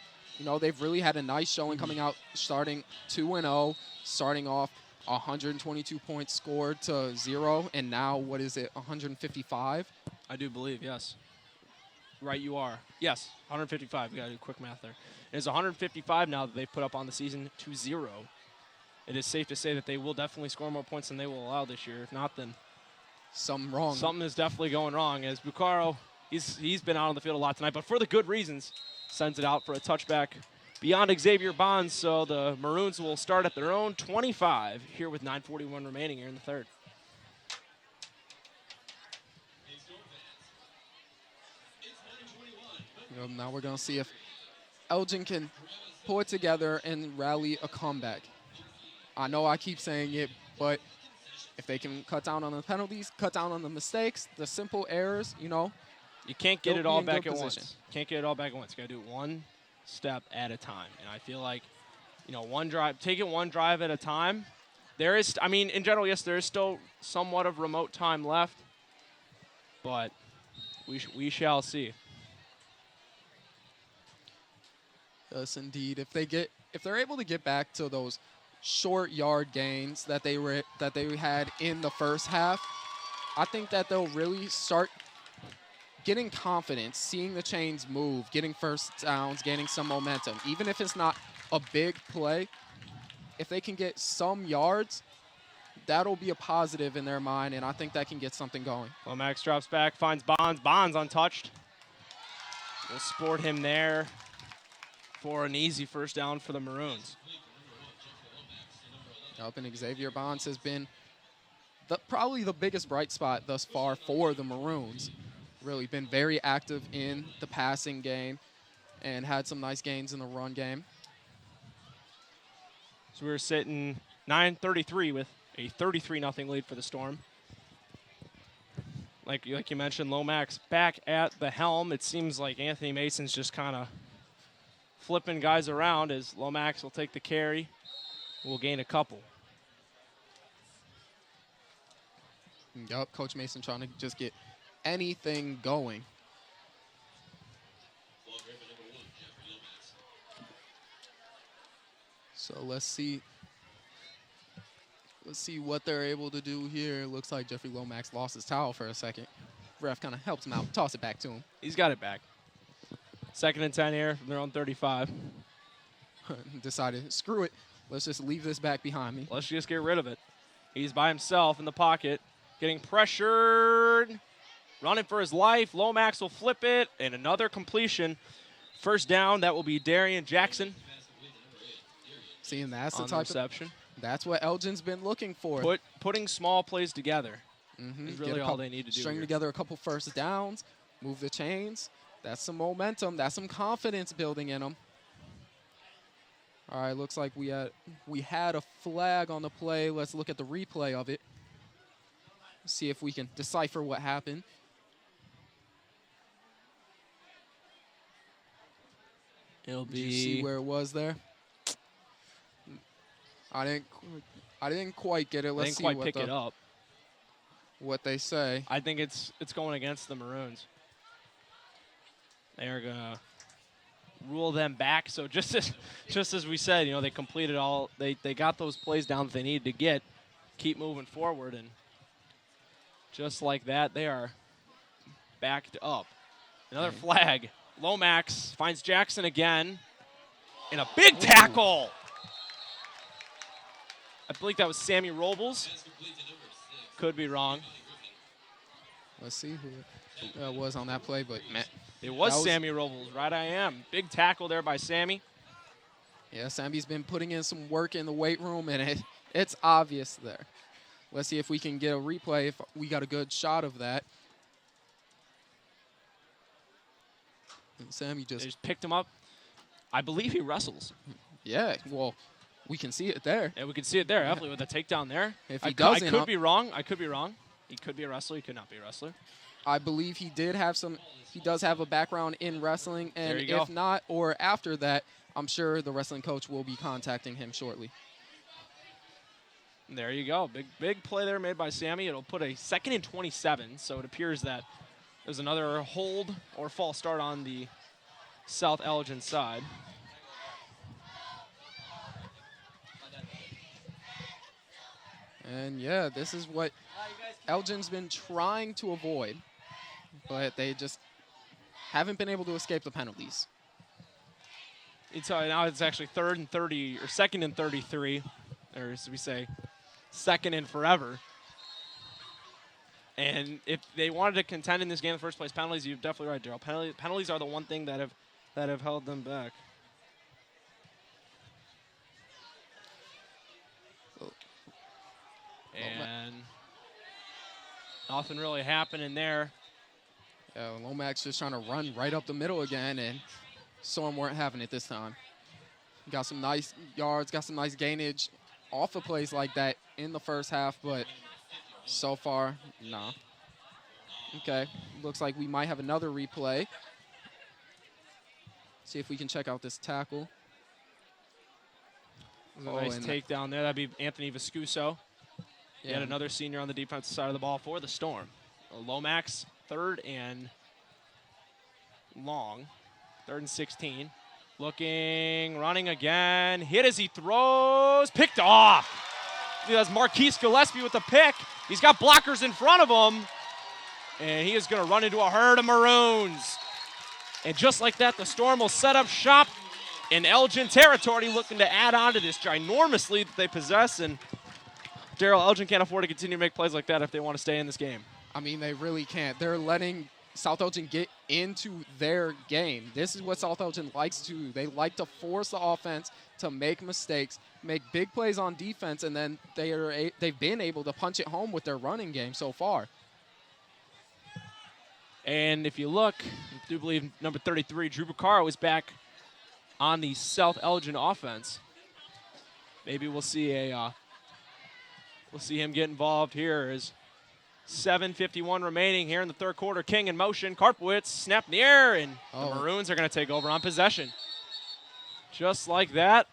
They've really had a nice showing coming out, starting 2-0, starting off 122 points scored to 0, and now, 155? I do believe, yes. Right, you are. Yes, 155. We got to do quick math there. It is 155 now that they've put up on the season to 0. It is safe to say that they will definitely score more points than they will allow this year. If not, then something is definitely going wrong. As Bucaro, he's been out on the field a lot tonight, but for the good reasons, sends it out for a touchback beyond Xavier Bonds. So the Maroons will start at their own 25 here with 9:41 remaining here in the third. Now we're going to see if Elgin can pull it together and rally a comeback. I know I keep saying it, but if they can cut down on the penalties, cut down on the mistakes, the simple errors, you can't get it all back at once. Can't get it all back at once. You got to do one step at a time. And I feel like, one drive, take it one drive at a time. There is, in general, yes, there is still somewhat of remote time left, but we shall see. Yes, indeed. If they're able to get back to those short yard gains that they had in the first half, I think that they'll really start getting confidence, seeing the chains move, getting first downs, gaining some momentum. Even if it's not a big play, if they can get some yards, that'll be a positive in their mind, and I think that can get something going. Lomax drops back, finds Bonds. Bonds untouched. We'll sport him there for an easy first down for the Maroons. And Xavier Bonds has been probably the biggest bright spot thus far for the Maroons. Really been very active in the passing game and had some nice gains in the run game. So we're sitting 9:33 with a 33-0 lead for the Storm. Like you mentioned, Lomax back at the helm. It seems like Anthony Mason's just kind of flipping guys around as Lomax will take the carry. We'll gain a couple. Yup, Coach Mason trying to just get anything going. So let's see what they're able to do here. Looks like Jeffrey Lomax lost his towel for a second. Ref kind of helped him out, toss it back to him. He's got it back. 2nd and 10 here from their own 35. Decided, screw it. Let's just leave this back behind me. Let's just get rid of it. He's by himself in the pocket, getting pressured, running for his life. Lomax will flip it, and another completion. First down, that will be Darian Jackson. Seeing that's the on the type of, reception. that's what Elgin's been looking for. Putting small plays together is Get really a all couple- they need to do String here. together a couple first downs, move the chains. That's some momentum. That's some confidence building in them. All right, looks like we had a flag on the play. Let's look at the replay of it. See if we can decipher what happened. It'll Did you see where it was there? I didn't quite get it. They Let's didn't see quite what, pick it up. what they say. I think it's going against the Maroons. They are gonna rule them back. So just as we said, they completed all. They got those plays down that they needed to get. Keep moving forward, and just like that, they are backed up. Another flag. Lomax finds Jackson again, and a big tackle. I believe that was Sammy Robles. Could be wrong. Let's see who it was on that play, but man, It was that was- Sammy Robles. Right, I am. Big tackle there by Sammy. yeah, Sammy's been putting in some work in the weight room, and it's obvious there. Let's see if we can get a replay if we got a good shot of that. And Sammy They just, just picked him up. I believe he wrestles. yeah, well, we can see it there. Yeah, we could see it there, definitely, with the takedown there. If I he cou- I doesn't, could be wrong. I could be wrong. He could be a wrestler. He could not be a wrestler. I believe he does have a background in wrestling, and There you go. if not, or after that, I'm sure the wrestling coach will be contacting him shortly. And there you go. Big play there made by Sammy. It'll put a 2nd and 27, so it appears that there's another hold or false start on the South Elgin side. And yeah, this is what Elgin's been trying to avoid, but they just haven't been able to escape the penalties. Now it's actually 3rd and 30, or 2nd and 33, or as we say, 2nd and forever. And if they wanted to contend in this game in the first place, penalties, you're definitely right, Daryl. Penalties are the one thing that have held them back. And nothing really happening there. Lomax just trying to run right up the middle again, and Storm weren't having it this time. Got some nice yards, got some nice gainage off of plays like that in the first half, but so far, nah. Okay, looks like we might have another replay. See if we can check out this tackle. A nice and takedown there. That'd be Anthony Viscuso. yeah, Yet another senior on the defensive side of the ball for the Storm. Lomax, 3rd and long. 3rd and 16. Looking, running again. Hit as he throws. Picked off. That's Marquise Gillespie with the pick. He's got blockers in front of him. And he is going to run into a herd of Maroons. And just like that, the Storm will set up shop in Elgin territory, looking to add on to this ginormous lead that they possess. And Daryl, Elgin can't afford to continue to make plays like that if they want to stay in this game. I mean, they really can't. They're letting South Elgin get into their game. This is what South Elgin likes to do. They like to force the offense to make mistakes, make big plays on defense, and then they've been able to punch it home with their running game so far. And if you look, I do believe number 33, Drew Buccaro, is back on the South Elgin offense. Maybe we'll see him get involved here as 7:51 remaining here in the third quarter. King in motion. Karpowitz snap in the air, and the Maroons are going to take over on possession. Just like that.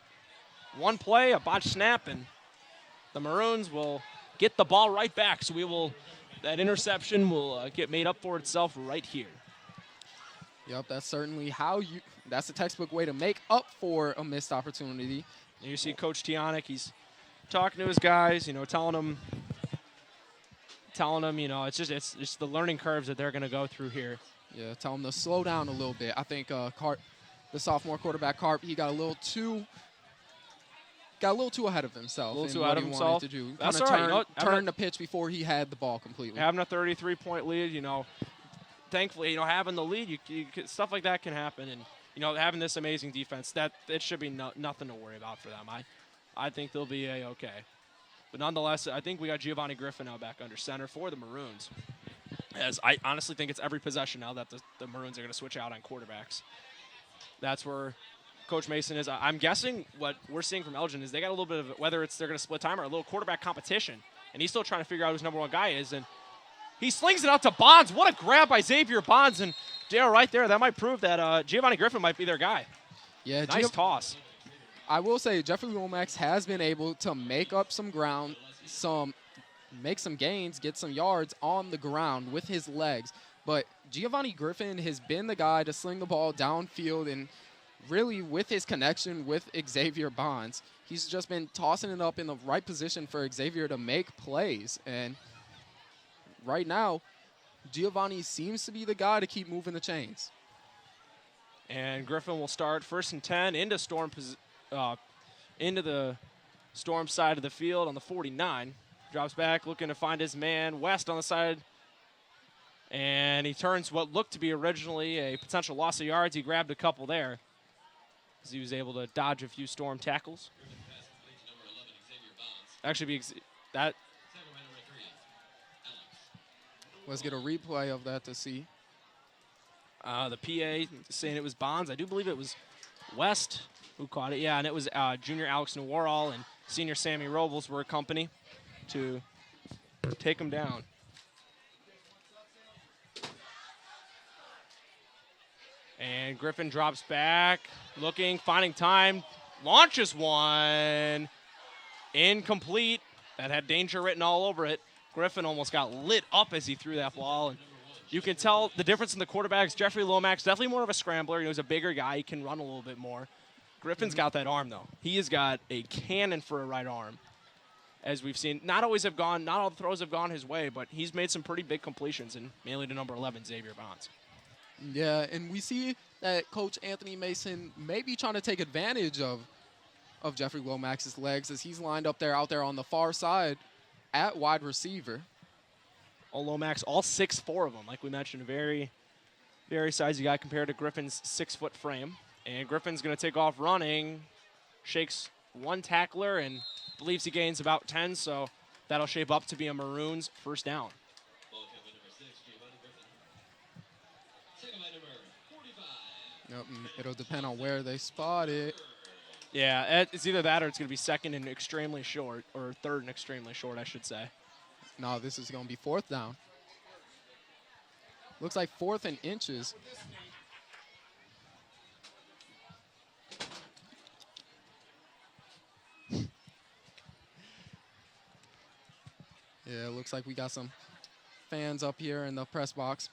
One play, a botched snap, and the Maroons will get the ball right back. So that interception will get made up for itself right here. Yep, that's certainly that's a textbook way to make up for a missed opportunity. And you see Coach Tionic, he's talking to his guys, telling them, it's just the learning curves that they're going to go through here. Yeah, tell him to slow down a little bit. I think the sophomore quarterback Carp, he got a little too ahead of himself. A little in too what ahead of he himself. wanted to do. That's Kinda all right. Turn the pitch before he had the ball completely. Having a 33-point lead, thankfully, having the lead, stuff like that can happen, and having this amazing defense, that it should be nothing to worry about for them. I think they'll be A-okay. But nonetheless, I think we got Giovanni Griffin now back under center for the Maroons. As I honestly think it's every possession now that the Maroons are going to switch out on quarterbacks. That's where Coach Mason is. I'm guessing what we're seeing from Elgin is they got a little bit of, whether it's they're going to split time or a little quarterback competition. And he's still trying to figure out who his number one guy is. And he slings it out to Bonds. What a grab by Xavier Bonds. And Dale, right there, that might prove that Giovanni Griffin might be their guy. Yeah, nice toss. I will say Jeffrey Lomax has been able to make up some ground, make some gains, get some yards on the ground with his legs. But Giovanni Griffin has been the guy to sling the ball downfield, and really with his connection with Xavier Bonds, he's just been tossing it up in the right position for Xavier to make plays. And right now, Giovanni seems to be the guy to keep moving the chains. And Griffin will start 1st and 10 into the Storm side of the field on the 49. Drops back, looking to find his man West on the side. And he turns what looked to be originally a potential loss of yards. He grabbed a couple there as he was able to dodge a few Storm tackles. Actually, that. Let's get a replay of that to see. The PA saying it was Bonds. I do believe it was West who caught it. Yeah, and it was junior Alex Nawarral and senior Sammy Robles were a company to take him down. And Griffin drops back, looking, finding time, launches one. Incomplete. That had danger written all over it. Griffin almost got lit up as he threw that ball. And you can tell the difference in the quarterbacks. Jeffrey Lomax, definitely more of a scrambler. He's a bigger guy. He can run a little bit more. Griffin's got that arm, though. He has got a cannon for a right arm, as we've seen. Not all the throws have gone his way, but he's made some pretty big completions, and mainly to number 11, Xavier Bonds. Yeah, and we see that Coach Anthony Mason may be trying to take advantage of Jeffrey Lomax's legs as he's lined up out there on the far side at wide receiver. Lomax, all 6'4" of them, like we mentioned, a very, very sizey guy compared to Griffin's 6-foot frame. And Griffin's going to take off running, shakes one tackler, and believes he gains about 10, so that'll shape up to be a Maroons first down. Yep, it'll depend on where they spot it. Yeah, it's either that or it's going to be second and extremely short, or third and extremely short, I should say. No, this is going to be 4th down. Looks like 4th and inches. Yeah, it looks like we got some fans up here in the press box.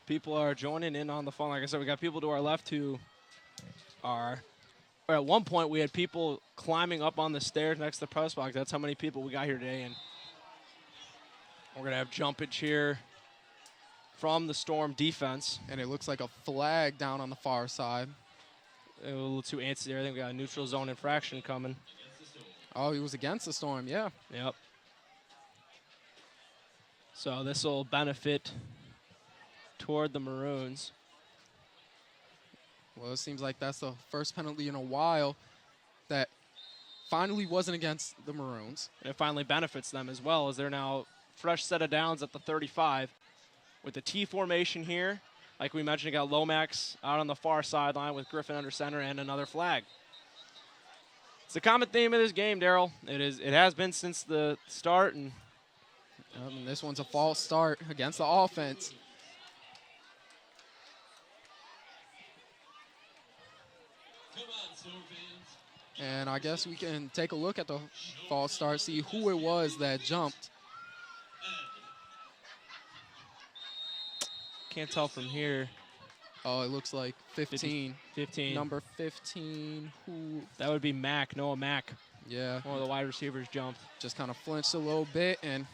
People are joining in on the phone. Like I said, we got people to our left who are, or at one point we had people climbing up on the stairs next to the press box. That's how many people we got here today. And we're going to have jumpage here from the Storm defense. And it looks like a flag down on the far side. A little too antsy there. I think we got a neutral zone infraction coming. Oh, he was against the Storm, yeah. Yep. So this will benefit toward the Maroons. Well, it seems like that's the first penalty in a while that finally wasn't against the Maroons. And it finally benefits them as well, as they're now fresh set of downs at the 35. With the T formation here, like we mentioned, you got Lomax out on the far sideline with Griffin under center and another flag. It's the common theme of this game, Daryl. It has been since the start, and this one's a false start against the offense. And I guess we can take a look at the false start, see who it was that jumped. Can't tell from here. Oh, it looks like 15. 15. Number 15, who? That would be Mack, Noah Mack. Yeah. One of the wide receivers jumped. Just kind of flinched a little bit, and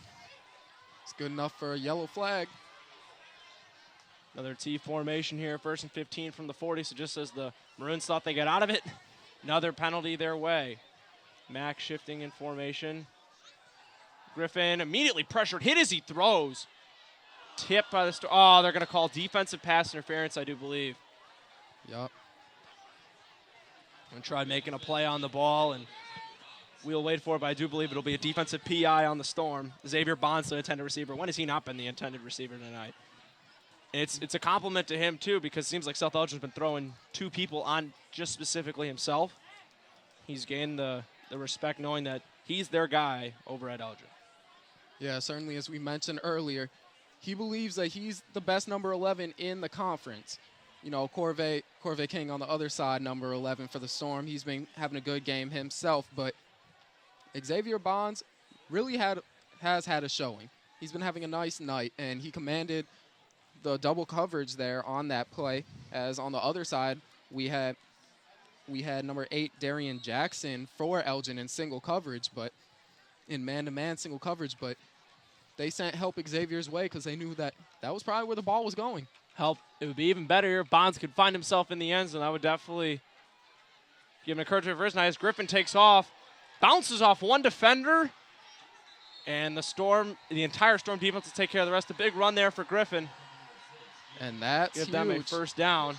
it's good enough for a yellow flag. Another T formation here, 1st and 15 from the 40, so just as the Maroons thought they got out of it, another penalty their way. Mack shifting in formation. Griffin immediately pressured, hit as he throws. Tip by the Storm. Oh, they're going to call defensive pass interference, I do believe. Yup. and try making a play on the ball, and we'll wait for it, but I do believe it'll be a defensive PI on the Storm. Xavier Bonds, the intended receiver. When has he not been the intended receiver tonight? And it's a compliment to him, too, because it seems like South Elgin's been throwing 2 people on just specifically himself. He's gained the respect knowing that he's their guy over at Elgin. Yeah, certainly, as we mentioned earlier, he believes that he's the best number 11 in the conference. You know, Corvée King on the other side, number 11 for the Storm. He's been having a good game himself, but Xavier Bonds really has had a showing. He's been having a nice night, and he commanded the double coverage there on that play, as on the other side we had number 8 Darian Jackson for Elgin in single coverage, but in man-to-man single coverage, but they sent help Xavier's way because they knew that was probably where the ball was going. Help. It would be even better if Bonds could find himself in the end zone. I would definitely give him encouragement first. Now as Griffin takes off, bounces off one defender, and the entire Storm defense will take care of the rest. A big run there for Griffin. And that's Give huge. them a first down.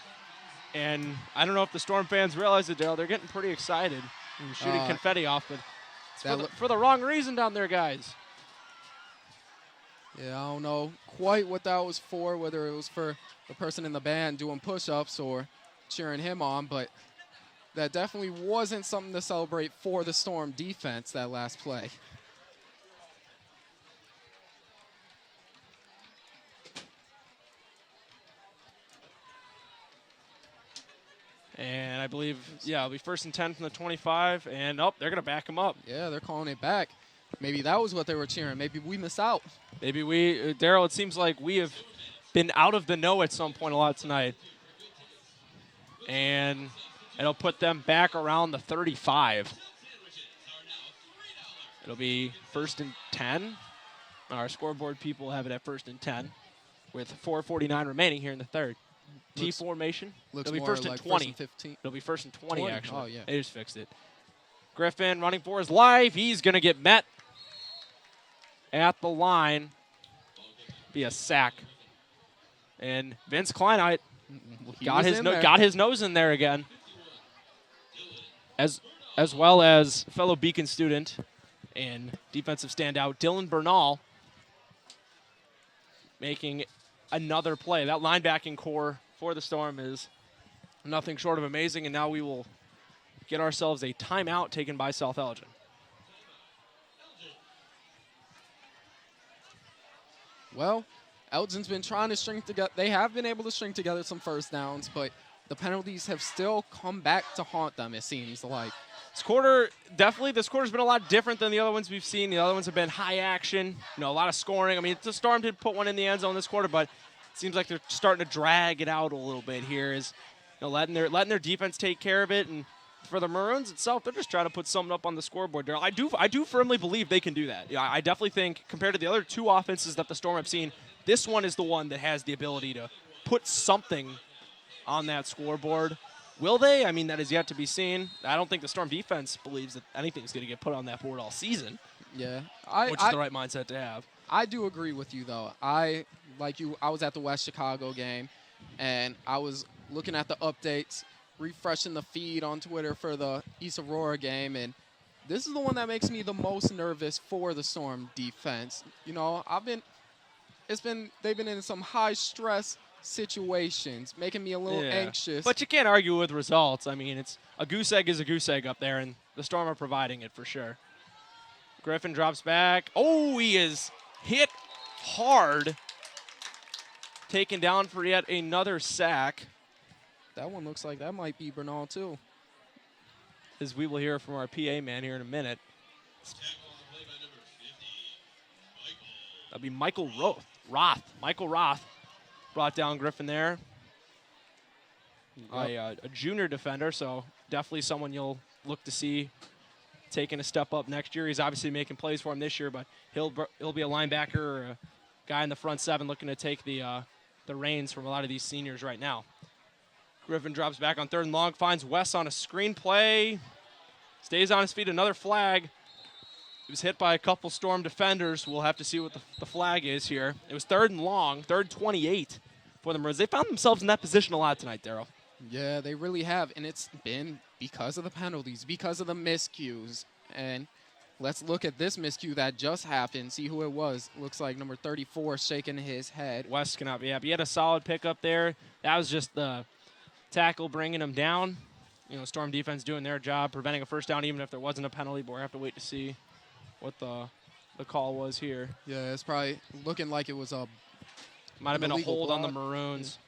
And I don't know if the Storm fans realize it, Daryl. They're getting pretty excited and shooting confetti off, but it's for the wrong reason down there, guys. Yeah, I don't know quite what that was for, whether it was for the person in the band doing push-ups or cheering him on, but that definitely wasn't something to celebrate for the Storm defense, that last play. And I believe, it'll be 1st and 10 from the 25, and they're going to back him up. Yeah, they're calling it back. Maybe that was what they were cheering. Maybe we miss out. Maybe Daryl, it seems like we have been out of the know at some point a lot tonight. And it'll put them back around the 35. It'll be 1st and 10. Our scoreboard people have it at 1st and 10 with 4:49 remaining here in the third. T formation. Looks It'll be more 1st and like 20. 1st and 15. It'll be 1st and 20, actually. Oh, yeah. They just fixed it. Griffin running for his life. He's going to get met at the line. Be a sack. And Vince Kleinheit got his nose in there again. As well as fellow Beacon student and defensive standout Dylan Bernal making another play. That linebacking core for the Storm is nothing short of amazing, and now we will get ourselves a timeout taken by South Elgin. Well, Elgin's been trying to string together. They have been able to string together some first downs, but the penalties have still come back to haunt them, it seems like. This quarter's been a lot different than the other ones we've seen. The other ones have been high action, a lot of scoring. I mean, the Storm did put one in the end zone this quarter, but it seems like they're starting to drag it out a little bit here, letting their defense take care of it. And for the Maroons itself, they're just trying to put something up on the scoreboard, Daryl. I do firmly believe they can do that. I definitely think compared to the other 2 offenses that the Storm have seen, this one is the one that has the ability to put something on that scoreboard. Will they? I mean, that is yet to be seen. I don't think the Storm defense believes that anything's going to get put on that board all season. Yeah. Which is the right mindset to have. I do agree with you, though. I was at the West Chicago game, and I was looking at the updates, refreshing the feed on Twitter for the East Aurora game, and this is the one that makes me the most nervous for the Storm defense. They've been in some high stress situations, making me a little anxious. But you can't argue with results. I mean, it's a goose egg is a goose egg up there, and the Storm are providing it for sure. Griffin drops back. Oh, he is hit hard. Taken down for yet another sack. That one looks like that might be Bernal, too. As we will hear from our PA man here in a minute. That'll be Michael Roth. Michael Roth brought down Griffin there. Yep. A junior defender, so definitely someone you'll look to see taking a step up next year. He's obviously making plays for him this year, but he'll be a linebacker or a guy in the front 7 looking to take the reins from a lot of these seniors right now. Griffin drops back on 3rd and long, finds Wes on a screen play, stays on his feet, another flag. He was hit by a couple Storm defenders. We'll have to see what the flag is here. It was 3rd and long, 3rd 28 for the Maroons. They found themselves in that position a lot tonight, Daryl. Yeah, they really have, and it's been because of the penalties, because of the miscues. And let's look at this miscue that just happened, see who it was. Looks like number 34 shaking his head. West cannot be happy. He had a solid pickup there. That was just the tackle bringing him down. You know, Storm defense doing their job, preventing a first down even if there wasn't a penalty, but we'll have to wait to see what the call was here. Yeah, it's probably looking like it was a Might have been a illegal hold on the block. Maroons.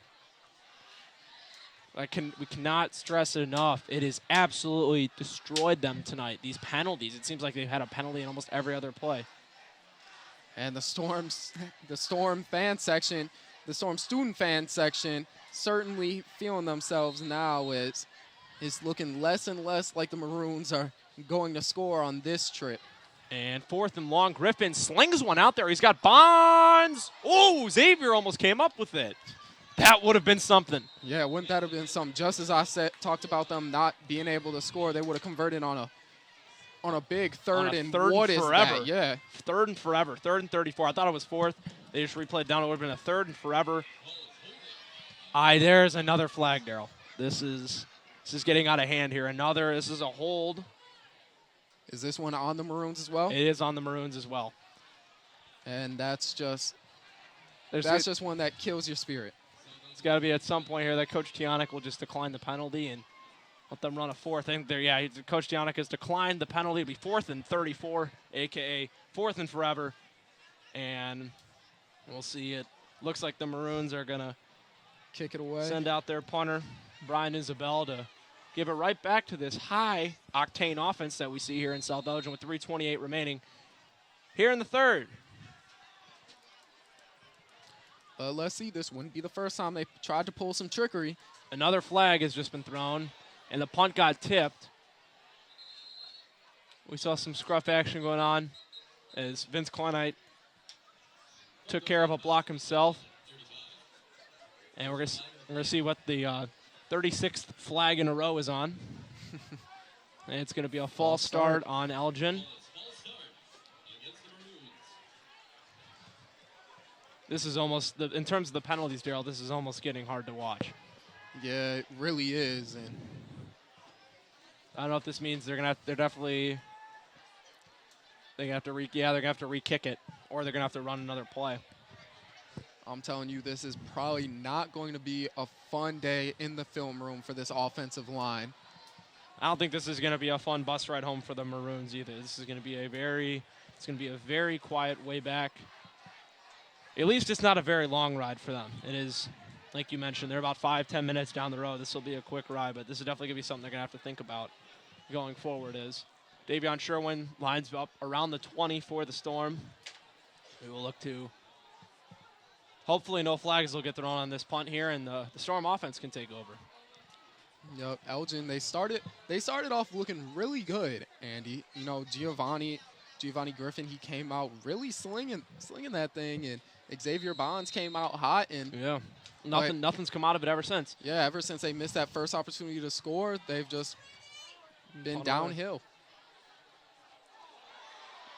We cannot stress it enough. It has absolutely destroyed them tonight. These penalties. It seems like they've had a penalty in almost every other play. And the Storm fan section, the Storm student fan section, certainly feeling themselves now is looking less and less like the Maroons are going to score on this trip. And 4th and long. Griffin slings one out there. He's got Bonds. Oh, Xavier almost came up with it. That would have been something. Yeah, wouldn't that have been something? Just as I talked about them not being able to score, they would have converted on a big third and what is forever. that? Yeah. 3rd and forever. 3rd and 34. I thought it was 4th. They just replayed down. It would have been a 3rd and forever. There's another flag, Daryl. This is getting out of hand here. This is a hold. Is this one on the Maroons as well? It is on the Maroons as well. And that's just one that kills your spirit. It's got to be at some point here that Coach Tionic will just decline the penalty and let them run a 4th. I think Coach Tionic has declined the penalty. It'll be 4th and 34, a.k.a. 4th and forever. And we'll see. It looks like the Maroons are going to kick it away. Send out their punter, Brian Isabel, to give it right back to this high-octane offense that we see here in South Elgin with 3:28 remaining here in the 3rd. Let's see. This wouldn't be the first time they tried to pull some trickery. Another flag has just been thrown, and the punt got tipped. We saw some scruff action going on as Vince Kleinite took care of a block himself. And we're gonna see what the 36th flag in a row is on. And it's going to be a false start on Elgin. This is almost, in terms of the penalties, Daryl, this is almost getting hard to watch. Yeah, it really is. And I don't know if this means they're gonna have to re-kick it, or they're gonna have to run another play. I'm telling you, this is probably not going to be a fun day in the film room for this offensive line. I don't think this is going to be a fun bus ride home for the Maroons either. This is going to be a very quiet way back. At least it's not a very long ride for them. It is, like you mentioned, they're about 5-10 minutes down the road. This will be a quick ride, but this is definitely going to be something they're going to have to think about going forward. Is Davion Sherwin lines up around the 20 for the Storm. We will look to hopefully no flags will get thrown on this punt here, and the Storm offense can take over. Yep, Elgin, they started off looking really good, Andy. You know, Giovanni Griffin, he came out really slinging that thing, and Xavier Bonds came out hot, and yeah, nothing's come out of it ever since. Yeah, ever since they missed that first opportunity to score, they've just been downhill.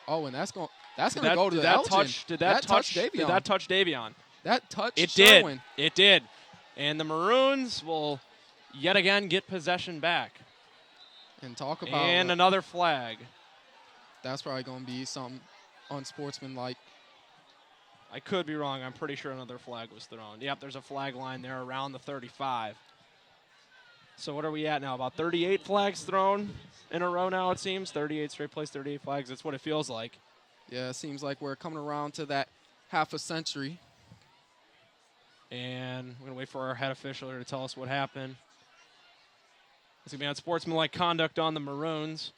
Oh, and that's going to go to the Elgin. Did that touch Davion? Did that touch Davion? That touched Sherwin. It did. And the Maroons will yet again get possession back. And talk about and another flag. That's probably going to be something unsportsmanlike. I could be wrong. I'm pretty sure another flag was thrown. Yep, there's a flag line there around the 35. So what are we at now? About 38 flags thrown in a row now, it seems. 38 straight plays, 38 flags. That's what it feels like. Yeah, it seems like we're coming around to that half a century. And we're going to wait for our head official here to tell us what happened. It's going to be unsportsmanlike conduct on the Maroons.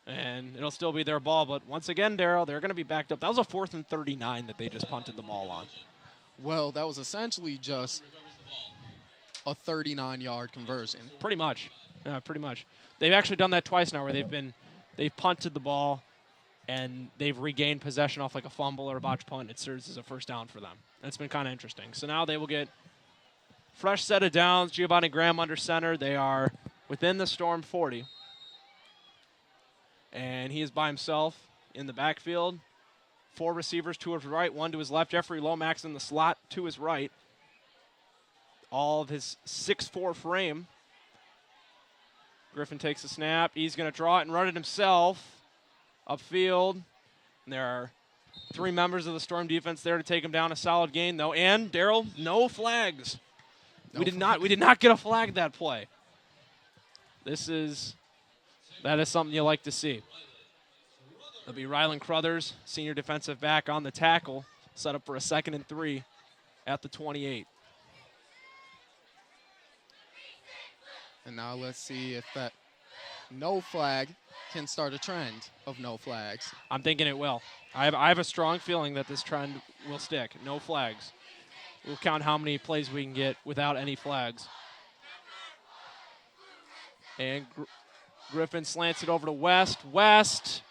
And it'll still be their ball. But once again, Daryl, they're going to be backed up. That was a 4th and 39 that they just punted the ball on. Well, that was essentially just a 39-yard conversion. Pretty much. Yeah, pretty much. They've actually done that twice now where they've punted the ball and they've regained possession off like a fumble or a botch punt. It serves as a first down for them. That's been kind of interesting. So now they will get fresh set of downs. Giovanni Graham under center. They are within the Storm 40. And he is by himself in the backfield. 4 receivers, 2 to his right, 1 to his left. Jeffrey Lomax in the slot to his right. All of his 6'4" frame. Griffin takes a snap. He's going to draw it and run it himself upfield. And there are 3 members of the Storm defense there to take him down. A solid gain, though. And, Daryl, no flags. We did not get a flag that play. That is something you like to see. It'll be Rylan Crothers, senior defensive back, on the tackle, set up for a 2nd and 3 at the 28. And now let's see if that no flag can start a trend of no flags. I'm thinking it will. I have a strong feeling that this trend will stick. No flags. We'll count how many plays we can get without any flags. And Griffin slants it over to West. West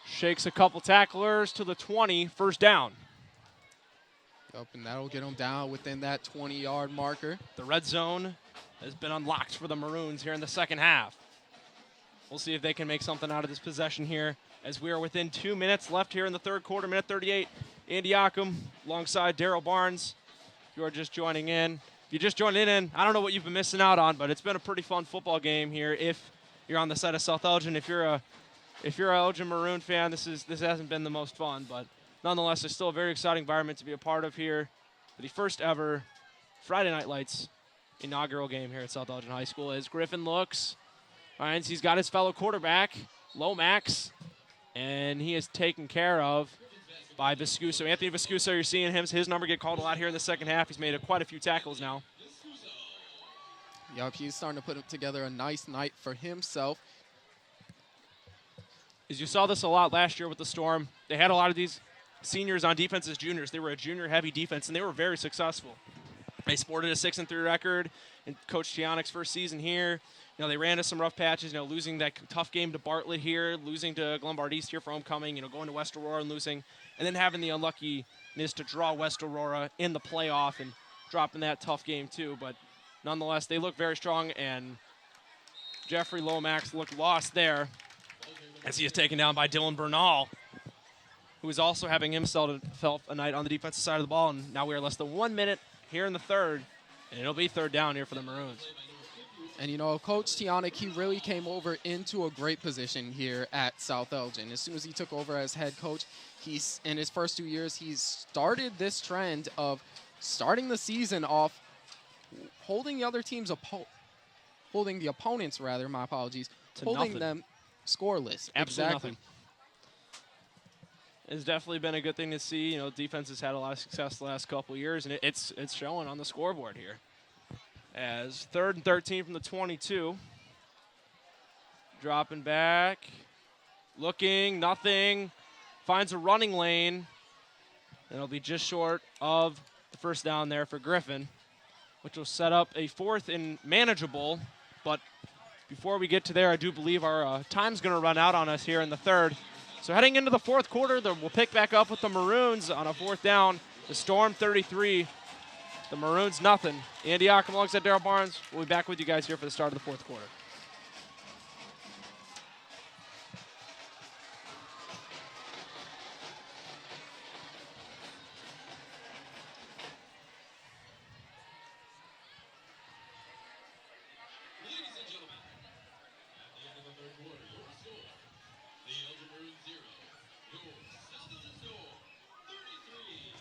shakes a couple tacklers to the 20, first down. Yep, and that'll get them down within that 20-yard marker. The red zone has been unlocked for the Maroons here in the second half. We'll see if they can make something out of this possession here as we are within 2 minutes left here in the third quarter, minute 38. Andy Ockham alongside Daryl Barnes. If you are just joining in. If you just joined in, I don't know what you've been missing out on, but it's been a pretty fun football game here. If you're on the side of South Elgin, if you're a Elgin Maroon fan, this hasn't been the most fun, but nonetheless, it's still a very exciting environment to be a part of here for the first ever Friday Night Lights inaugural game here at South Elgin High School. As Griffin looks, finds he's got his fellow quarterback, Lomax, and he is taken care of by Viscuso. Anthony Viscuso, you're seeing his number get called a lot here in the second half. He's made quite a few tackles now. Yup, he's starting to put together a nice night for himself. As you saw this a lot last year with the Storm, they had a lot of these seniors on defense as juniors. They were a junior-heavy defense, and they were very successful. They sported a 6-3 record in Coach Tianik's first season here. You know, they ran into some rough patches, losing that tough game to Bartlett here, losing to Glenbard East here for homecoming, going to West Aurora and losing, and then having the unluckiness to draw West Aurora in the playoff and dropping that tough game too. But nonetheless, they look very strong, and Jeffrey Lomax looked lost there as he is taken down by Dylan Bernal, who is also having himself a night on the defensive side of the ball. And now we are less than 1 minute here in the third, and it'll be third down here for the Maroons. And, Coach Tianik, he really came over into a great position here at South Elgin. As soon as he took over as head coach, in his first 2 years, he's started this trend of starting the season off holding the opponents, my apologies, holding nothing. them scoreless. Absolutely exactly. nothing. It's definitely been a good thing to see. Defense has had a lot of success the last couple of years, and it's showing on the scoreboard here. As 3rd and 13 from the 22. Dropping back. Looking, nothing. Finds a running lane. And it'll be just short of the first down there for Griffin, which will set up a 4th and manageable. But before we get to there, I do believe our time's going to run out on us here in the third. So heading into the fourth quarter, we'll pick back up with the Maroons on a 4th down. The Storm 33, the Maroons nothing. Andy Ockham alongside Daryl Barnes. We'll be back with you guys here for the start of the fourth quarter. Ladies and gentlemen, at the end of the third quarter, your score, the Elgin Maroons 0, your South Elgin Storm 33.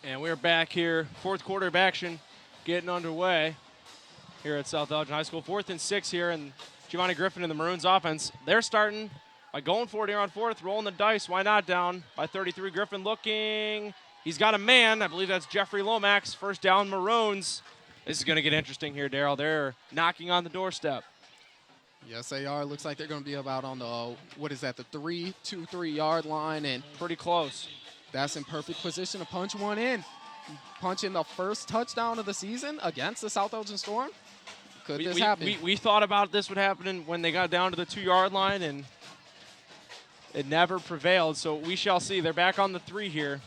And we're back here, fourth quarter of action, getting underway here at South Elgin High School. 4th and 6 here, and Giovanni Griffin and the Maroons offense, they're starting by going for it here on 4th, rolling the dice. Why not? Down by 33. Griffin looking. He's got a man. I believe that's Jeffrey Lomax. First down, Maroons. This is going to get interesting here, Darryl. They're knocking on the doorstep. Yes, they are. Looks like they're going to be about on the, what is that, the 3-2-3-yard line. And pretty close. That's in perfect position to punch one in. Punching the first touchdown of the season against the South Elgin Storm. Could this happen? We thought about this would happen when they got down to the 2-yard line, and it never prevailed. So we shall see. They're back on the 3 here.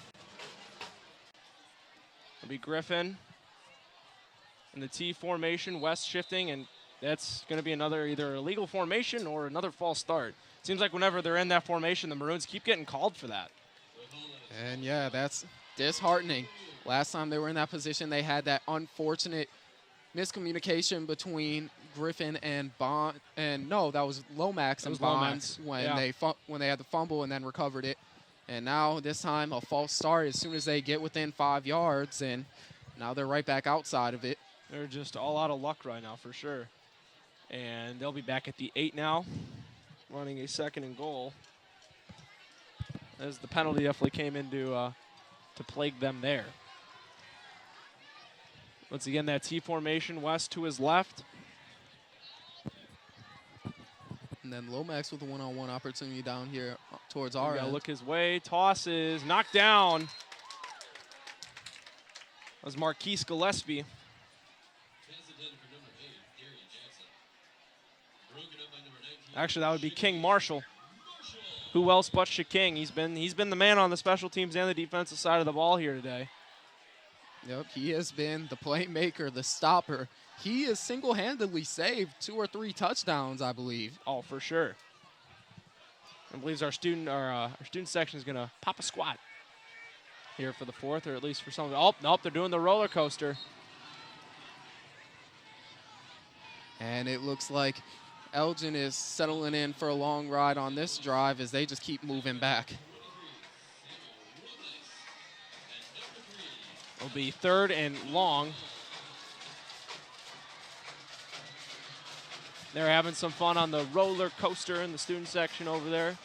It'll be Griffin in the T formation, West shifting, and that's going to be another either illegal formation or another false start. Seems like whenever they're in that formation, the Maroons keep getting called for that. And yeah, that's disheartening. Last time they were in that position, they had that unfortunate miscommunication between Griffin and Bond. And no, that was Lomax and Bonds when they had the fumble and then recovered it. And now this time a false start as soon as they get within 5 yards, and now they're right back outside of it. They're just all out of luck right now for sure. And they'll be back at the 8 now, running a 2nd and goal. As the penalty definitely came in to plague them there. Once again, that T formation, West to his left. And then Lomax with a one-on-one opportunity down here towards our end. Look his way, tosses, knocked down. That was Marquise Gillespie. Actually, that would be King Marshall. Who else but Shaking? He's been the man on the special teams and the defensive side of the ball here today. Yep, he has been the playmaker, the stopper. He has single-handedly saved 2 or 3 touchdowns, I believe. Oh, for sure. I believe our student section is gonna pop a squat here for the 4th, or at least for some of it. Oh, nope, they're doing the roller coaster. And it looks like Elgin is settling in for a long ride on this drive as they just keep moving back. It'll be 3rd and long. They're having some fun on the roller coaster in the student section over there.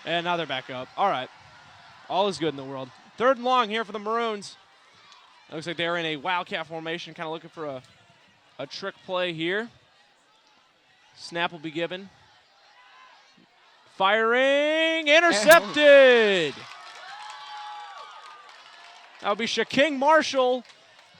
And now they're back up. All right. All is good in the world. 3rd and long here for the Maroons. Looks like they're in a wildcat formation, kind of looking for a trick play here. Snap will be given. Firing, intercepted. That'll be Shaking Marshall.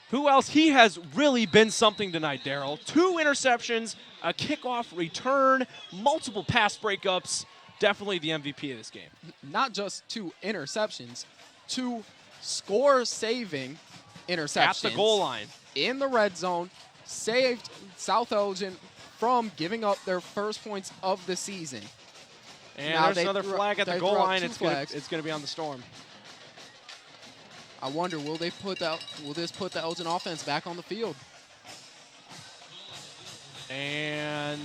Who else? He has really been something tonight, Darryl. 2 interceptions, a kickoff return, multiple pass breakups. Definitely the MVP of this game. Not just 2 interceptions, 2 score-saving interceptions. At the goal line. In the red zone, saved South Elgin from giving up their first points of the season. And now there's another flag at the goal line. It's going to be on the Storm. I wonder, will this put the Elgin offense back on the field? And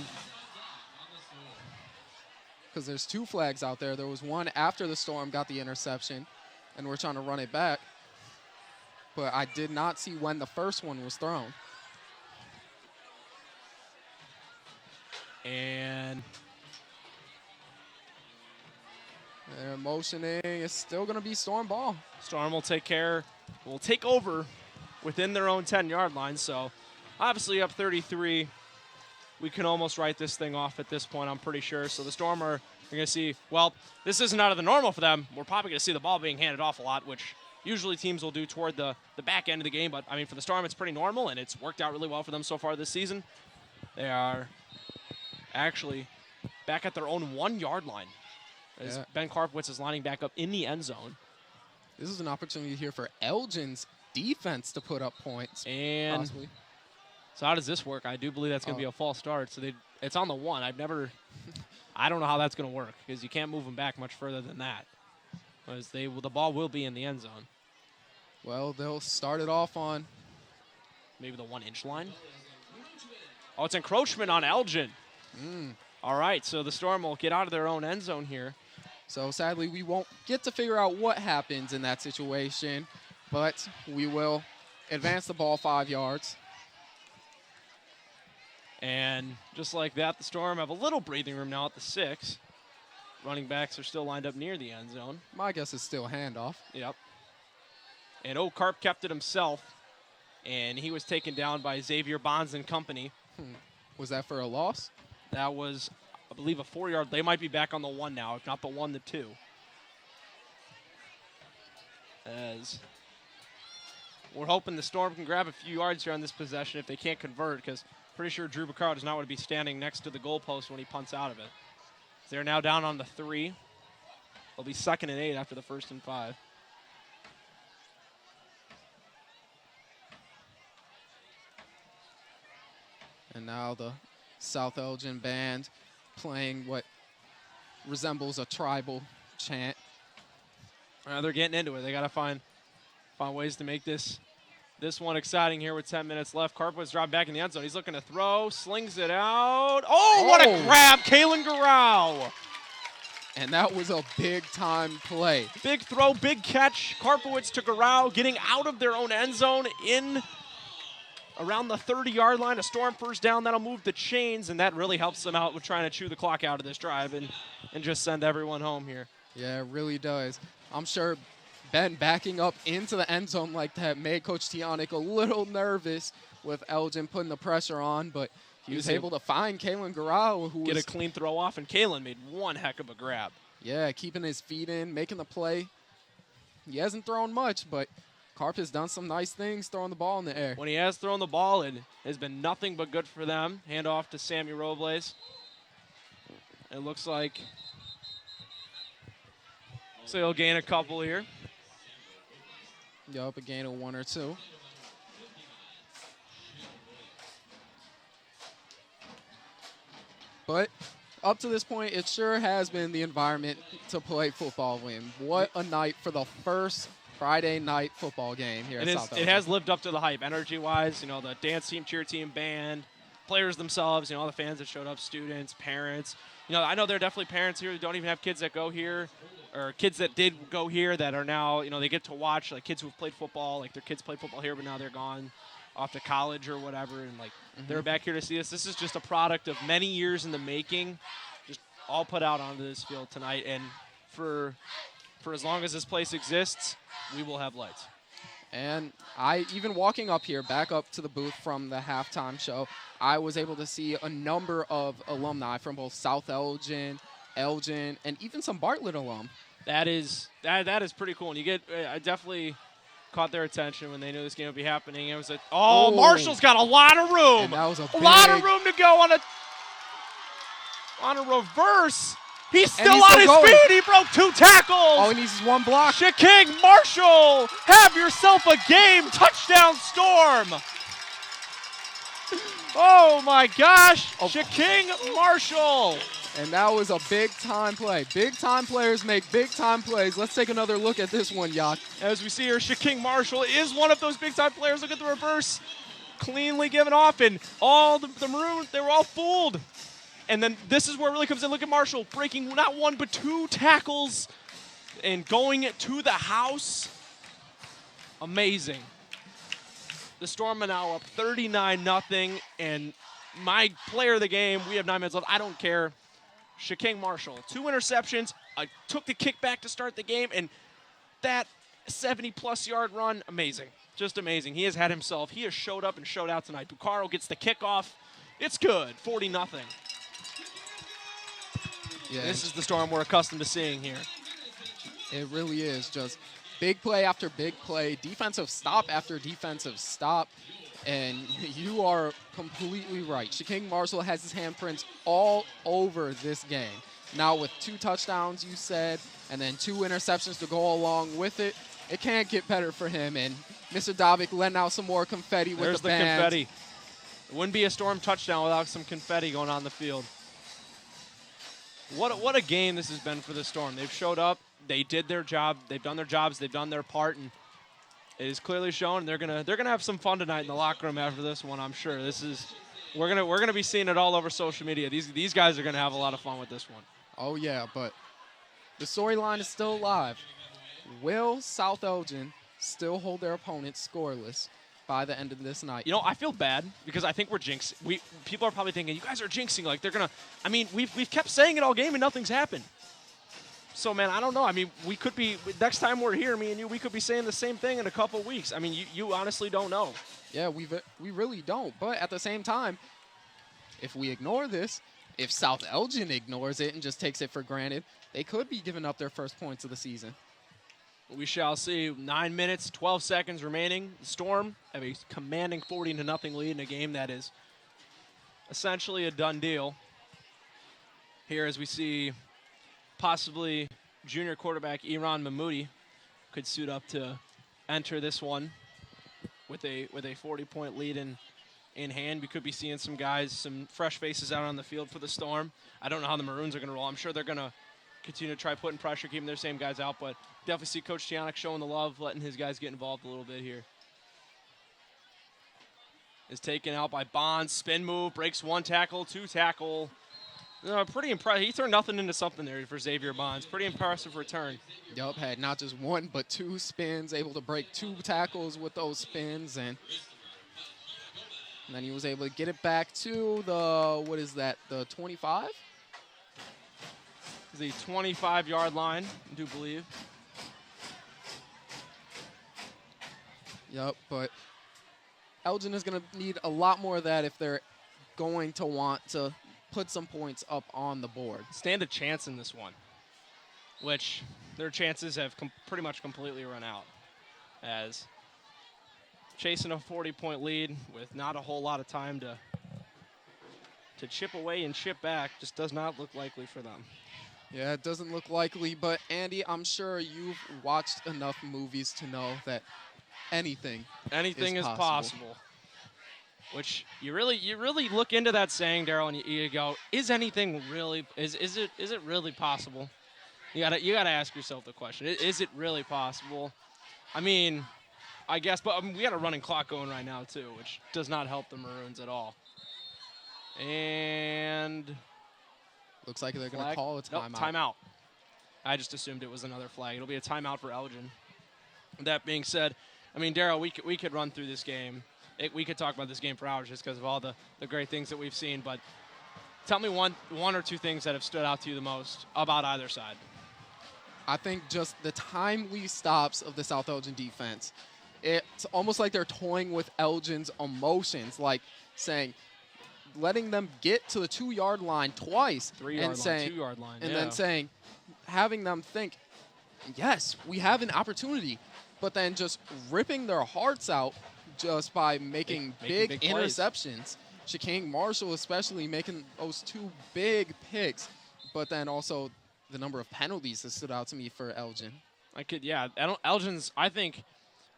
because there's 2 flags out there. There was one after the Storm got the interception, and we're trying to run it back. But I did not see when the first one was thrown. And they're motioning. It's still going to be Storm ball. Storm will take over within their own 10-yard line. So obviously up 33. We can almost write this thing off at this point, I'm pretty sure. So the Storm are going to see, well, this isn't out of the normal for them. We're probably going to see the ball being handed off a lot, which usually teams will do toward the back end of the game. But, I mean, for the Storm, it's pretty normal, and it's worked out really well for them so far this season. They are actually back at their own 1-yard line as Ben Karpowitz is lining back up in the end zone. This is an opportunity here for Elgin's defense to put up points. And possibly. So how does this work? I do believe that's going to be a false start. So it's on the 1. I don't know how that's going to work because you can't move them back much further than that. Because the ball will be in the end zone. Well, they'll start it off on maybe the 1-inch line. Oh, it's encroachment on Elgin. All right, so the Storm will get out of their own end zone here. So sadly, we won't get to figure out what happens in that situation, but we will advance the ball 5 yards. And just like that, the Storm have a little breathing room now at the 6. Running backs are still lined up near the end zone. My guess is still handoff. Yep. And Carp kept it himself, and he was taken down by Xavier Bonds and company. Was that for a loss? That was, I believe, a 4-yard. They might be back on the 1 now, if not the 1, the 2. As we're hoping the Storm can grab a few yards here on this possession if they can't convert, because pretty sure Drew Bacaro does not want to be standing next to the goalpost when he punts out of it. They're now down on the 3. They'll be 2nd and 8 after the 1st and 5. And now the South Elgin band playing what resembles a tribal chant. They're getting into it. They got to find ways to make this one exciting here with 10 minutes left. Carpwood's dropped back in the end zone. He's looking to throw, slings it out. Oh, what a grab, Kalen Garau. And that was a big-time play. Big throw, big catch. Karpowitz to Garau, getting out of their own end zone in around the 30-yard line. A Storm first down. That'll move the chains, and that really helps them out with trying to chew the clock out of this drive and just send everyone home here. Yeah, it really does. I'm sure Ben backing up into the end zone like that made Coach Tionic a little nervous with Elgin putting the pressure on, but he was able to find Kalen Garau, who get a clean throw off, and Kalen made one heck of a grab. Yeah, keeping his feet in, making the play. He hasn't thrown much, but Carp has done some nice things throwing the ball in the air. When he has thrown the ball, it has been nothing but good for them. Hand off to Sammy Robles. It looks like so he'll gain a couple here. Yup, a gain of 1 or 2. But up to this point, it sure has been the environment to play football in. What a night for the first Friday night football game here at South Elgin. It has lived up to the hype, energy-wise. You know, the dance team, cheer team, band, players themselves, you know, all the fans that showed up, students, parents. You know, I know there are definitely parents here who don't even have kids that go here, or kids that did go here that are now, you know, they get to watch, like kids who've played football, like their kids played football here, but now they're gone off to college or whatever, and like they're back here to see this. This is just a product of many years in the making, just all put out onto this field tonight. And for as long as this place exists, we will have lights. And even walking up here, back up to the booth from the halftime show, I was able to see a number of alumni from both South Elgin, Elgin, and even some Bartlett alum. That is pretty cool. And you get, I definitely caught their attention when they knew this game would be happening. It was Marshall's got a lot of room. And that was a lot of room to go on a reverse. He's still he's on still his going. feet. He broke 2 tackles. All he needs is 1 block. Shaking Marshall, have yourself a game. Touchdown Storm. Oh my gosh, Shaking Marshall. And that was a big-time play. Big-time players make big-time plays. Let's take another look at this one, Yak. As we see here, Shaking Marshall is one of those big-time players. Look at the reverse. Cleanly given off, and all the Maroons, they were all fooled. And then this is where it really comes in. Look at Marshall breaking not 1 but 2 tackles and going to the house. Amazing. The Storm are now up 39-0, and my player of the game, we have 9 minutes left. I don't care. Shaking Marshall, 2 interceptions. Took the kickback to start the game, and that 70-plus yard run, amazing. Just amazing. He has showed up and showed out tonight. Bucaro gets the kickoff. It's good, 40-0. Yeah, This is the Storm we're accustomed to seeing here. it really is just big play after big play, defensive stop after defensive stop. And you are completely right. Shaking Marshall has his handprints all over this game. Now with 2 touchdowns, you said, and then 2 interceptions to go along with it, it can't get better for him. And Mr. Davik letting out some more confetti with There's the band. confetti. It wouldn't be a Storm touchdown without some confetti going on the field. What a game this has been for the Storm. They've showed up. They did their job. They've done their jobs. They've done their part, and it is clearly shown. They're gonna have some fun tonight in the locker room after this one. I'm sure. We're gonna be seeing it all over social media. These guys are gonna have a lot of fun with this one. Oh yeah, but the storyline is still alive. Will South Elgin still hold their opponents scoreless by the end of this night? You know, I feel bad because I think we're jinxing. People are probably thinking, you guys are jinxing. Like, they're going to – I mean, we've kept saying it all game and nothing's happened. So, man, I don't know. I mean, we could be – next time we're here, me and you, we could be saying the same thing in a couple weeks. I mean, you honestly don't know. Yeah, we really don't. But at the same time, if we ignore this, if South Elgin ignores it and just takes it for granted, they could be giving up their first points of the season. We shall see. 9 minutes, 12 seconds remaining. The Storm have a commanding 40-0 lead in a game that is essentially a done deal. Here as we see possibly junior quarterback Iran Mahmoudi could suit up to enter this one with a 40-point lead in hand. We could be seeing some guys, some fresh faces out on the field for the Storm. I don't know how the Maroons are going to roll. I'm sure they're going to continue to try putting pressure, keeping their same guys out, but definitely see Coach Tionic showing the love, letting his guys get involved a little bit here. Is taken out by Bonds, spin move, breaks 1 tackle, 2 tackle. Pretty impressive. He turned nothing into something there for Xavier Bonds. Pretty impressive return. Yup, had not just 1 but 2 spins, able to break 2 tackles with those spins, and then he was able to get it back to the 25? The 25-yard line, I do believe. Yep, but Elgin is going to need a lot more of that if they're going to want to put some points up on the board. Stand a chance in this one, which their chances have pretty much completely run out, as chasing a 40-point lead with not a whole lot of time to chip away and chip back just does not look likely for them. Yeah, it doesn't look likely, but Andy, I'm sure you've watched enough movies to know that anything is possible. Which you really look into that saying, Daryl, and you go, is anything really is it really possible? You gotta ask yourself the question. Is it really possible? I mean, I guess, but we got a running clock going right now too, which does not help the Maroons at all. And looks like they're going to call a timeout. Nope, timeout. I just assumed it was another flag. It'll be a timeout for Elgin. That being said, I mean, Daryl, we could run through this game. We could talk about this game for hours just because of all the great things that we've seen. But tell me one or two things that have stood out to you the most about either side. I think just the timely stops of the South Elgin defense. It's almost like they're toying with Elgin's emotions, like letting them get to the 2-yard line twice. 3-yard line, 2-yard line. And then having them think, yes, we have an opportunity, but then just ripping their hearts out just by making big interceptions. Shaquille Marshall especially making those 2 big picks, but then also the number of penalties that stood out to me for Elgin. Elgin's, I think,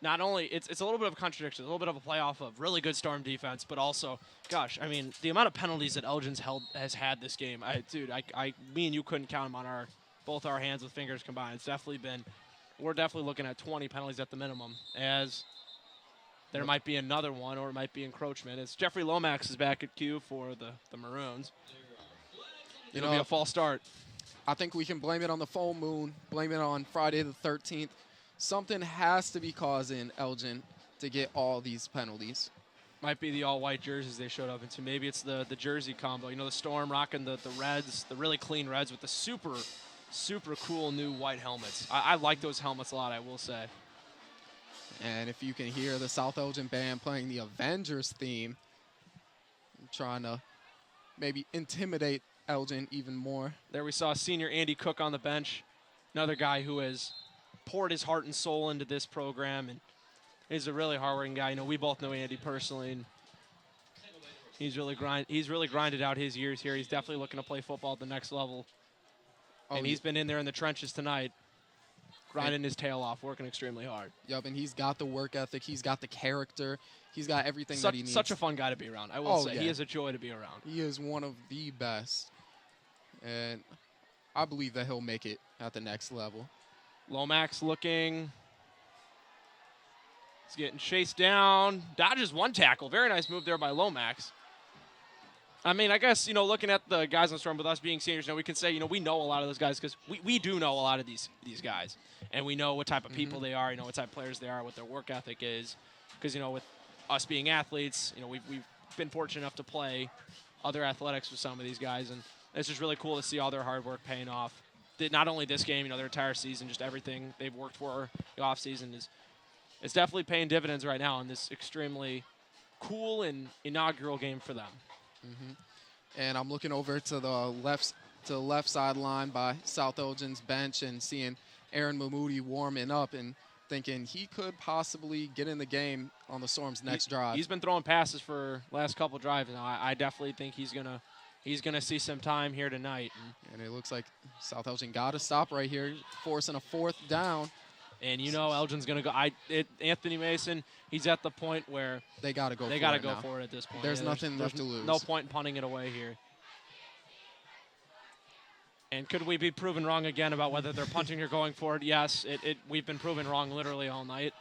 not only it's a little bit of a contradiction, a little bit of a playoff of really good Storm defense, but also, gosh, I mean, the amount of penalties that Elgin's has had this game, me and you couldn't count them on both our hands with fingers combined. It's definitely been, we're definitely looking at 20 penalties at the minimum, as there might be another one or it might be encroachment. It's Jeffrey Lomax is back at Q for the Maroons. It'll be a false start. I think we can blame it on the full moon, blame it on Friday the 13th. Something has to be causing Elgin to get all these penalties. Might be the all-white jerseys they showed up into. Maybe it's the jersey combo. You know, the Storm rocking the reds, the really clean reds with the super, super cool new white helmets. I like those helmets a lot, I will say. And if you can hear the South Elgin band playing the Avengers theme, trying to maybe intimidate Elgin even more. There we saw senior Andy Cook on the bench, another guy who has poured his heart and soul into this program, and he's a really hardworking guy. You know, we both know Andy personally, and he's really grinded out his years here. He's definitely looking to play football at the next level. And he's been in there in the trenches tonight, grinding his tail off, working extremely hard. Yep, and he's got the work ethic. He's got the character. He's got everything that he needs. Such a fun guy to be around, I will say. Yeah. He is a joy to be around. He is one of the best. And I believe that he'll make it at the next level. Lomax looking. He's getting chased down. Dodges 1 tackle. Very nice move there by Lomax. I mean, I guess, looking at the guys on the Storm, with us being seniors, we can say, we know a lot of those guys because we do know a lot of these guys. And we know what type of people they are, what type of players they are, what their work ethic is. Because, with us being athletes, we've been fortunate enough to play other athletics with some of these guys. And it's just really cool to see all their hard work paying off. Not only this game, their entire season, just everything they've worked for the offseason is definitely paying dividends right now in this extremely cool and inaugural game for them. And I'm looking over to the left sideline by South Elgin's bench and seeing Aaron Mahmoudi warming up and thinking he could possibly get in the game on the Storm's next drive. He's been throwing passes for last couple drives now. I definitely think he's gonna see some time here tonight. And it looks like South Elgin got to stop right here, forcing a 4th down. And Elgin's gonna go. Anthony Mason, he's at the point where they got to go. They got to go for it at this point. There's nothing left to lose. No point in punting it away here. And could we be proven wrong again about whether they're punting or going for it? Yes, we've been proven wrong literally all night.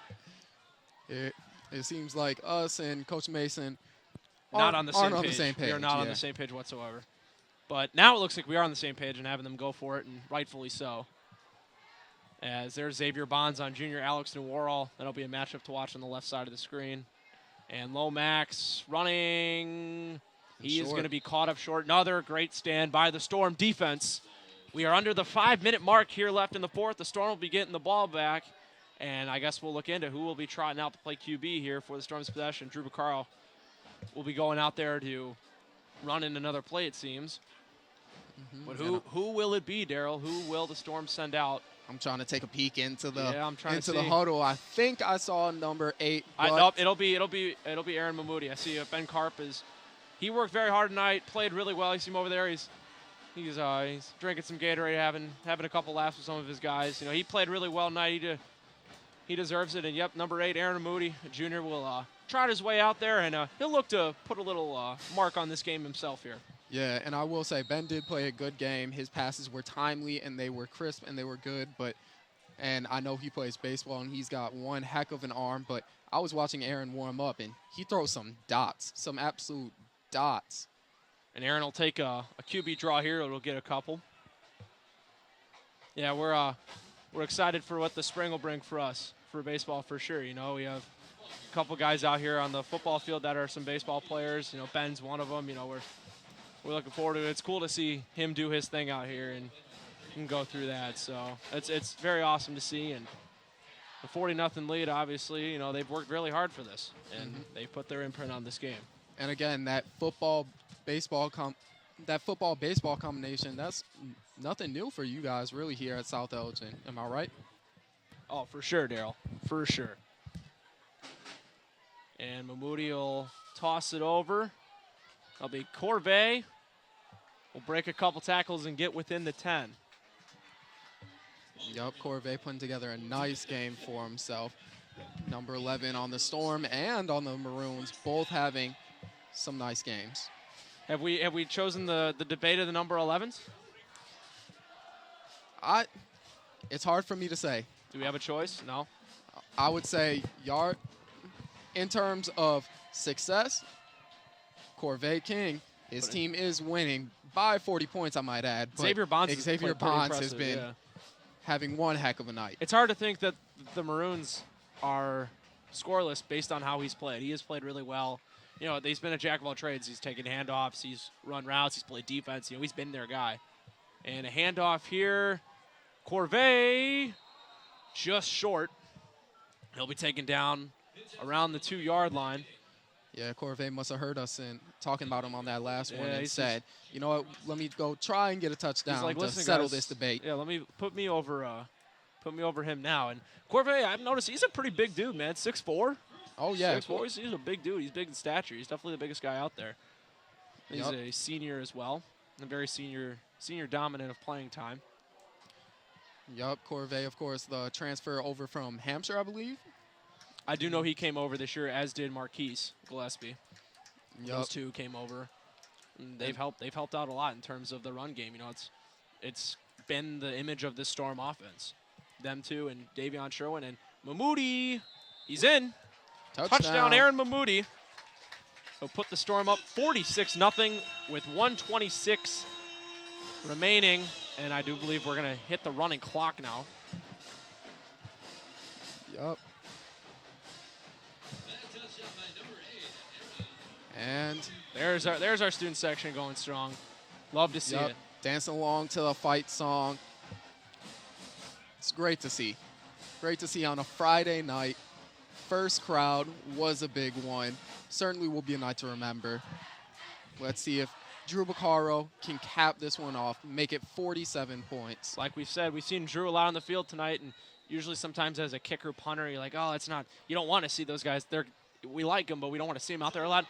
It seems like us and Coach Mason aren't on the same page. We are not on the same page whatsoever. But now it looks like we are on the same page and having them go for it, and rightfully so. As there's Xavier Bonds on junior Alex Nwarral. That'll be a matchup to watch on the left side of the screen. And Lomax running. He is going to be caught up short. Another great stand by the Storm defense. We are under the 5-minute mark here left in the 4th. The Storm will be getting the ball back. And I guess we'll look into who will be trotting out to play QB here for the Storm's possession. Drew Baccaro will be going out there to run in another play, it seems. But who will it be, Daryl? Who will the Storm send out? I'm trying to take a peek into the the huddle. I think I saw number 8. Nope, it'll be Aaron Mahmoudi. I see Ben Karp he worked very hard tonight, played really well. You see him over there. He's drinking some Gatorade, having a couple laughs with some of his guys. He played really well tonight. He deserves it. And yep, number 8, Aaron Mahmoudi, Jr. will trot his way out there, and he'll look to put a little mark on this game himself here. Yeah, and I will say Ben did play a good game. His passes were timely and they were crisp and they were good. And I know he plays baseball and he's got one heck of an arm. But I was watching Aaron warm up and he throws some dots, some absolute dots. And Aaron will take a QB draw here. It'll get a couple. Yeah, we're excited for what the spring will bring for us for baseball for sure. We have a couple guys out here on the football field that are some baseball players. Ben's one of them. We're looking forward to it. It's cool to see him do his thing out here and go through that. So it's very awesome to see. And the 40-0 lead, obviously, they've worked really hard for this, and they put their imprint on this game. And again, that football-baseball combination, that's nothing new for you guys really here at South Elgin. Am I right? Oh, for sure, Daryl. For sure. And Mahmoudi will toss it over. That'll be Corvée. Will break a couple tackles and get within the 10. Yup, Corvée putting together a nice game for himself. Number 11 on the Storm and on the Maroons, both having some nice games. Have we chosen the debate of the number 11s? It's hard for me to say. Do we have a choice? No. I would say in terms of success, Corvée King, his team is winning by 40 points, I might add. But Xavier Bonds has been having one heck of a night. It's hard to think that the Maroons are scoreless based on how he's played. He has played really well. He's been a jack of all trades. He's taken handoffs. He's run routes. He's played defense. He's been their guy. And a handoff here. Corvée just short. He'll be taken down around the 2-yard line. Yeah, Corvée must have heard us and talking about him on that last one and said, you know what, let me go try and get a touchdown to settle this debate. Yeah, put me over him now. And Corvée, I've noticed he's a pretty big dude, man. 6'4". Oh, yeah. 6'4", he's a big dude. He's big in stature. He's definitely the biggest guy out there. He's a senior as well, and very senior dominant of playing time. Yup, Corvée, of course, the transfer over from Hampshire, I believe. I do know he came over this year, as did Marquise Gillespie. Yep. Those two came over. And they've helped out a lot in terms of the run game. It's been the image of this Storm offense. Them two and Davion Sherwin and Mahmoudi. He's in. Touchdown Aaron Mahmoudi. He'll put the Storm up 46-0 with 1:26 remaining. And I do believe we're going to hit the running clock now. Yup. And there's our student section going strong. Love to see it. Dancing along to the fight song. It's great to see. Great to see on a Friday night. First crowd was a big one. Certainly will be a night to remember. Let's see if Drew Baccaro can cap this one off, make it 47 points. Like we said, we've seen Drew a lot on the field tonight, and usually sometimes as a kicker, punter, you're like, oh, it's not. You don't want to see those guys. We like them, but we don't want to see them out there a lot.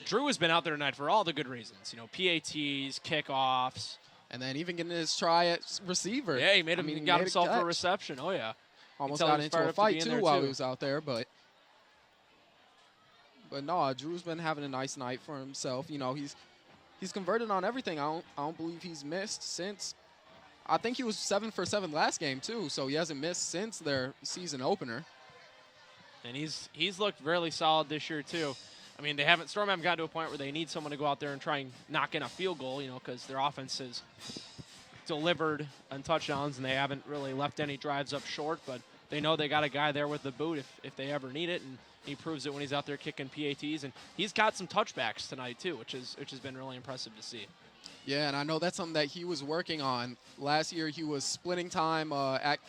Drew has been out there tonight for all the good reasons. You know, PATs, kickoffs. And then even getting his try at receiver. Yeah, he got himself a reception. Oh, yeah. Almost got into a fight, too, while he was out there. But no, Drew's been having a nice night for himself. You know, he's converted on everything. I don't believe he's missed since. I think he was 7 for 7 last game, too. So he hasn't missed since their season opener. And he's looked really solid this year, too. I mean, Storm haven't gotten to a point where they need someone to go out there and try and knock in a field goal, you know, because their offense has delivered on touchdowns and they haven't really left any drives up short. But they know they got a guy there with the boot if they ever need it, and he proves it when he's out there kicking PATs. And he's got some touchbacks tonight too, which has been really impressive to see. Yeah, and I know that's something that he was working on last year. He was splitting time at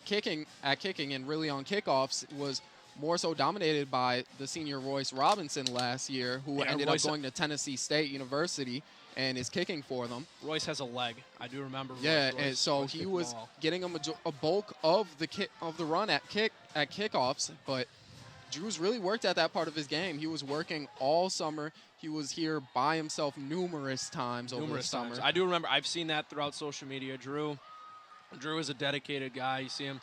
kicking, and really on kickoffs was more so dominated by the senior Royce Robinson last year, who ended up going to Tennessee State University and is kicking for them. Royce has a leg. I do remember. Yeah, and so he was getting him a bulk of the run at kickoffs, but Drew's really worked at that part of his game. He was working all summer. He was here by himself numerous times over the summer. I do remember. I've seen that throughout social media. Drew is a dedicated guy. You see him.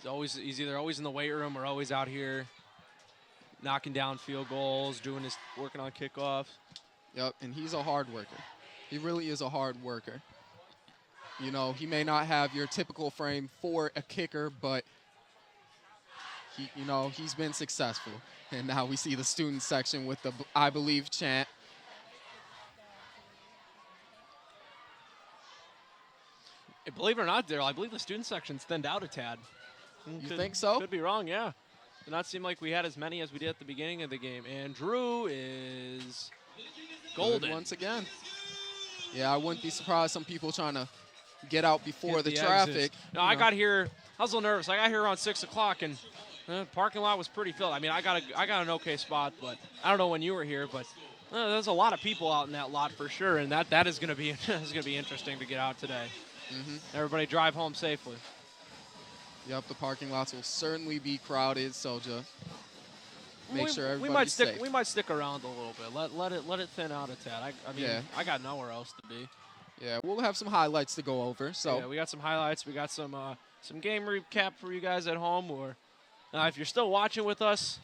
He's either always in the weight room or always out here knocking down field goals, working on kickoffs. Yep, and he's a hard worker. He really is a hard worker. You know, he may not have your typical frame for a kicker, but he's been successful. And now we see the student section with the I Believe chant. Believe it or not, Daryl, I believe the student section's thinned out a tad. You think so? Could be wrong, yeah. Did not seem like we had as many as we did at the beginning of the game. And Drew is golden. Good once again. Yeah, I wouldn't be surprised some people trying to get out before the traffic. Exits. No, I got here. I was a little nervous. I got here around 6 o'clock, and the parking lot was pretty filled. I mean, I got an okay spot, but I don't know when you were here, but there's a lot of people out in that lot for sure, and that is going to be interesting to get out today. Mm-hmm. Everybody drive home safely. Yep, the parking lots will certainly be crowded, so just make sure everybody's safe. We might stick around a little bit. Let it thin out a tad. I mean, yeah. I got nowhere else to be. Yeah, we'll have some highlights to go over. So yeah, we got some highlights. We got some game recap for you guys at home, or if you're still watching with us,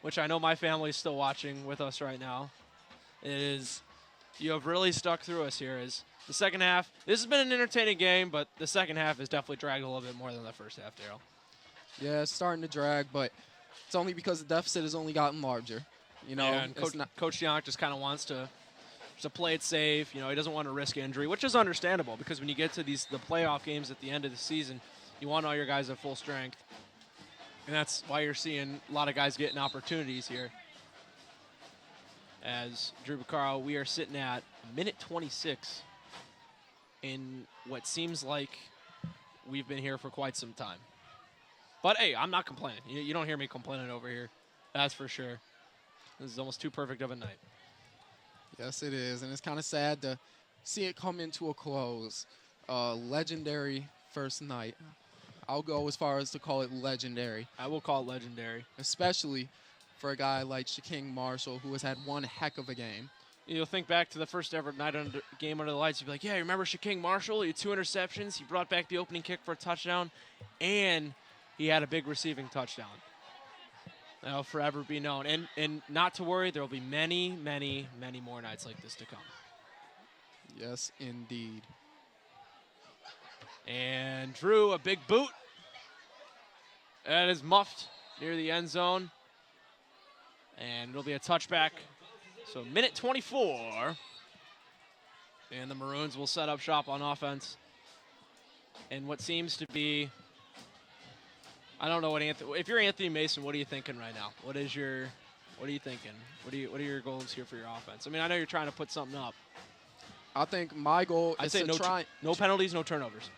which I know my family is still watching with us right now, you have really stuck through us here. The second half, this has been an entertaining game, but the second half has definitely dragged a little bit more than the first half, Daryl. Yeah, it's starting to drag, but it's only because the deficit has only gotten larger. You know, and Coach Yonk just kind of wants to play it safe. You know, he doesn't want to risk injury, which is understandable because when you get to the playoff games at the end of the season, you want all your guys at full strength. And that's why you're seeing a lot of guys getting opportunities here. As Drew Baccaro, we are sitting at minute 26 in what seems like we've been here for quite some time. But, hey, I'm not complaining. You don't hear me complaining over here. That's for sure. This is almost too perfect of a night. Yes, it is, and it's kind of sad to see it come into a close. Legendary first night. I'll go as far as to call it legendary. I will call it legendary. Especially for a guy like Shaking Marshall, who has had one heck of a game. You'll think back to the first ever game under the lights. You'll be like, yeah, you remember Shaking Marshall? He had 2 interceptions. He brought back the opening kick for a touchdown, and he had a big receiving touchdown. That'll forever be known. And not to worry, there will be many, many, many more nights like this to come. Yes, indeed. And Drew, a big boot. That is muffed near the end zone. And it'll be a touchback. So minute 24. And the Maroons will set up shop on offense. And what seems to be, I don't know what if you're Anthony Mason, what are you thinking right now? What are you thinking? What are your goals here for your offense? I mean, I know you're trying to put something up. I think my goal I'd is say to try. no penalties, no turnovers.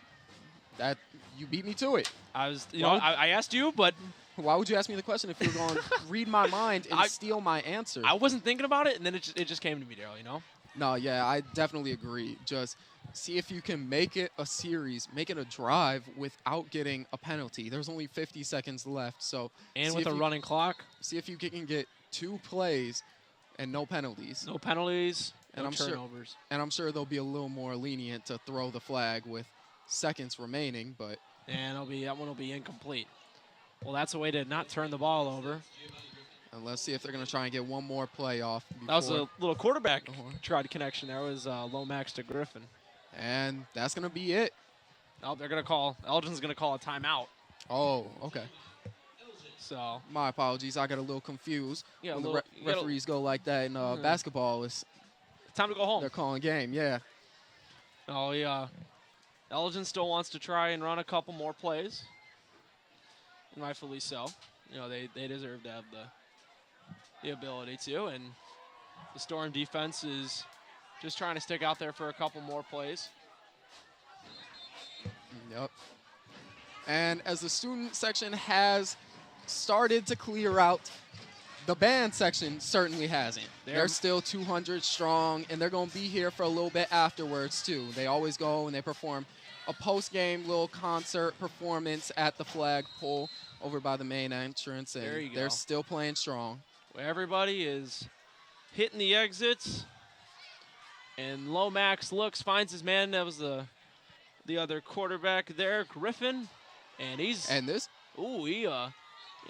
That you beat me to it. I was, Well- I asked you, but Why would you ask me the question if you were going to read my mind and steal my answer? I wasn't thinking about it, and then it just came to me, Daryl. No, yeah, I definitely agree. Just see if you can make it a series, make it a drive without getting a penalty. There's only 50 seconds left, so And see with if a you- running clock, see if you can get 2 plays and no penalties. no penalties, And no I'm sure- turnovers. And I'm sure they'll be a little more lenient to throw the flag with seconds remaining, but And that one will be incomplete. Well, that's a way to not turn the ball over. and let's see if they're going to try and get one more play off. That was a before- little quarterback Uh-huh. tried connection. There was Lomax to Griffin. And that's going to be it. Oh, Elgin's going to call a timeout. Oh, okay. So, My apologies. I got a little confused. Yeah, when a the little- you gotta- referees go like that in Mhm. basketball, it's time to go home. they're calling game. Yeah. Oh, yeah. Elgin still wants to try and run a couple more plays. And rightfully so. They deserve to have the ability to. And the Storm defense is just trying to stick out there for a couple more plays. Yep. And as the student section has started to clear out, the band section certainly hasn't. They're still 200 strong, and they're going to be here for a little bit afterwards, too. They always go and they perform a post-game little concert performance at the flagpole over by the main entrance, and There you they're go. still playing strong. Where everybody is hitting the exits. And Lomax finds his man. That was the other quarterback there, Griffin. And he had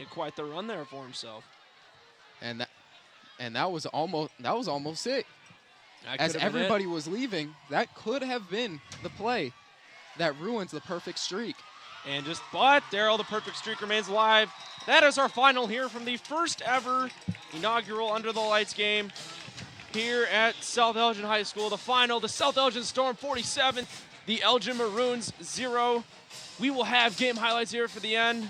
quite the run there for himself. And that was almost it. That As could have been it. everybody was leaving, that could have been the play that ruins the perfect streak. But Daryl, the perfect streak remains alive. That is our final here from the first ever inaugural Under the Lights game here at South Elgin High School. The final, the South Elgin Storm 47, the Elgin Maroons 0. We will have game highlights here for the end.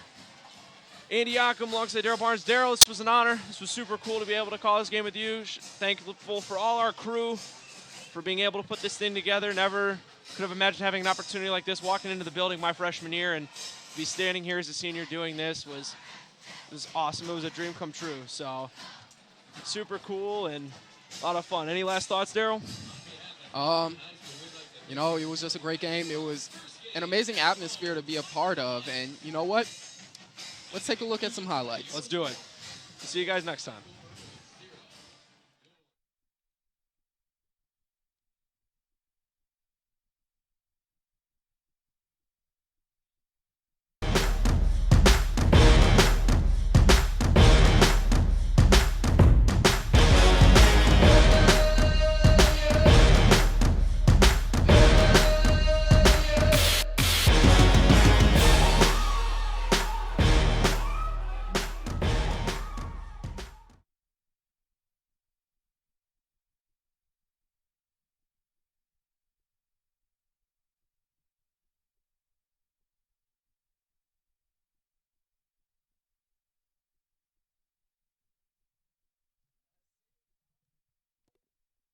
Andy Yockum alongside Daryl Barnes. Daryl, this was an honor. This was super cool to be able to call this game with you. Thankful for all our crew for being able to put this thing together. Never could have imagined having an opportunity like this, walking into the building my freshman year and be standing here as a senior doing this was awesome. It was a dream come true. So super cool and a lot of fun. Any last thoughts, Daryl? It was just a great game. It was an amazing atmosphere to be a part of. And you know what? Let's take a look at some highlights. Let's do it. See you guys next time.